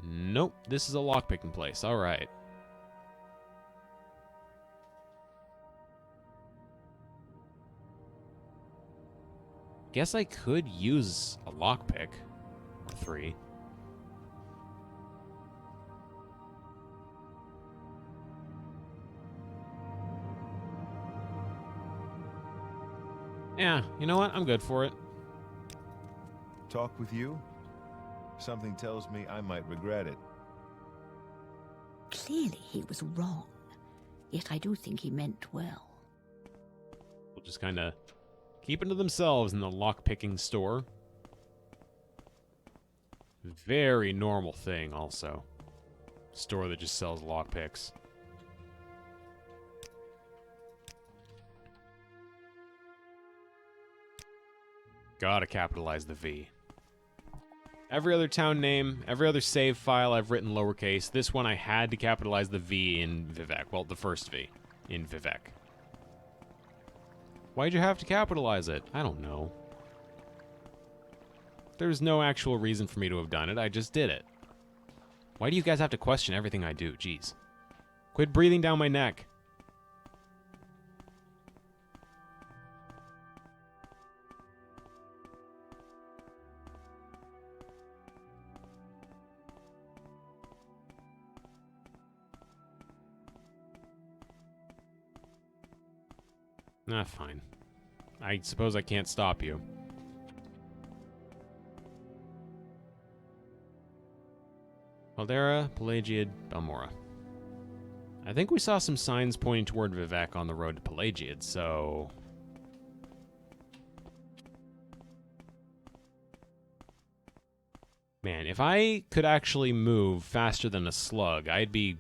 Nope, this is a lockpicking place. All right. Guess I could use a lockpick. Or 3. Yeah, you know what? I'm good for it. Talk with you? Something tells me I might regret it. Clearly he was wrong, yet I do think he meant well. We'll just kind of keep it to themselves in the lockpicking store. Very normal thing, also. Store that just sells lockpicks. Gotta capitalize the V. Every other town name, every other save file I've written lowercase. This one I had to capitalize the V in Vivek. Well, the first V in Vivek. Why'd you have to capitalize it? I don't know. There's no actual reason for me to have done it. I just did it. Why do you guys have to question everything I do? Jeez. Quit breathing down my neck. Ah, fine. I suppose I can't stop you. Caldera, Pelagiad, Balmora. I think we saw some signs pointing toward Vivek on the road to Pelagiad, so... Man, if I could actually move faster than a slug, I'd be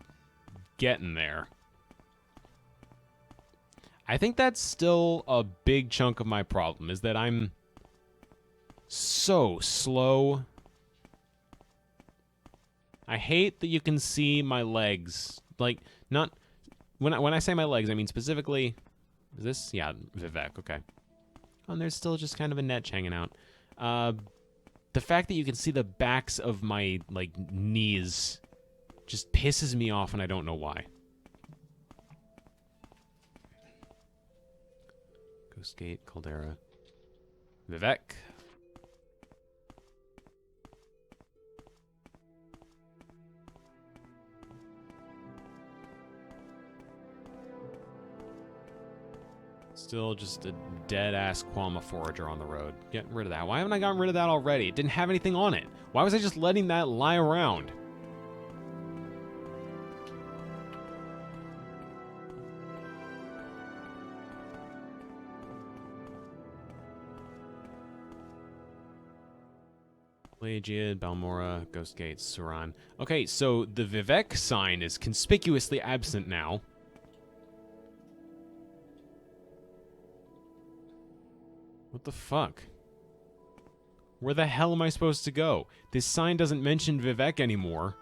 getting there. I think that's still a big chunk of my problem, is that I'm so slow. I hate that you can see my legs. Like, not... When I say my legs, I mean specifically... Is this? Yeah, Vivek, okay. Oh, and there's still just kind of a netch hanging out. The fact that you can see the backs of my, like, knees just pisses me off, and I don't know why. Ghostgate, Caldera, Vivek. Still just a dead-ass Quama Forager on the road. Getting rid of that. Why haven't I gotten rid of that already? It didn't have anything on it. Why was I just letting that lie around? Pelagiad, Balmora, Ghostgate, Suran. Okay, so the Vivek sign is conspicuously absent now. What the fuck? Where the hell am I supposed to go? This sign doesn't mention Vivek anymore.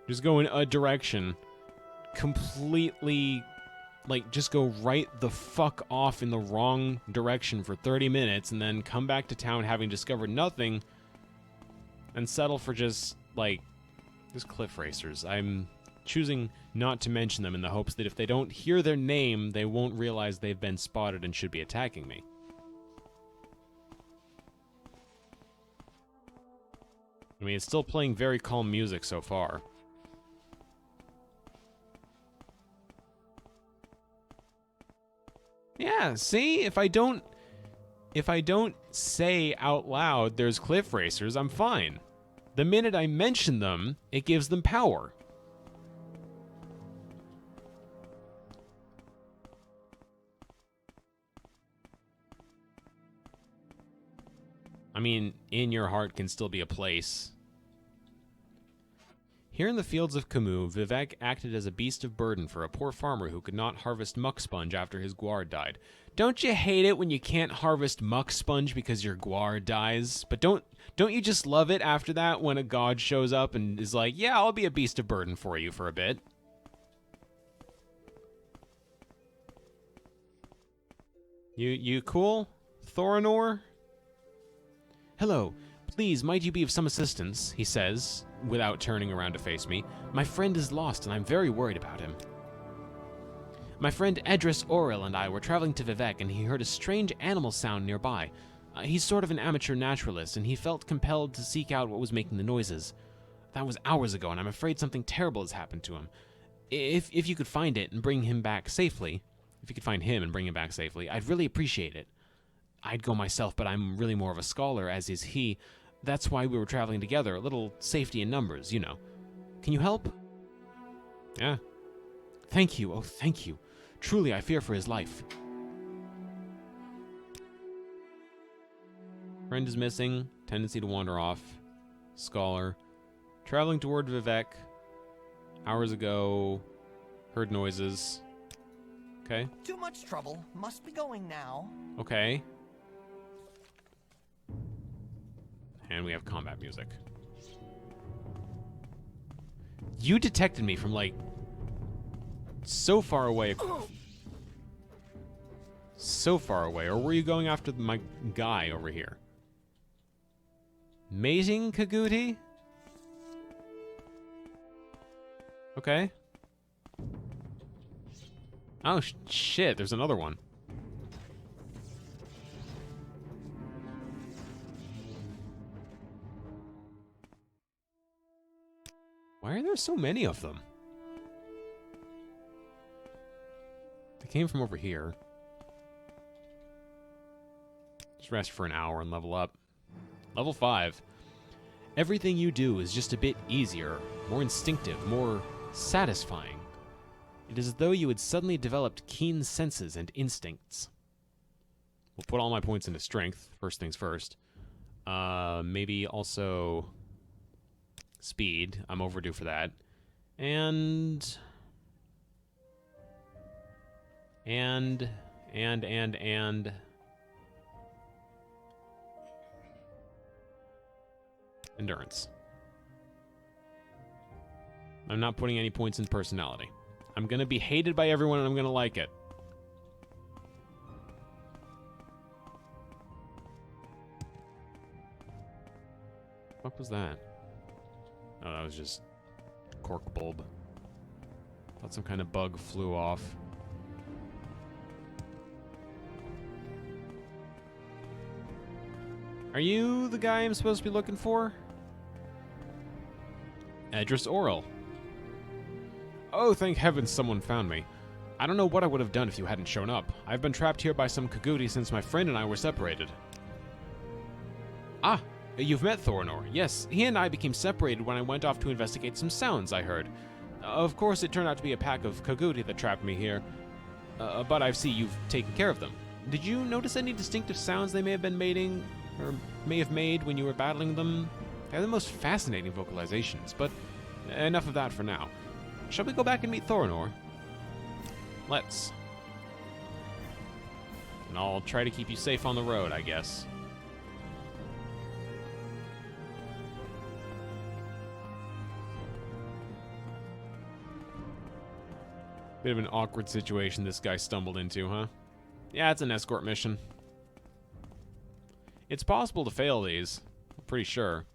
Just go in a direction. Completely, like, just go right the fuck off in the wrong direction for 30 minutes and then come back to town having discovered nothing and settle for just, like, just cliff racers. I'm choosing not to mention them in the hopes that if they don't hear their name, they won't realize they've been spotted and should be attacking me. I mean, it's still playing very calm music so far. Yeah, see? If I don't say out loud there's cliff racers, I'm fine. The minute I mention them, it gives them power. I mean, in your heart can still be a place. Here in the fields of Camus, Vivek acted as a beast of burden for a poor farmer who could not harvest muck sponge after his guar died. Don't you hate it when you can't harvest muck sponge because your guar dies? But don't you just love it after that when a god shows up and is like, yeah, I'll be a beast of burden for you for a bit? You cool, Thorinor? Hello, please, might you be of some assistance, he says, without turning around to face me. My friend is lost, and I'm very worried about him. My friend Edris Oril and I were traveling to Vivek, and he heard a strange animal sound nearby. He's sort of an amateur naturalist, and he felt compelled to seek out what was making the noises. That was hours ago, and I'm afraid something terrible has happened to him. If you could find it and bring him back safely, I'd really appreciate it. I'd go myself, but I'm really more of a scholar, as is he. That's why we were traveling together, a little safety in numbers, you know. Can you help? Yeah. Thank you, oh thank you. Truly, I fear for his life. Friend is missing, tendency to wander off. Scholar. Traveling toward Vivek. Hours ago. Heard noises. Okay. Too much trouble. Must be going now. Okay. And we have combat music. You detected me from, like, so far away. So far away. Or were you going after my guy over here? Mating Kaguti? Okay. Oh, shit. There's another one. Why are there so many of them? They came from over here. Just rest for an hour and level up. Level 5. Everything you do is just a bit easier, more instinctive, more satisfying. It is as though you had suddenly developed keen senses and instincts. We'll put all my points into strength, first things first. Maybe also speed. I'm overdue for that. And endurance. I'm not putting any points in personality. I'm gonna be hated by everyone and I'm gonna like it. What was that? Oh, that was just cork bulb. Thought some kind of bug flew off. Are you the guy I'm supposed to be looking for? Edris Oril. Oh, thank heavens someone found me. I don't know what I would have done if you hadn't shown up. I've been trapped here by some Kaguti since my friend and I were separated. Ah, you've met Thorinor. Yes, he and I became separated when I went off to investigate some sounds I heard. Of course, it turned out to be a pack of Kaguti that trapped me here. But I see you've taken care of them. Did you notice any distinctive sounds they may have been making, or may have made when you were battling them? They have the most fascinating vocalizations, but enough of that for now. Shall we go back and meet Thorinor? Let's. And I'll try to keep you safe on the road, I guess. Bit of an awkward situation this guy stumbled into, huh? Yeah, it's an escort mission. It's possible to fail these. I'm pretty sure.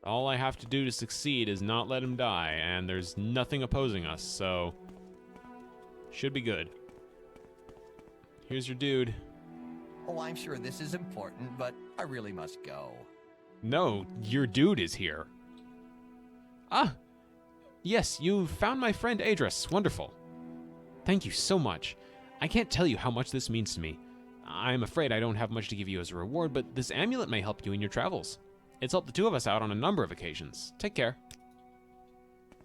All I have to do to succeed is not let him die, and there's nothing opposing us, so should be good. Here's your dude. Oh, I'm sure this is important, but I really must go. No, your dude is here. Ah, yes, you found my friend Adris. Wonderful. Thank you so much. I can't tell you how much this means to me. I'm afraid I don't have much to give you as a reward, but this amulet may help you in your travels. It's helped the two of us out on a number of occasions. Take care.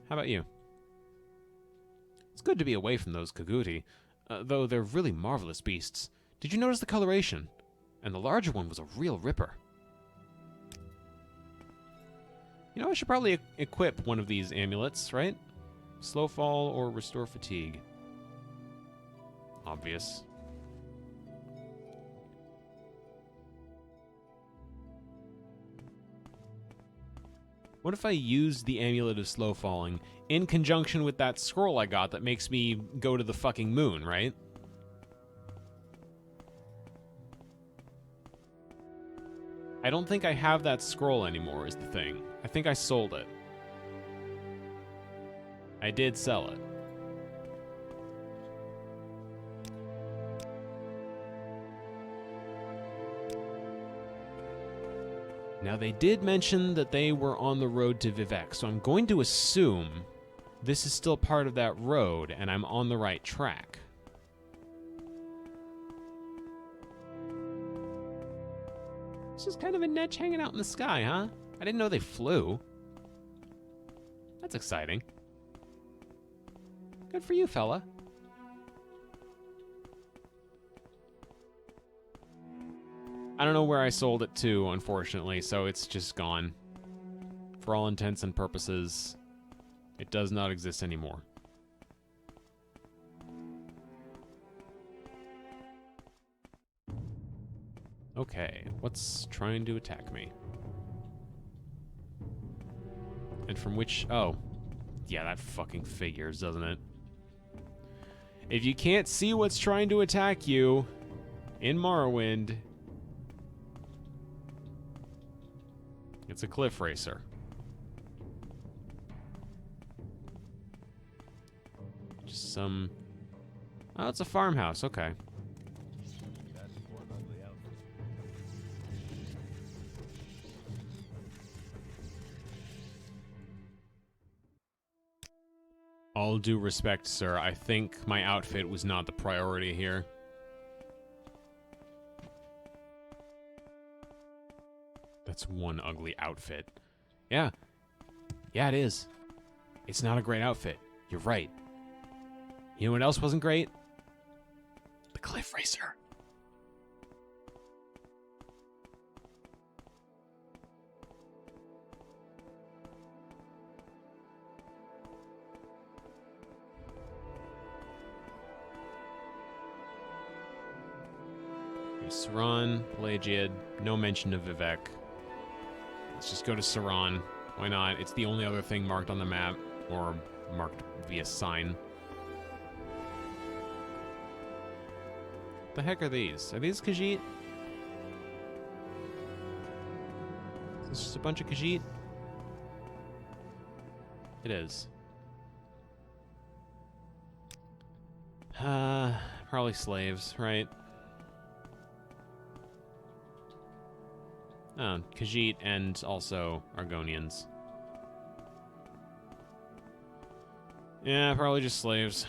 How about you? It's good to be away from those Kaguti, though they're really marvelous beasts. Did you notice the coloration? And the larger one was a real ripper. You know, I should probably equip one of these amulets, right? Slow fall or restore fatigue. Obvious. What if I use the Amulet of Slow Falling in conjunction with that scroll I got that makes me go to the fucking moon, right? I don't think I have that scroll anymore is the thing. I think I sold it. I did sell it. Now, they did mention that they were on the road to Vivec, so I'm going to assume this is still part of that road, and I'm on the right track. It's just kind of a netch hanging out in the sky, huh? I didn't know they flew. That's exciting. Good for you, fella. I don't know where I sold it to, unfortunately, so it's just gone. For all intents and purposes, it does not exist anymore. Okay, what's trying to attack me? And from which... Oh. Yeah, that fucking figures, doesn't it? If you can't see what's trying to attack you in Morrowind... It's a cliff racer. Just some... Oh, it's a farmhouse. Okay. All due respect, sir. I think my outfit was not the priority here. That's one ugly outfit. Yeah. Yeah, it is. It's not a great outfit. You're right. You know what else wasn't great? The cliff racer. Saran, Pelagiad, no mention of Vivec. Let's just go to Saran. Why not? It's the only other thing marked on the map, or marked via sign. The heck are these? Are these Khajiit? Is this just a bunch of Khajiit? It is. Probably slaves, right? Oh, Khajiit and also Argonians. Yeah, probably just slaves.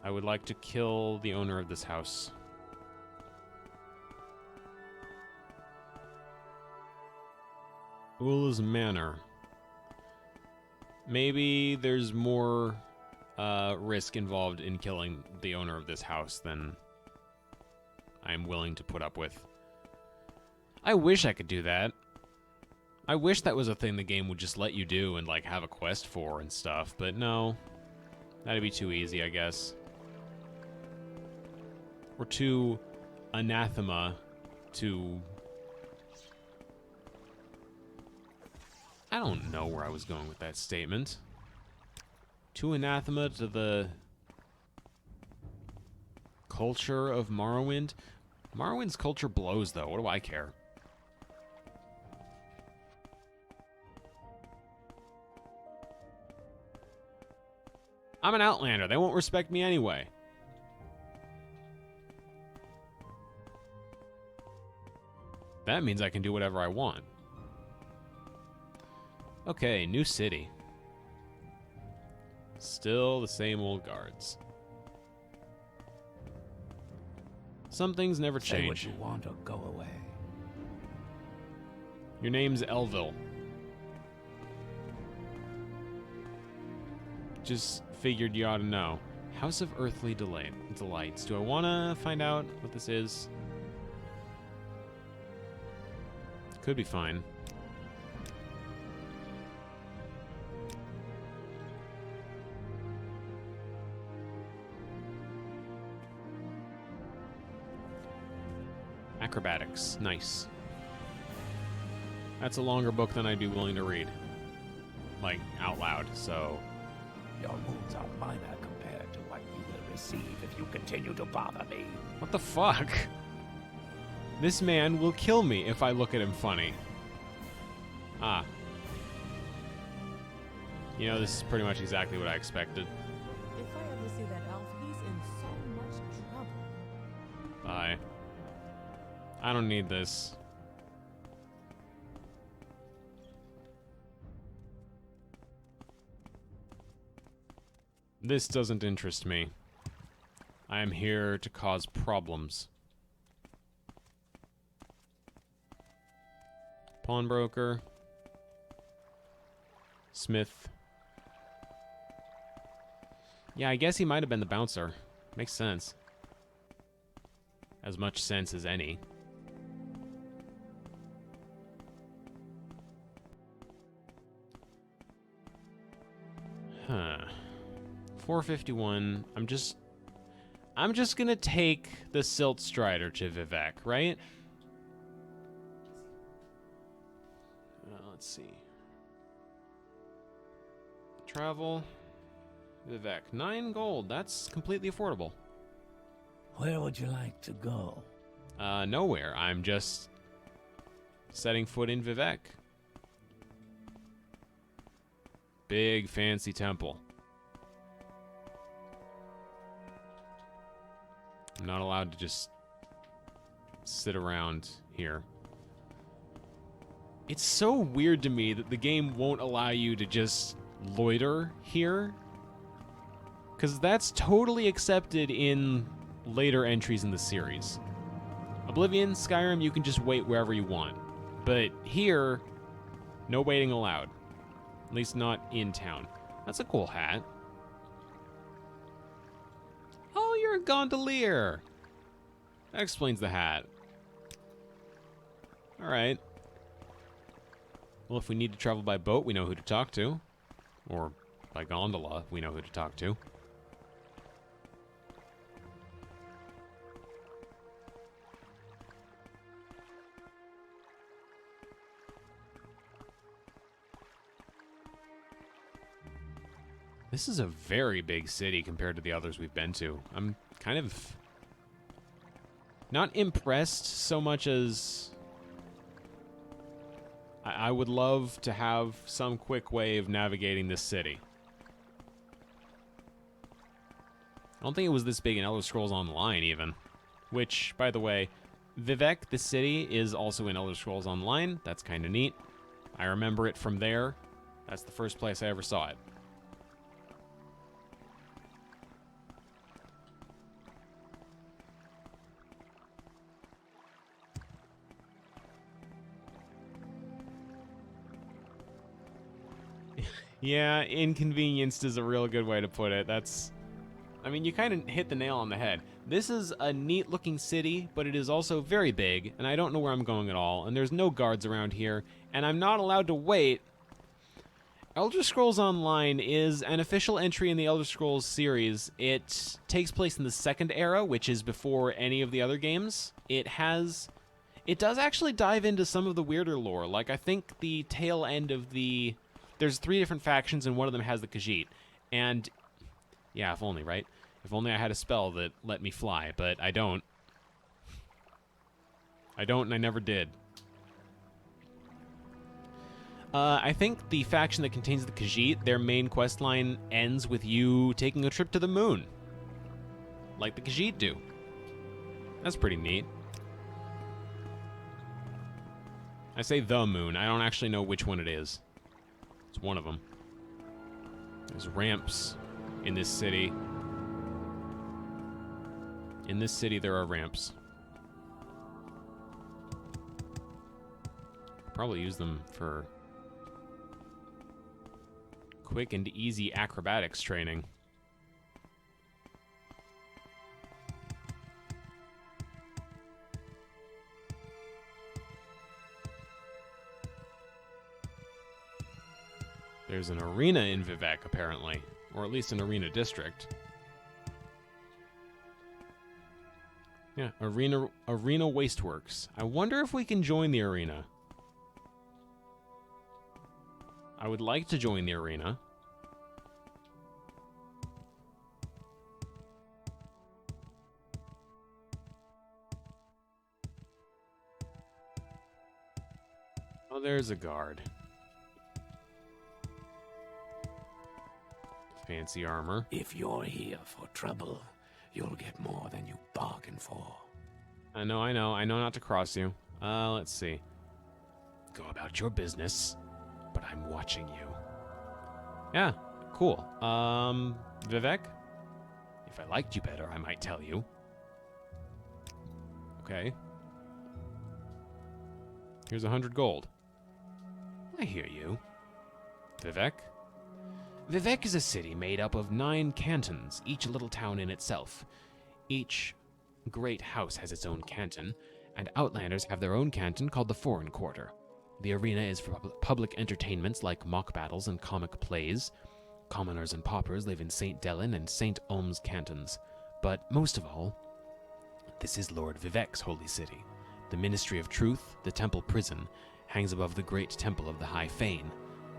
I would like to kill the owner of this house. Ula's Manor. Maybe there's more risk involved in killing the owner of this house than I'm willing to put up with. I wish I could do that. I wish that was a thing the game would just let you do and, like, have a quest for and stuff, but no. That'd be too easy, I guess. Or too anathema to... I don't know where I was going with that statement. Too anathema to the culture of Morrowind. Morrowind's culture blows, though. What do I care? I'm an Outlander. They won't respect me anyway. That means I can do whatever I want. Okay, new city. Still the same old guards. Some things never change. Say what you want or go away. Your name's Elville. Just figured you ought to know. House of Earthly Delights. Do I want to find out what this is? Could be fine. Acrobatics. Nice. That's a longer book than I'd be willing to read. Like, out loud, so... Your moves are minor compared to what you will receive if you continue to bother me. What the fuck? This man will kill me if I look at him funny. Ah. You know, this is pretty much exactly what I expected. If I ever see that elf, he's in so much trouble. Bye. I don't need this. This doesn't interest me. I am here to cause problems. Pawnbroker. Smith. Yeah, I guess he might have been the bouncer. Makes sense. As much sense as any. Huh. 451. I'm just gonna take the Silt Strider to Vivek, right? Let's see. Travel. Vivek. 9 gold. That's completely affordable. Where would you like to go? Nowhere. I'm just setting foot in Vivek. Big fancy temple. I'm not allowed to just sit around here. It's so weird to me that the game won't allow you to just loiter here. Because that's totally accepted in later entries in the series. Oblivion, Skyrim, you can just wait wherever you want. But here, no waiting allowed. At least not in town. That's a cool hat. Oh, you're a gondolier. That explains the hat. Alright. Well, if we need to travel by boat, we know who to talk to. Or by gondola, we know who to talk to. This is a very big city compared to the others we've been to. I'm kind of not impressed so much as I would love to have some quick way of navigating this city. I don't think it was this big in Elder Scrolls Online even. Which, by the way, Vivek, the city, is also in Elder Scrolls Online. That's kind of neat. I remember it from there. That's the first place I ever saw it. Yeah, inconvenienced is a real good way to put it. I mean, you kind of hit the nail on the head. This is a neat looking city, but it is also very big, and I don't know where I'm going at all, and there's no guards around here, and I'm not allowed to wait. Elder Scrolls Online is an official entry in the Elder Scrolls series. It takes place in the Second Era, which is before any of the other games. It does actually dive into some of the weirder lore. Like, I think the tail end of there's 3 different factions, and one of them has the Khajiit. And, yeah, if only, right? If only I had a spell that let me fly, but I don't. I don't, and I never did. I think the faction that contains the Khajiit, their main quest line ends with you taking a trip to the moon. Like the Khajiit do. That's pretty neat. I say the moon. I don't actually know which one it is. It's one of them. There's ramps in this city. In this city, there are ramps. Probably use them for quick and easy acrobatics training. There's an arena in Vivek, apparently. Or at least an arena district. Yeah, Arena Wasteworks. I wonder if we can join the arena. I would like to join the arena. Oh, there's a guard. Fancy armor. If you're here for trouble, you'll get more than you bargained for. I know. I know not to cross you. Let's see. Go about your business, but I'm watching you. Yeah, cool. Vivek? If I liked you better, I might tell you. Okay. Here's 100 gold. I hear you. Vivek? Vivek is a city made up of 9 cantons, each a little town in itself. Each great house has its own canton, and Outlanders have their own canton called the Foreign Quarter. The arena is for public entertainments like mock battles and comic plays. Commoners and paupers live in St. Delen and St. Ulm's cantons. But most of all, this is Lord Vivek's holy city. The Ministry of Truth, the Temple Prison, hangs above the great Temple of the High Fane,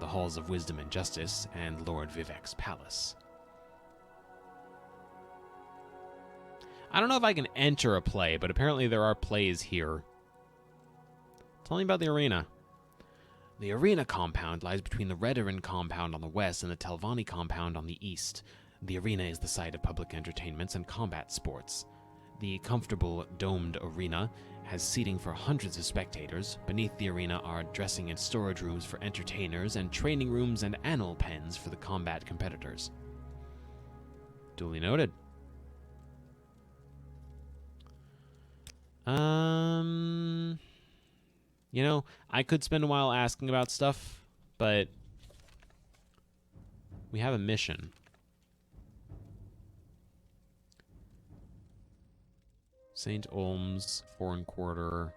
the Halls of Wisdom and Justice, and Lord Vivek's Palace. I don't know if I can enter a play, but apparently there are plays here. Tell me about the arena. The arena compound lies between the Redoran compound on the west and the Telvanni compound on the east. The arena is the site of public entertainments and combat sports. The comfortable domed arena has seating for hundreds of spectators. Beneath the arena are dressing and storage rooms for entertainers and training rooms and animal pens for the combat competitors. Duly noted. You know, I could spend a while asking about stuff, but we have a mission. St. Ulm's, Foreign Quarter,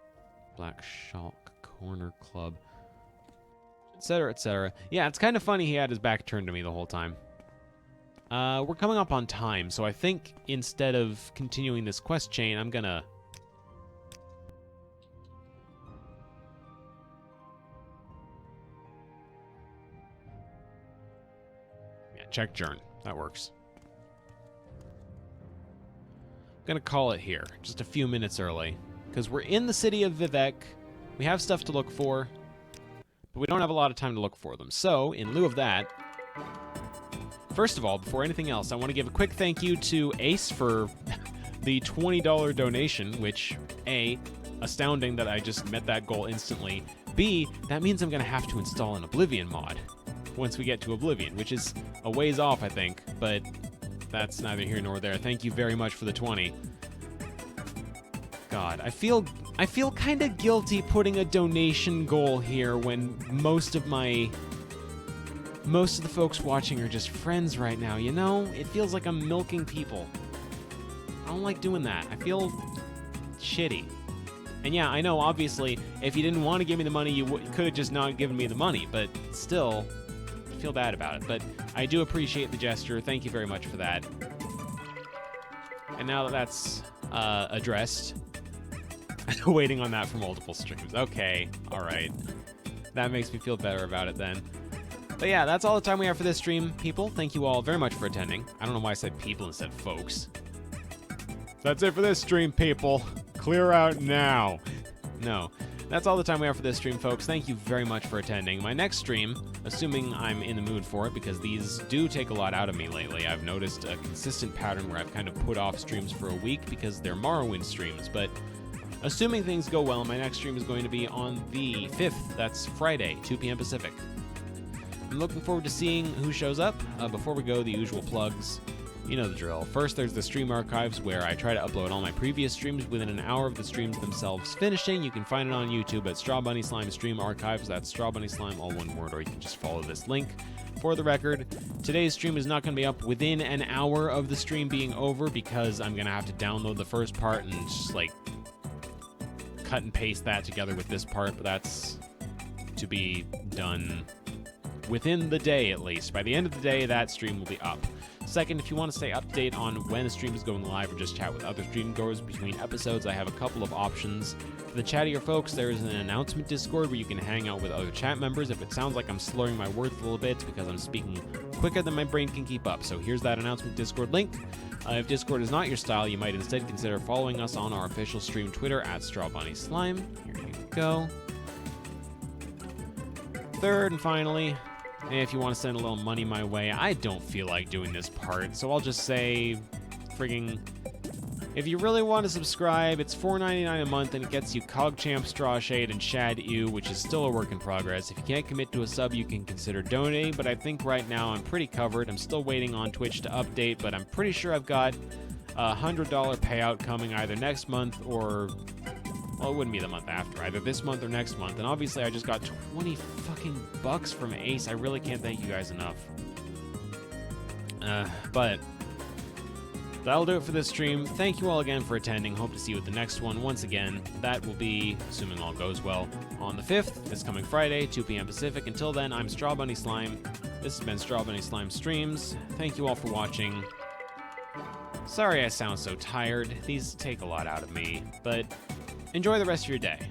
Black Shalk Corner Club, etc., etc. Yeah, it's kind of funny he had his back turned to me the whole time. We're coming up on time, so I think instead of continuing this quest chain, I'm gonna... Yeah, check Journ. That works. Gonna call it here, just a few minutes early, because we're in the city of Vivek. We have stuff to look for, but we don't have a lot of time to look for them. So, in lieu of that, first of all, before anything else, I want to give a quick thank you to Ace for the $20 donation, which, A, astounding that I just met that goal instantly. B, that means I'm going to have to install an Oblivion mod once we get to Oblivion, which is a ways off, I think, but that's neither here nor there. Thank you very much for the 20. God, I feel kind of guilty putting a donation goal here when most of the folks watching are just friends right now, you know? It feels like I'm milking people. I don't like doing that. I feel shitty. And yeah, I know, obviously, if you didn't want to give me the money, you could have just not given me the money, but still, I feel bad about it. But I do appreciate the gesture. Thank you very much for that. And now that that's addressed, waiting on that for multiple streams. Okay, all right. That makes me feel better about it then. But yeah, that's all the time we have for this stream, people. Thank you all very much for attending. I don't know why I said people instead of folks. That's it for this stream, people. Clear out now. No, that's all the time we have for this stream, folks. Thank you very much for attending. My next stream, assuming I'm in the mood for it, because these do take a lot out of me lately. I've noticed a consistent pattern where I've kind of put off streams for a week because they're Morrowind streams, but assuming things go well, my next stream is going to be on the 5th. That's Friday, 2 p.m. Pacific. I'm looking forward to seeing who shows up. Before we go, the usual plugs. You know the drill. First, there's the stream archives, where I try to upload all my previous streams within an hour of the streams themselves finishing. You can find it on YouTube at Strawbunny Slime Stream Archives. That's Strawbunny Slime, all one word, or you can just follow this link. For the record, today's stream is not going to be up within an hour of the stream being over, because I'm going to have to download the first part and just, like, cut and paste that together with this part, but that's to be done within the day, at least. By the end of the day, that stream will be up. Second, if you want to stay update on when a stream is going live or just chat with other stream goers between episodes, I have a couple of options. For the chattier folks, there is an announcement Discord where you can hang out with other chat members. If it sounds like I'm slurring my words a little bit, it's because I'm speaking quicker than my brain can keep up. So here's that announcement Discord link. If Discord is not your style, you might instead consider following us on our official stream Twitter at StrawBunnySlime. Here you go. Third and finally, if you want to send a little money my way, I don't feel like doing this part, so I'll just say, frigging, if you really want to subscribe, it's $4.99 a month, and it gets you CogChamp, Strawshade, and Shad Ew, which is still a work in progress. If you can't commit to a sub, you can consider donating, but I think right now I'm pretty covered. I'm still waiting on Twitch to update, but I'm pretty sure I've got a $100 payout coming either next month or, well, it wouldn't be the month after, either this month or next month. And obviously I just got 20 fucking bucks from Ace. I really can't thank you guys enough. But that'll do it for this stream. Thank you all again for attending. Hope to see you at the next one. Once again, that will be, assuming all goes well, on the 5th, this coming Friday, 2 p.m. Pacific. Until then, I'm Strawbunny Slime. This has been Strawbunny Slime Streams. Thank you all for watching. Sorry I sound so tired. These take a lot out of me, but enjoy the rest of your day.